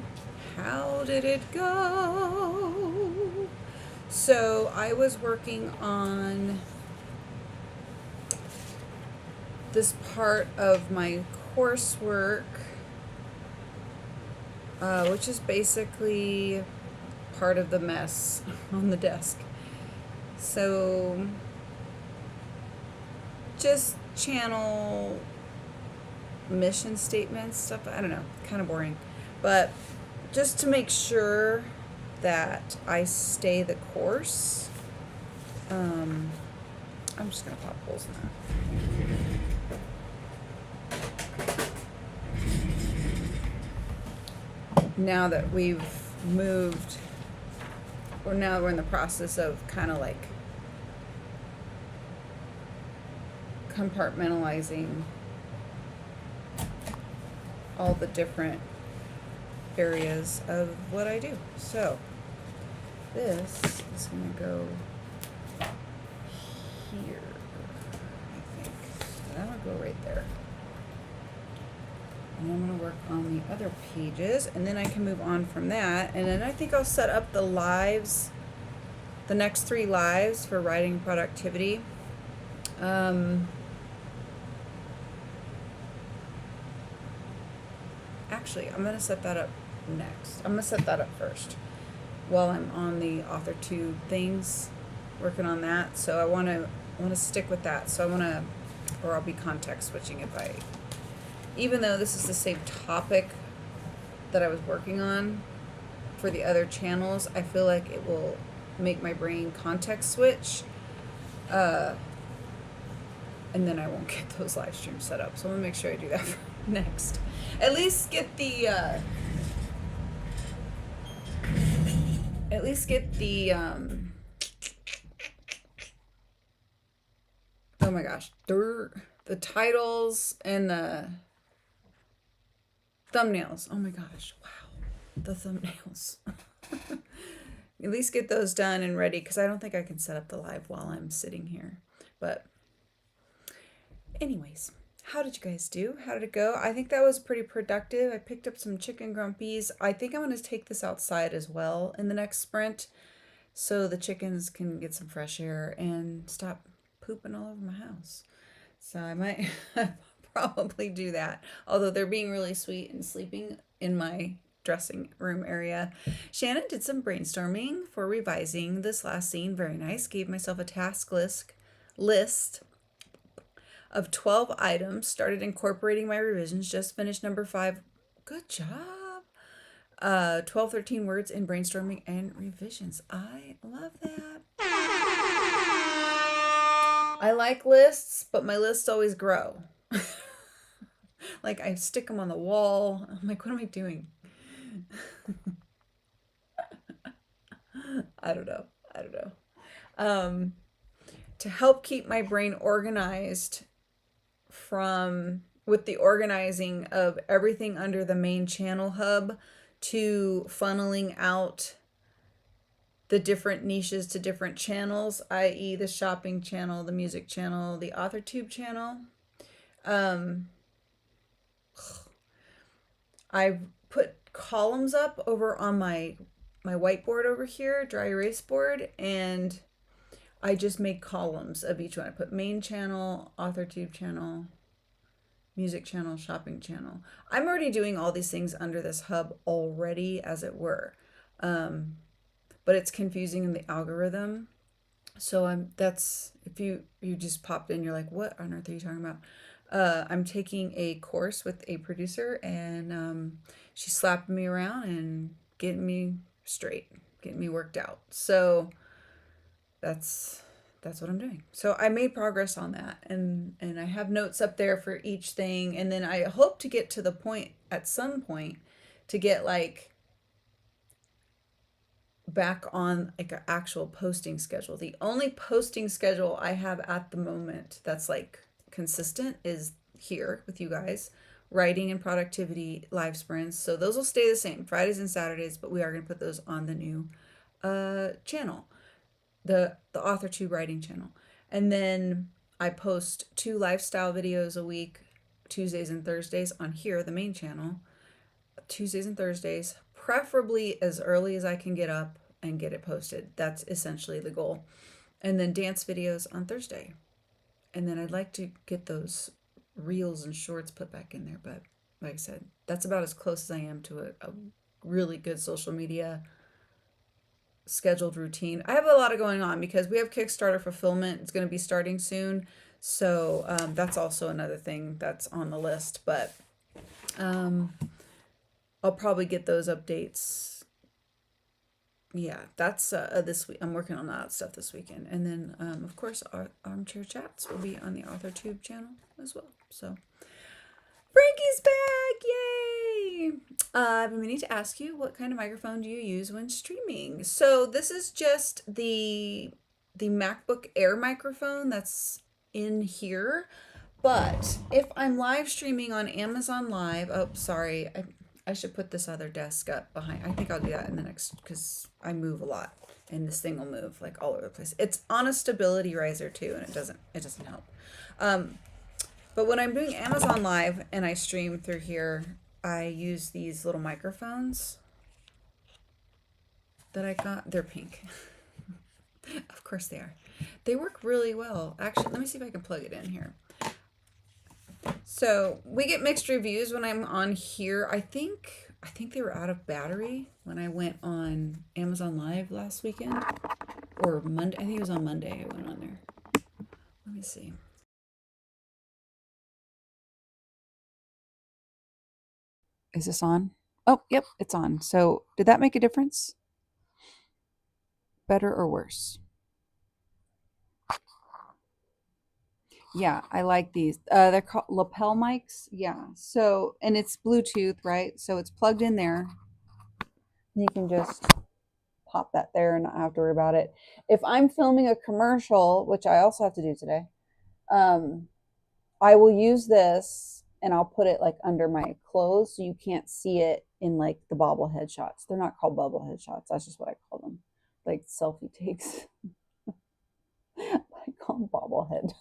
How did it go? So I was working on this part of my coursework, which is basically part of the mess on the desk. So just channel mission statements, stuff, I don't know, kind of boring. But just to make sure that I stay the course, I'm just going to pop holes in that. Now that we've moved, or now we're in the process of kind of like compartmentalizing all the different areas of what I do. So this is going to go here, I think. That'll go right there. And I'm going to work on the other pages, and then I can move on from that. And then I think I'll set up the lives, the next 3 lives for writing productivity. Actually, I'm going to set that up next. I'm going to set that up first while I'm on the Authortube things, working on that. So I want to stick with that. So I want to, or I'll be context switching if I, even though this is the same topic that I was working on for the other channels, I feel like it will make my brain context switch. And then I won't get those live streams set up. So I'm going to make sure I do that next. At least get the oh my gosh, the titles and the thumbnails. Oh my gosh, wow, the thumbnails. At least get those done and ready, because I don't think I can set up the live while I'm sitting here. But anyways, how did you guys do? How did it go? I think that was pretty productive. I picked up some chicken grumpies. I think I'm going to take this outside as well in the next sprint, so the chickens can get some fresh air and stop pooping all over my house. So I might probably do that, although they're being really sweet and sleeping in my dressing room area. Shannon did some brainstorming for revising this last scene. Very nice. Gave myself a task list of 12 items. Started incorporating my revisions. Just finished number 5. Good job. 12, 13 words in brainstorming and revisions. I love that. I like lists, but my lists always grow. Like, I stick them on the wall. I'm like, what am I doing? I don't know. To help keep my brain organized with the organizing of everything under the main channel hub to funneling out the different niches to different channels, i.e. the shopping channel, the music channel, the Authortube channel. I've put columns up over on my whiteboard over here, dry erase board, and I just make columns of each one. I put main channel, Authortube channel, music channel, shopping channel. I'm already doing all these things under this hub already, as it were. But it's confusing in the algorithm. So that's, if you just popped in, you're like, what on earth are you talking about? I'm taking a course with a producer, and she's slapping me around and getting me straight, getting me worked out. So that's what I'm doing. So I made progress on that, and I have notes up there for each thing. And then I hope to get to the point at some point to get like back on like an actual posting schedule. The only posting schedule I have at the moment that's like consistent is here with you guys, writing and productivity live sprints. So those will stay the same, Fridays and Saturdays, but we are going to put those on the new channel, the Authortube writing channel. And then I post 2 lifestyle videos a week Tuesdays and Thursdays on here, the main channel. Tuesdays and Thursdays, preferably as early as I can get up and get it posted. That's essentially the goal. And then dance videos on Thursday. And then I'd like to get those reels and shorts put back in there. But like I said, that's about as close as I am to a really good social media scheduled routine. I have a lot of going on because we have Kickstarter fulfillment. It's going to be starting soon. So that's also another thing that's on the list. But I'll probably get those updates. Yeah, that's this week. I'm working on that stuff this weekend. And then, of course, our armchair chats will be on the Authortube channel as well. So, Frankie's back! Yay! I've been meaning to ask you, what kind of microphone do you use when streaming? So this is just the MacBook Air microphone that's in here. But if I'm live streaming on Amazon Live, oh, sorry, I should put this other desk up behind. I think I'll do that in the next, because I move a lot and this thing will move like all over the place. It's on a stability riser too, and it doesn't help. But when I'm doing Amazon Live and I stream through here, I use these little microphones that I got. They're pink. Of course they are. They work really well. Actually, let me see if I can plug it in here. So we get mixed reviews when I'm on here. I think they were out of battery when I went on Amazon Live last weekend or Monday. I think it was on Monday I went on there. Let me see. Is this on? Oh, yep, it's on. So did that make a difference? Better or worse? Yeah, I like these. They're called lapel mics. Yeah. So, and it's Bluetooth, right? So it's plugged in there. You can just pop that there and not have to worry about it. If I'm filming a commercial, which I also have to do today, I will use this and I'll put it like under my clothes so you can't see it in like the bobblehead shots. They're not called bobblehead shots. That's just what I call them. Like selfie takes. I call them bobblehead.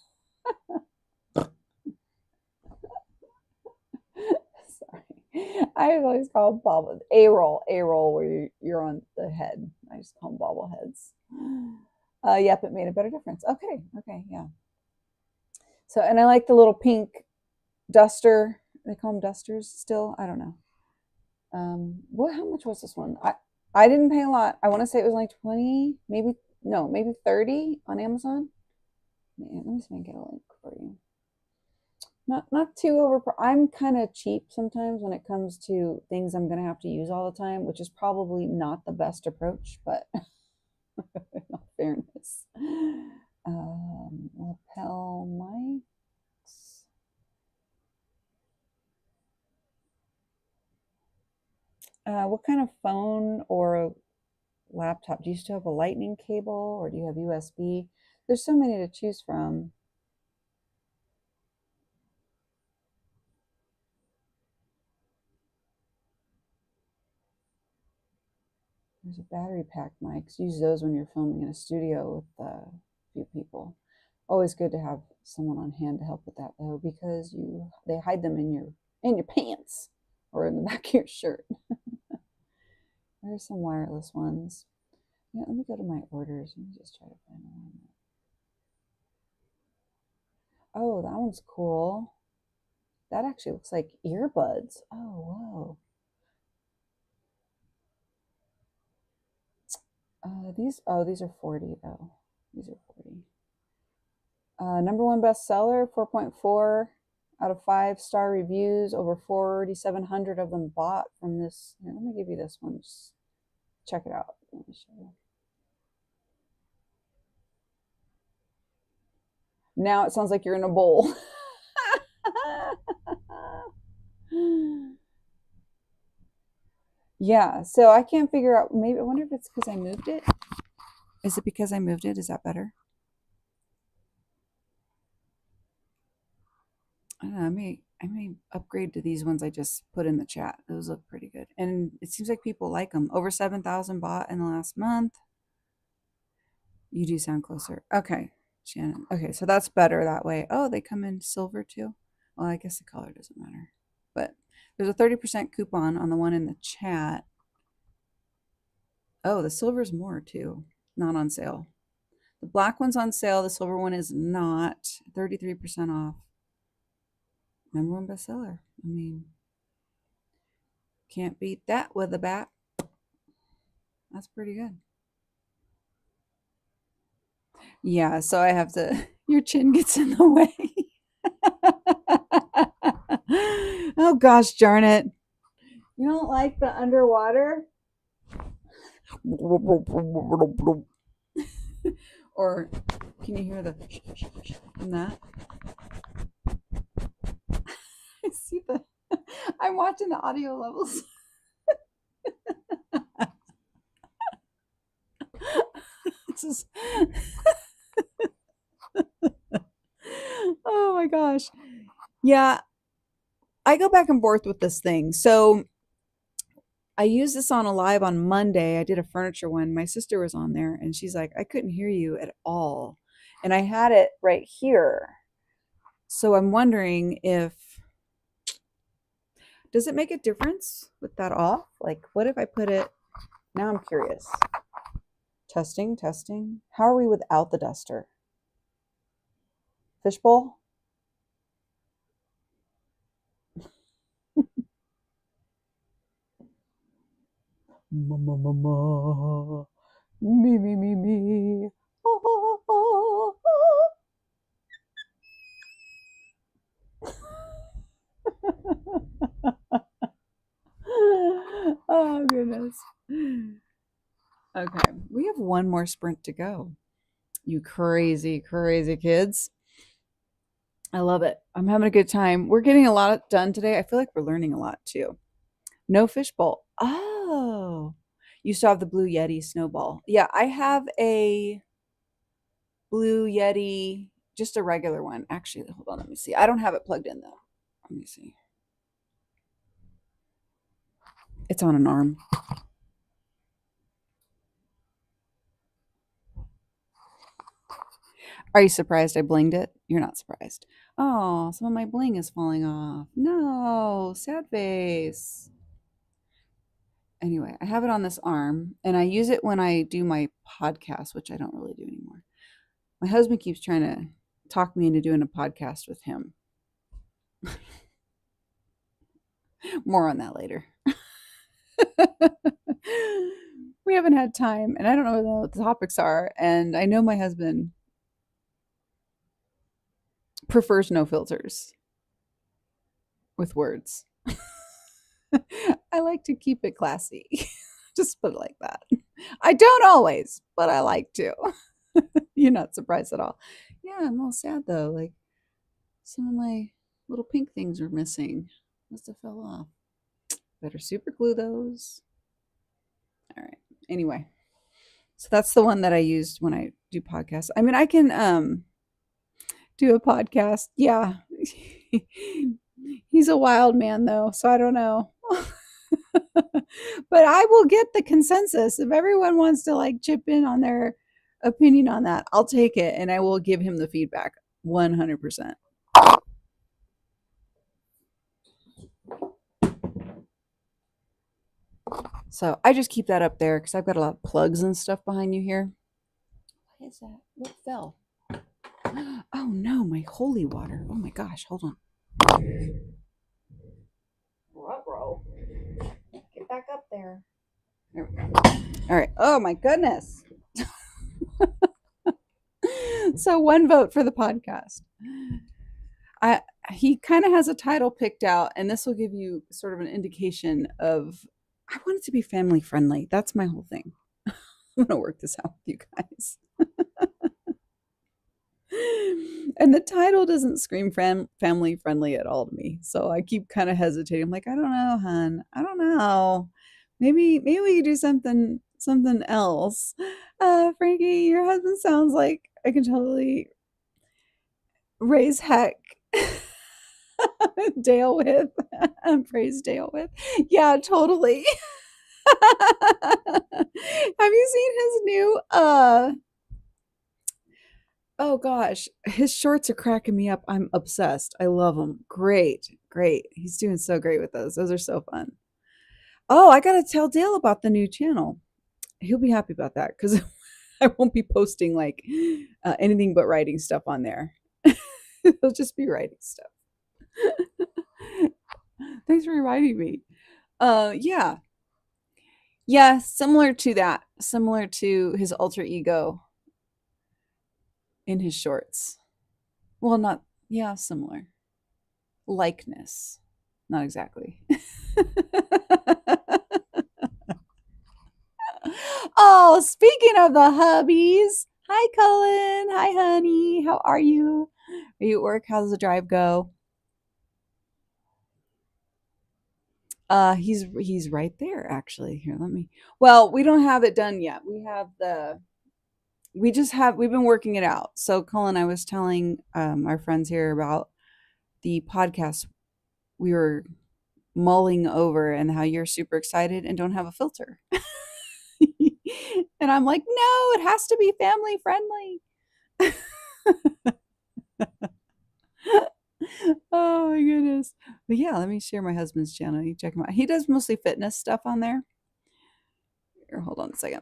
Sorry. I always call them bobble A-roll where you're on the head. I just call them bobbleheads. Yep, it made a better difference. Okay, yeah. So, and I like the little pink duster. They call them dusters still. I don't know. How much was this one? I didn't pay a lot. I want to say it was like 20, maybe 30 on Amazon. Man, let me see if I can get a link for you. Not too over. I'm kind of cheap sometimes when it comes to things I'm going to have to use all the time, which is probably not the best approach, but in all fairness. Lapel mics. What kind of phone or laptop? Do you still have a lightning cable or do you have USB? There's so many to choose from. There's a battery pack mics. Use those when you're filming in a studio with a few people. Always good to have someone on hand to help with that though, because they hide them in your pants or in the back of your shirt. There's some wireless ones. Yeah, let me go to my orders. Let me just try to find one. Oh, that one's cool. That actually looks like earbuds. Oh, whoa. These are 40 though. These are 40. Number one bestseller, 4.4 out of 5-star reviews, over 4,700 of them bought from this. Here, let me give you this one. Just check it out. Let me show you. Now it sounds like you're in a bowl. Yeah, so I can't figure out, maybe I wonder if it's because I moved it. Is it because I moved it? Is that better? I don't know, I may upgrade to these ones I just put in the chat. Those look pretty good. And it seems like people like them. Over 7,000 bought in the last month. You do sound closer. Okay, Shannon. Okay, so that's better that way. Oh, they come in silver too. Well, I guess the color doesn't matter. But there's a 30% coupon on the one in the chat. Oh, the silver's more too. Not on sale. The black one's on sale. The silver one is not. 33% off. Number one bestseller. I mean, can't beat that with a bat. That's pretty good. Yeah, so I have to, your chin gets in the way. Oh gosh, darn it. You don't like the underwater? Or can you hear the from that? I see the, I'm watching the audio levels. This is, oh my gosh. Yeah, I go back and forth with this thing. So I used this on a live on Monday. I did a furniture one. My sister was on there and she's like, I couldn't hear you at all. And I had it right here. So I'm wondering if, does it make a difference with that off? Like, what if I put it, now I'm curious. Testing, testing. How are we without the duster? Fishbowl? Ma, ma, ma, ma. Me, me, me, me. Oh, oh, oh, oh. Oh, goodness. Okay, we have one more sprint to go. You crazy, crazy kids. I love it. I'm having a good time. We're getting a lot done today. I feel like we're learning a lot too. No fishbowl. Oh, you still have the Blue Yeti snowball. Yeah, I have a Blue Yeti, just a regular one. Actually, hold on, let me see. I don't have it plugged in though. Let me see. It's on an arm. Are you surprised I blinged it? You're not surprised. Oh, some of my bling is falling off. No, sad face. Anyway, I have it on this arm and I use it when I do my podcast, which I don't really do anymore. My husband keeps trying to talk me into doing a podcast with him. More on that later. We haven't had time and I don't know what the topics are. And I know my husband prefers no filters with words. I like to keep it classy. Just put it like that. I don't always, but I like to. You're not surprised at all. Yeah, I'm all sad though. Like some of my little pink things are missing. Must have fell off. Better super glue those. All right. Anyway, so that's the one that I used when I do podcasts. I mean, I can do a podcast. Yeah. He's a wild man though, so I don't know. But I will get the consensus. If everyone wants to like chip in on their opinion on that, I'll take it and I will give him the feedback 100%. So I just keep that up there because I've got a lot of plugs and stuff behind you here. What is that? What fell? Oh no, my holy water. Oh my gosh, hold on. Ruh-roh. Get back up there. There we go. All right. Oh my goodness. So one vote for the podcast. He kind of has a title picked out, and this will give you sort of an indication of, I want it to be family friendly. That's my whole thing. I'm going to work this out with you guys. And the title doesn't scream family friendly at all to me. So I keep kind of hesitating. I'm like, I don't know, hon. I don't know. Maybe we could do something else. Frankie, your husband sounds like I can totally raise heck Dale with. Praise Dale with. Yeah, totally. Have you seen his new Oh gosh, his shorts are cracking me up. I'm obsessed. I love them. Great, great. He's doing so great with those. Those are so fun. Oh, I gotta tell Dale about the new channel. He'll be happy about that because I won't be posting like anything but writing stuff on there. He'll just be writing stuff. Thanks for reminding me. Yeah, yeah, similar to that, similar to his alter ego in his shorts. Well, not, yeah, similar. Likeness. Not exactly. Oh, speaking of the hubbies. Hi, Cullen. Hi, honey. How are you? Are you at work? How does the drive go? He's right there actually. Here, let me. Well, we don't have it done yet. We've been working it out. So, Cullen, I was telling our friends here about the podcast we were mulling over and how you're super excited and don't have a filter. And I'm like, no, it has to be family friendly. Oh my goodness. But yeah, let me share my husband's channel. You check him out. He does mostly fitness stuff on there. Here, hold on a second.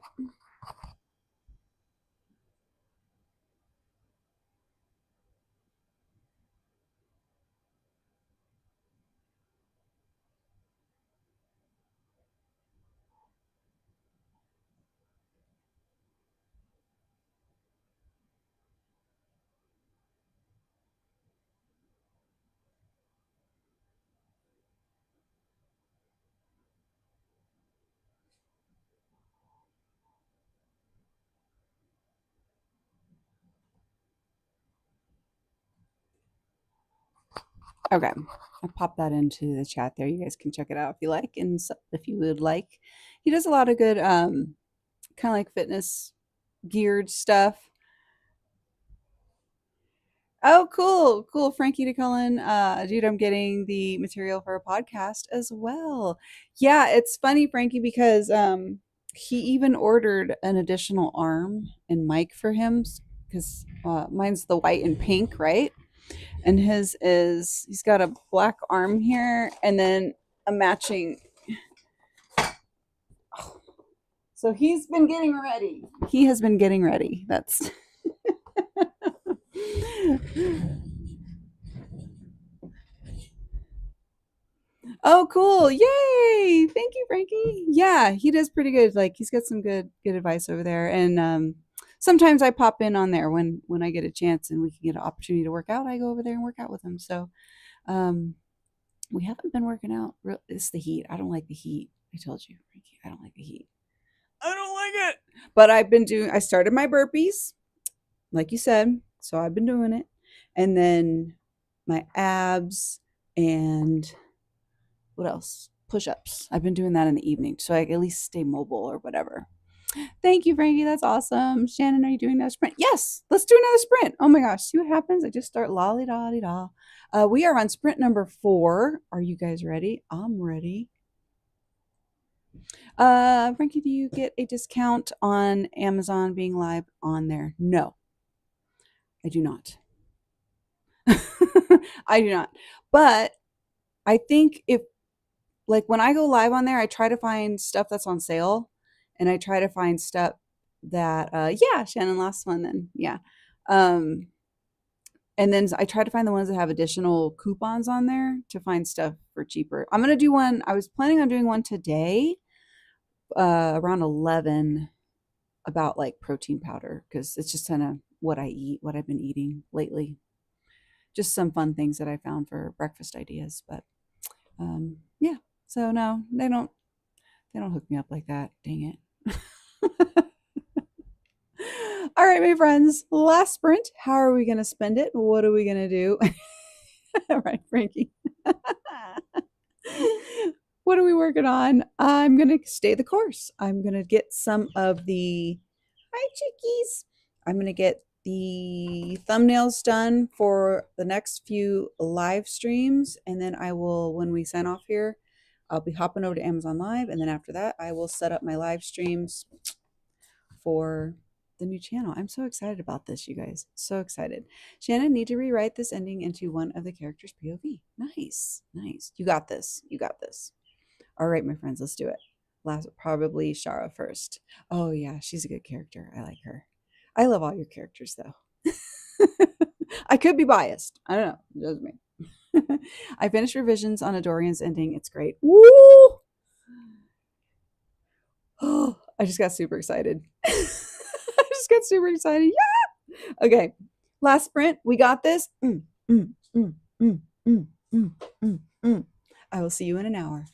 Okay. I popped that into the chat there. You guys can check it out if you like. And if you would like, he does a lot of good, kind of like fitness geared stuff. Oh, cool. Cool. Frankie DeCullen. Dude, I'm getting the material for a podcast as well. Yeah, it's funny, Frankie, because he even ordered an additional arm and mic for him because mine's the white and pink, right? And his is he's got a black arm here and then a matching. So he's been getting ready. He has been getting ready. That's Oh, cool. Yay. Thank you, Frankie. Yeah, he does pretty good. Like he's got some good advice over there. And sometimes I pop in on there when I get a chance and we can get an opportunity to work out. I go over there and work out with him. So um we haven't been working out. It's the heat. I don't like the heat. I told you, Frankie, I don't like the heat. I don't like it. But I started my burpees, like you said. So I've been doing it. And then my abs and what else? Push-ups. I've been doing that in the evening so I can at least stay mobile or whatever. Thank you, Frankie. That's awesome. Shannon, are you doing another sprint? Yes, let's do another sprint. Oh my gosh, see what happens? I just start lolly dolly da. We are on sprint number 4. Are you guys ready? I'm ready. Frankie, do you get a discount on Amazon being live on there? No, I do not. I do not. But I think if like when I go live on there, I try to find stuff that's on sale and I try to find stuff that yeah, Shannon, last one then. Yeah. Um and then I try to find the ones that have additional coupons on there to find stuff for cheaper. I'm gonna do one. I was planning on doing one today, around 11, about like protein powder because it's just kind of what I eat, what I've been eating lately. Just some fun things that I found for breakfast ideas. But yeah. So no, they don't hook me up like that. Dang it. All right, my friends, last sprint. How are we going to spend it? What are we going to do? All right, Frankie. What are we working on? I'm going to stay the course. I'm going to get some of the, hi, chickies. I'm going to get the thumbnails done for the next few live streams. And then I will, when we sign off here, I'll be hopping over to Amazon Live. And then after that, I will set up my live streams for the new channel. I'm so excited about this, you guys. So excited. Shannon, need to rewrite this ending into one of the characters' POV. Nice, nice. You got this. You got this. All right, my friends, let's do it. Last, probably Shara first. Oh yeah, she's a good character. I like her. I love all your characters though. I could be biased. I don't know. Just me. I finished revisions on Adorian's ending. It's great. Woo! Oh, I just got super excited. I just got super excited. Yeah. Okay. Last sprint. We got this. Mm, mm, mm, mm, mm, mm, mm, mm. I will see you in an hour.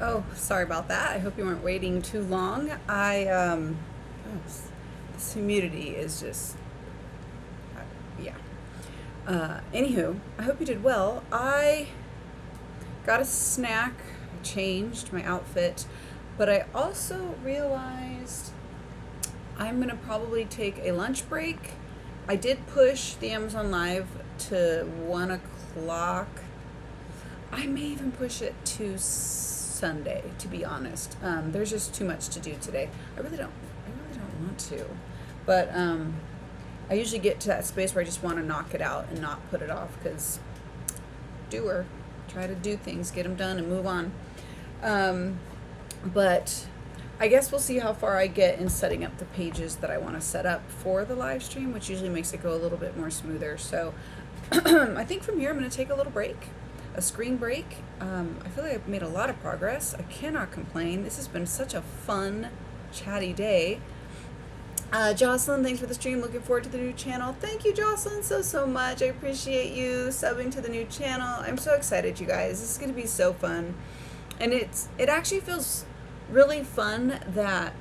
Oh, sorry about that. I hope you weren't waiting too long. This humidity is just, yeah. Anywho, I hope you did well. I got a snack, changed my outfit, but I also realized I'm gonna probably take a lunch break. I did push the Amazon Live to 1 o'clock. I may even push it to Sunday, to be honest. There's just too much to do today. I really don't want to, but I usually get to that space where I just want to knock it out and not put it off, because try to do things, get them done, and move on. But I guess we'll see how far I get in setting up the pages that I want to set up for the live stream, which usually makes it go a little bit more smoother. So I think from here I'm going to take a little break. A screen break. I feel like I've made a lot of progress. I cannot complain. This has been such a fun, chatty day. Jocelyn, thanks for the stream. Looking forward to the new channel. Thank you, Jocelyn, so much. I appreciate you subbing to the new channel. I'm so excited, you guys. This is going to be so fun. And it actually feels really fun that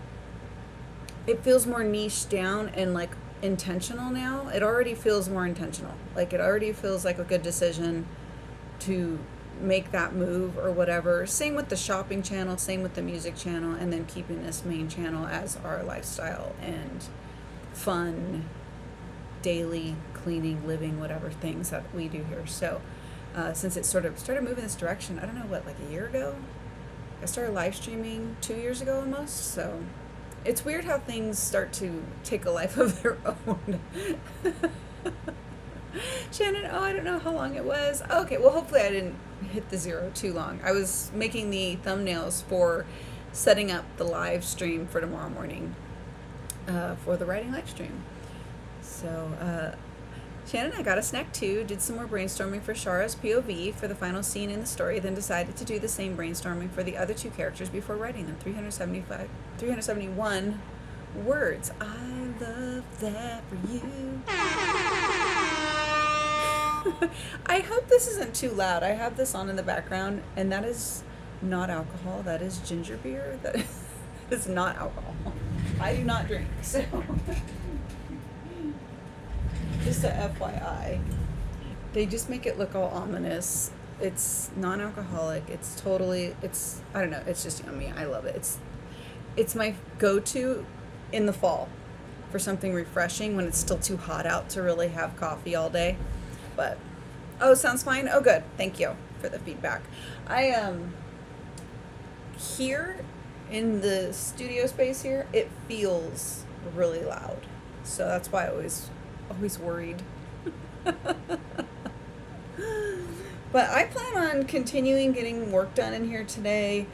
it feels more niche down and like intentional now. It already feels more intentional. Like it already feels like a good decision to make that move or whatever. Same with the shopping channel, same with the music channel, and then keeping this main channel as our lifestyle and fun daily cleaning, living, whatever things that we do here. So since it sort of started moving this direction, I don't know what, like a year ago? I started live streaming 2 years ago almost. So it's weird how things start to take a life of their own. Shannon, I don't know how long it was. Okay, well, hopefully I didn't hit the 0 too long. I was making the thumbnails for setting up the live stream for tomorrow morning for the writing live stream. So, Shannon, I got a snack too, did some more brainstorming for Shara's POV for the final scene in the story, then decided to do the same brainstorming for the other 2 characters before writing them. 371 words. I love that for you. I hope this isn't too loud. I have this on in the background, and that is not alcohol. That is ginger beer. That is not alcohol. I do not drink, so just a FYI. They just make it look all ominous. It's non-alcoholic. It's I don't know. It's just yummy. I love it. It's my go-to in the fall for something refreshing when it's still too hot out to really have coffee all day. But, oh, sounds fine. Oh, good. Thank you for the feedback. I here in the studio space here, it feels really loud. So that's why I always worried. But I plan on continuing getting work done in here today.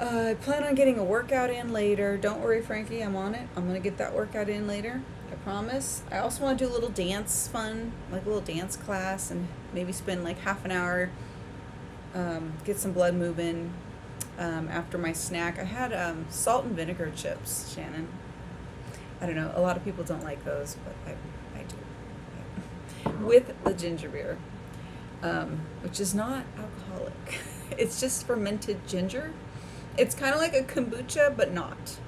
I plan on getting a workout in later. Don't worry, Frankie, I'm on it. I'm going to get that workout in later. I promise. I also want to do a little dance fun, like a little dance class, and maybe spend like half an hour, get some blood moving after my snack. I had salt and vinegar chips, Shannon. I don't know. A lot of people don't like those, but I do. With the ginger beer, which is not alcoholic. It's just fermented ginger. It's kind of like a kombucha, but not.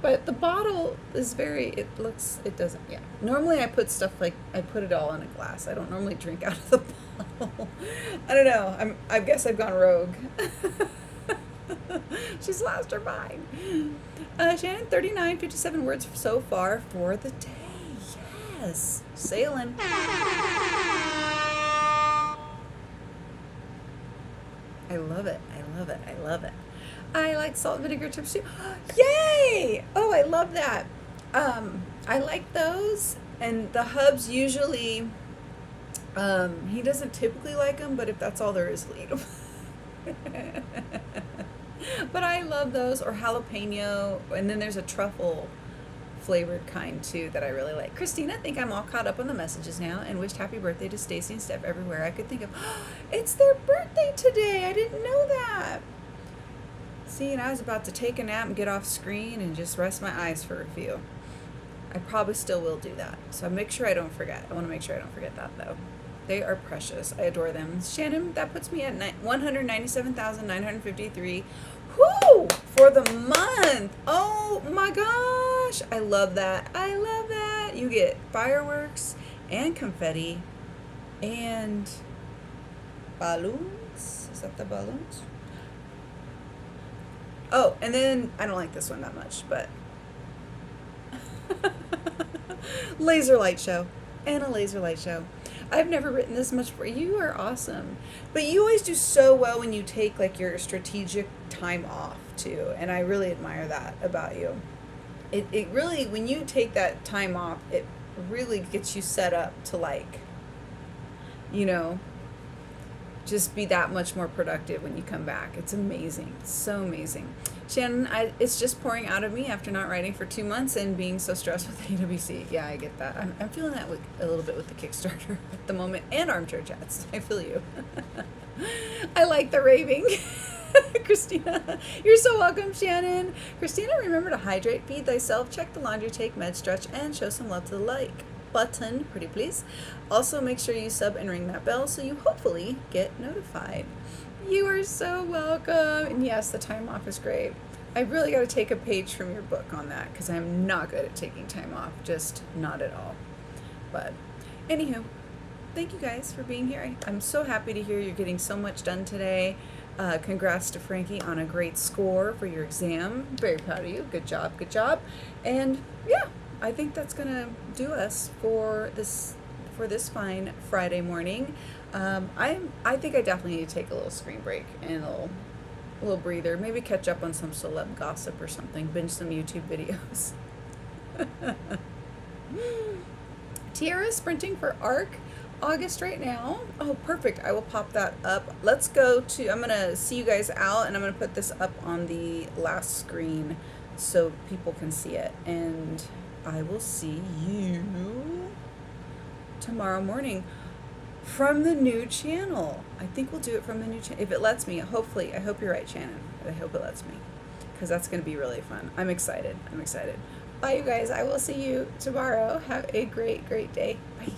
But the bottle is it doesn't, yeah. Normally I put stuff like, I put it all in a glass. I don't normally drink out of the bottle. I don't know. I guess I've gone rogue. She's lost her mind. Shannon, 3957 words so far for the day. Yes. Sailing. I love it. I love it. I love it. I like salt and vinegar chips too. Yay! Oh, I love that. I like those. And the hubs usually, he doesn't typically like them, but if that's all there is, he'll eat them. But I love those, or jalapeno. And then there's a truffle flavored kind too that I really like. Christina, I think I'm all caught up on the messages now, and wished happy birthday to Stacy and Steph everywhere I could think of. It's their birthday today. I didn't know that. See, and I was about to take a nap and get off screen and just rest my eyes for a few. I probably still will do that. So make sure I don't forget. I want to make sure I don't forget that though. They are precious. I adore them. Shannon, that puts me at 197,953. Whoo! For the month. Oh my gosh. I love that. I love that. You get fireworks and confetti and balloons. Is that the balloons? Oh, and then I don't like this one that much, but laser light show and a laser light show. I've never written this much for you. Are awesome, but you always do so well when you take like your strategic time off too, and I really admire that about you. It really, when you take that time off, it really gets you set up to, like, you know, just be that much more productive when you come back. It's amazing. It's so amazing. Shannon, it's just pouring out of me after not writing for 2 months and being so stressed with AWC. Yeah, I get that. I'm feeling that a little bit with the Kickstarter at the moment, and Armchair Chats. I feel you. I like the raving. Christina, you're so welcome, Shannon. Christina, remember to hydrate, feed thyself, check the laundry, take med, stretch, and show some love to the like button, pretty please. Also, make sure you sub and ring that bell so you hopefully get notified. You are so welcome. And yes, the time off is great. I really got to take a page from your book on that, because I'm not good at taking time off, just not at all. But anywho, thank you guys for being here. I'm so happy to hear you're getting so much done today. Congrats to Frankie on a great score for your exam. Very proud of you. Good job, good job. And yeah, I think that's gonna do us for this fine Friday morning. I think I definitely need to take a little screen break and a little breather. Maybe catch up on some celeb gossip or something. Binge some YouTube videos. Tiara sprinting for ARC August right now. Oh, perfect. I will pop that up. Let's go to, I'm going to see you guys out, and I'm going to put this up on the last screen so people can see it. And I will see you tomorrow morning from the new channel. I think we'll do it from the new channel. If it lets me, hopefully. I hope you're right, Shannon. I hope it lets me, because that's going to be really fun. I'm excited. I'm excited. Bye, you guys. I will see you tomorrow. Have a great, great day. Bye.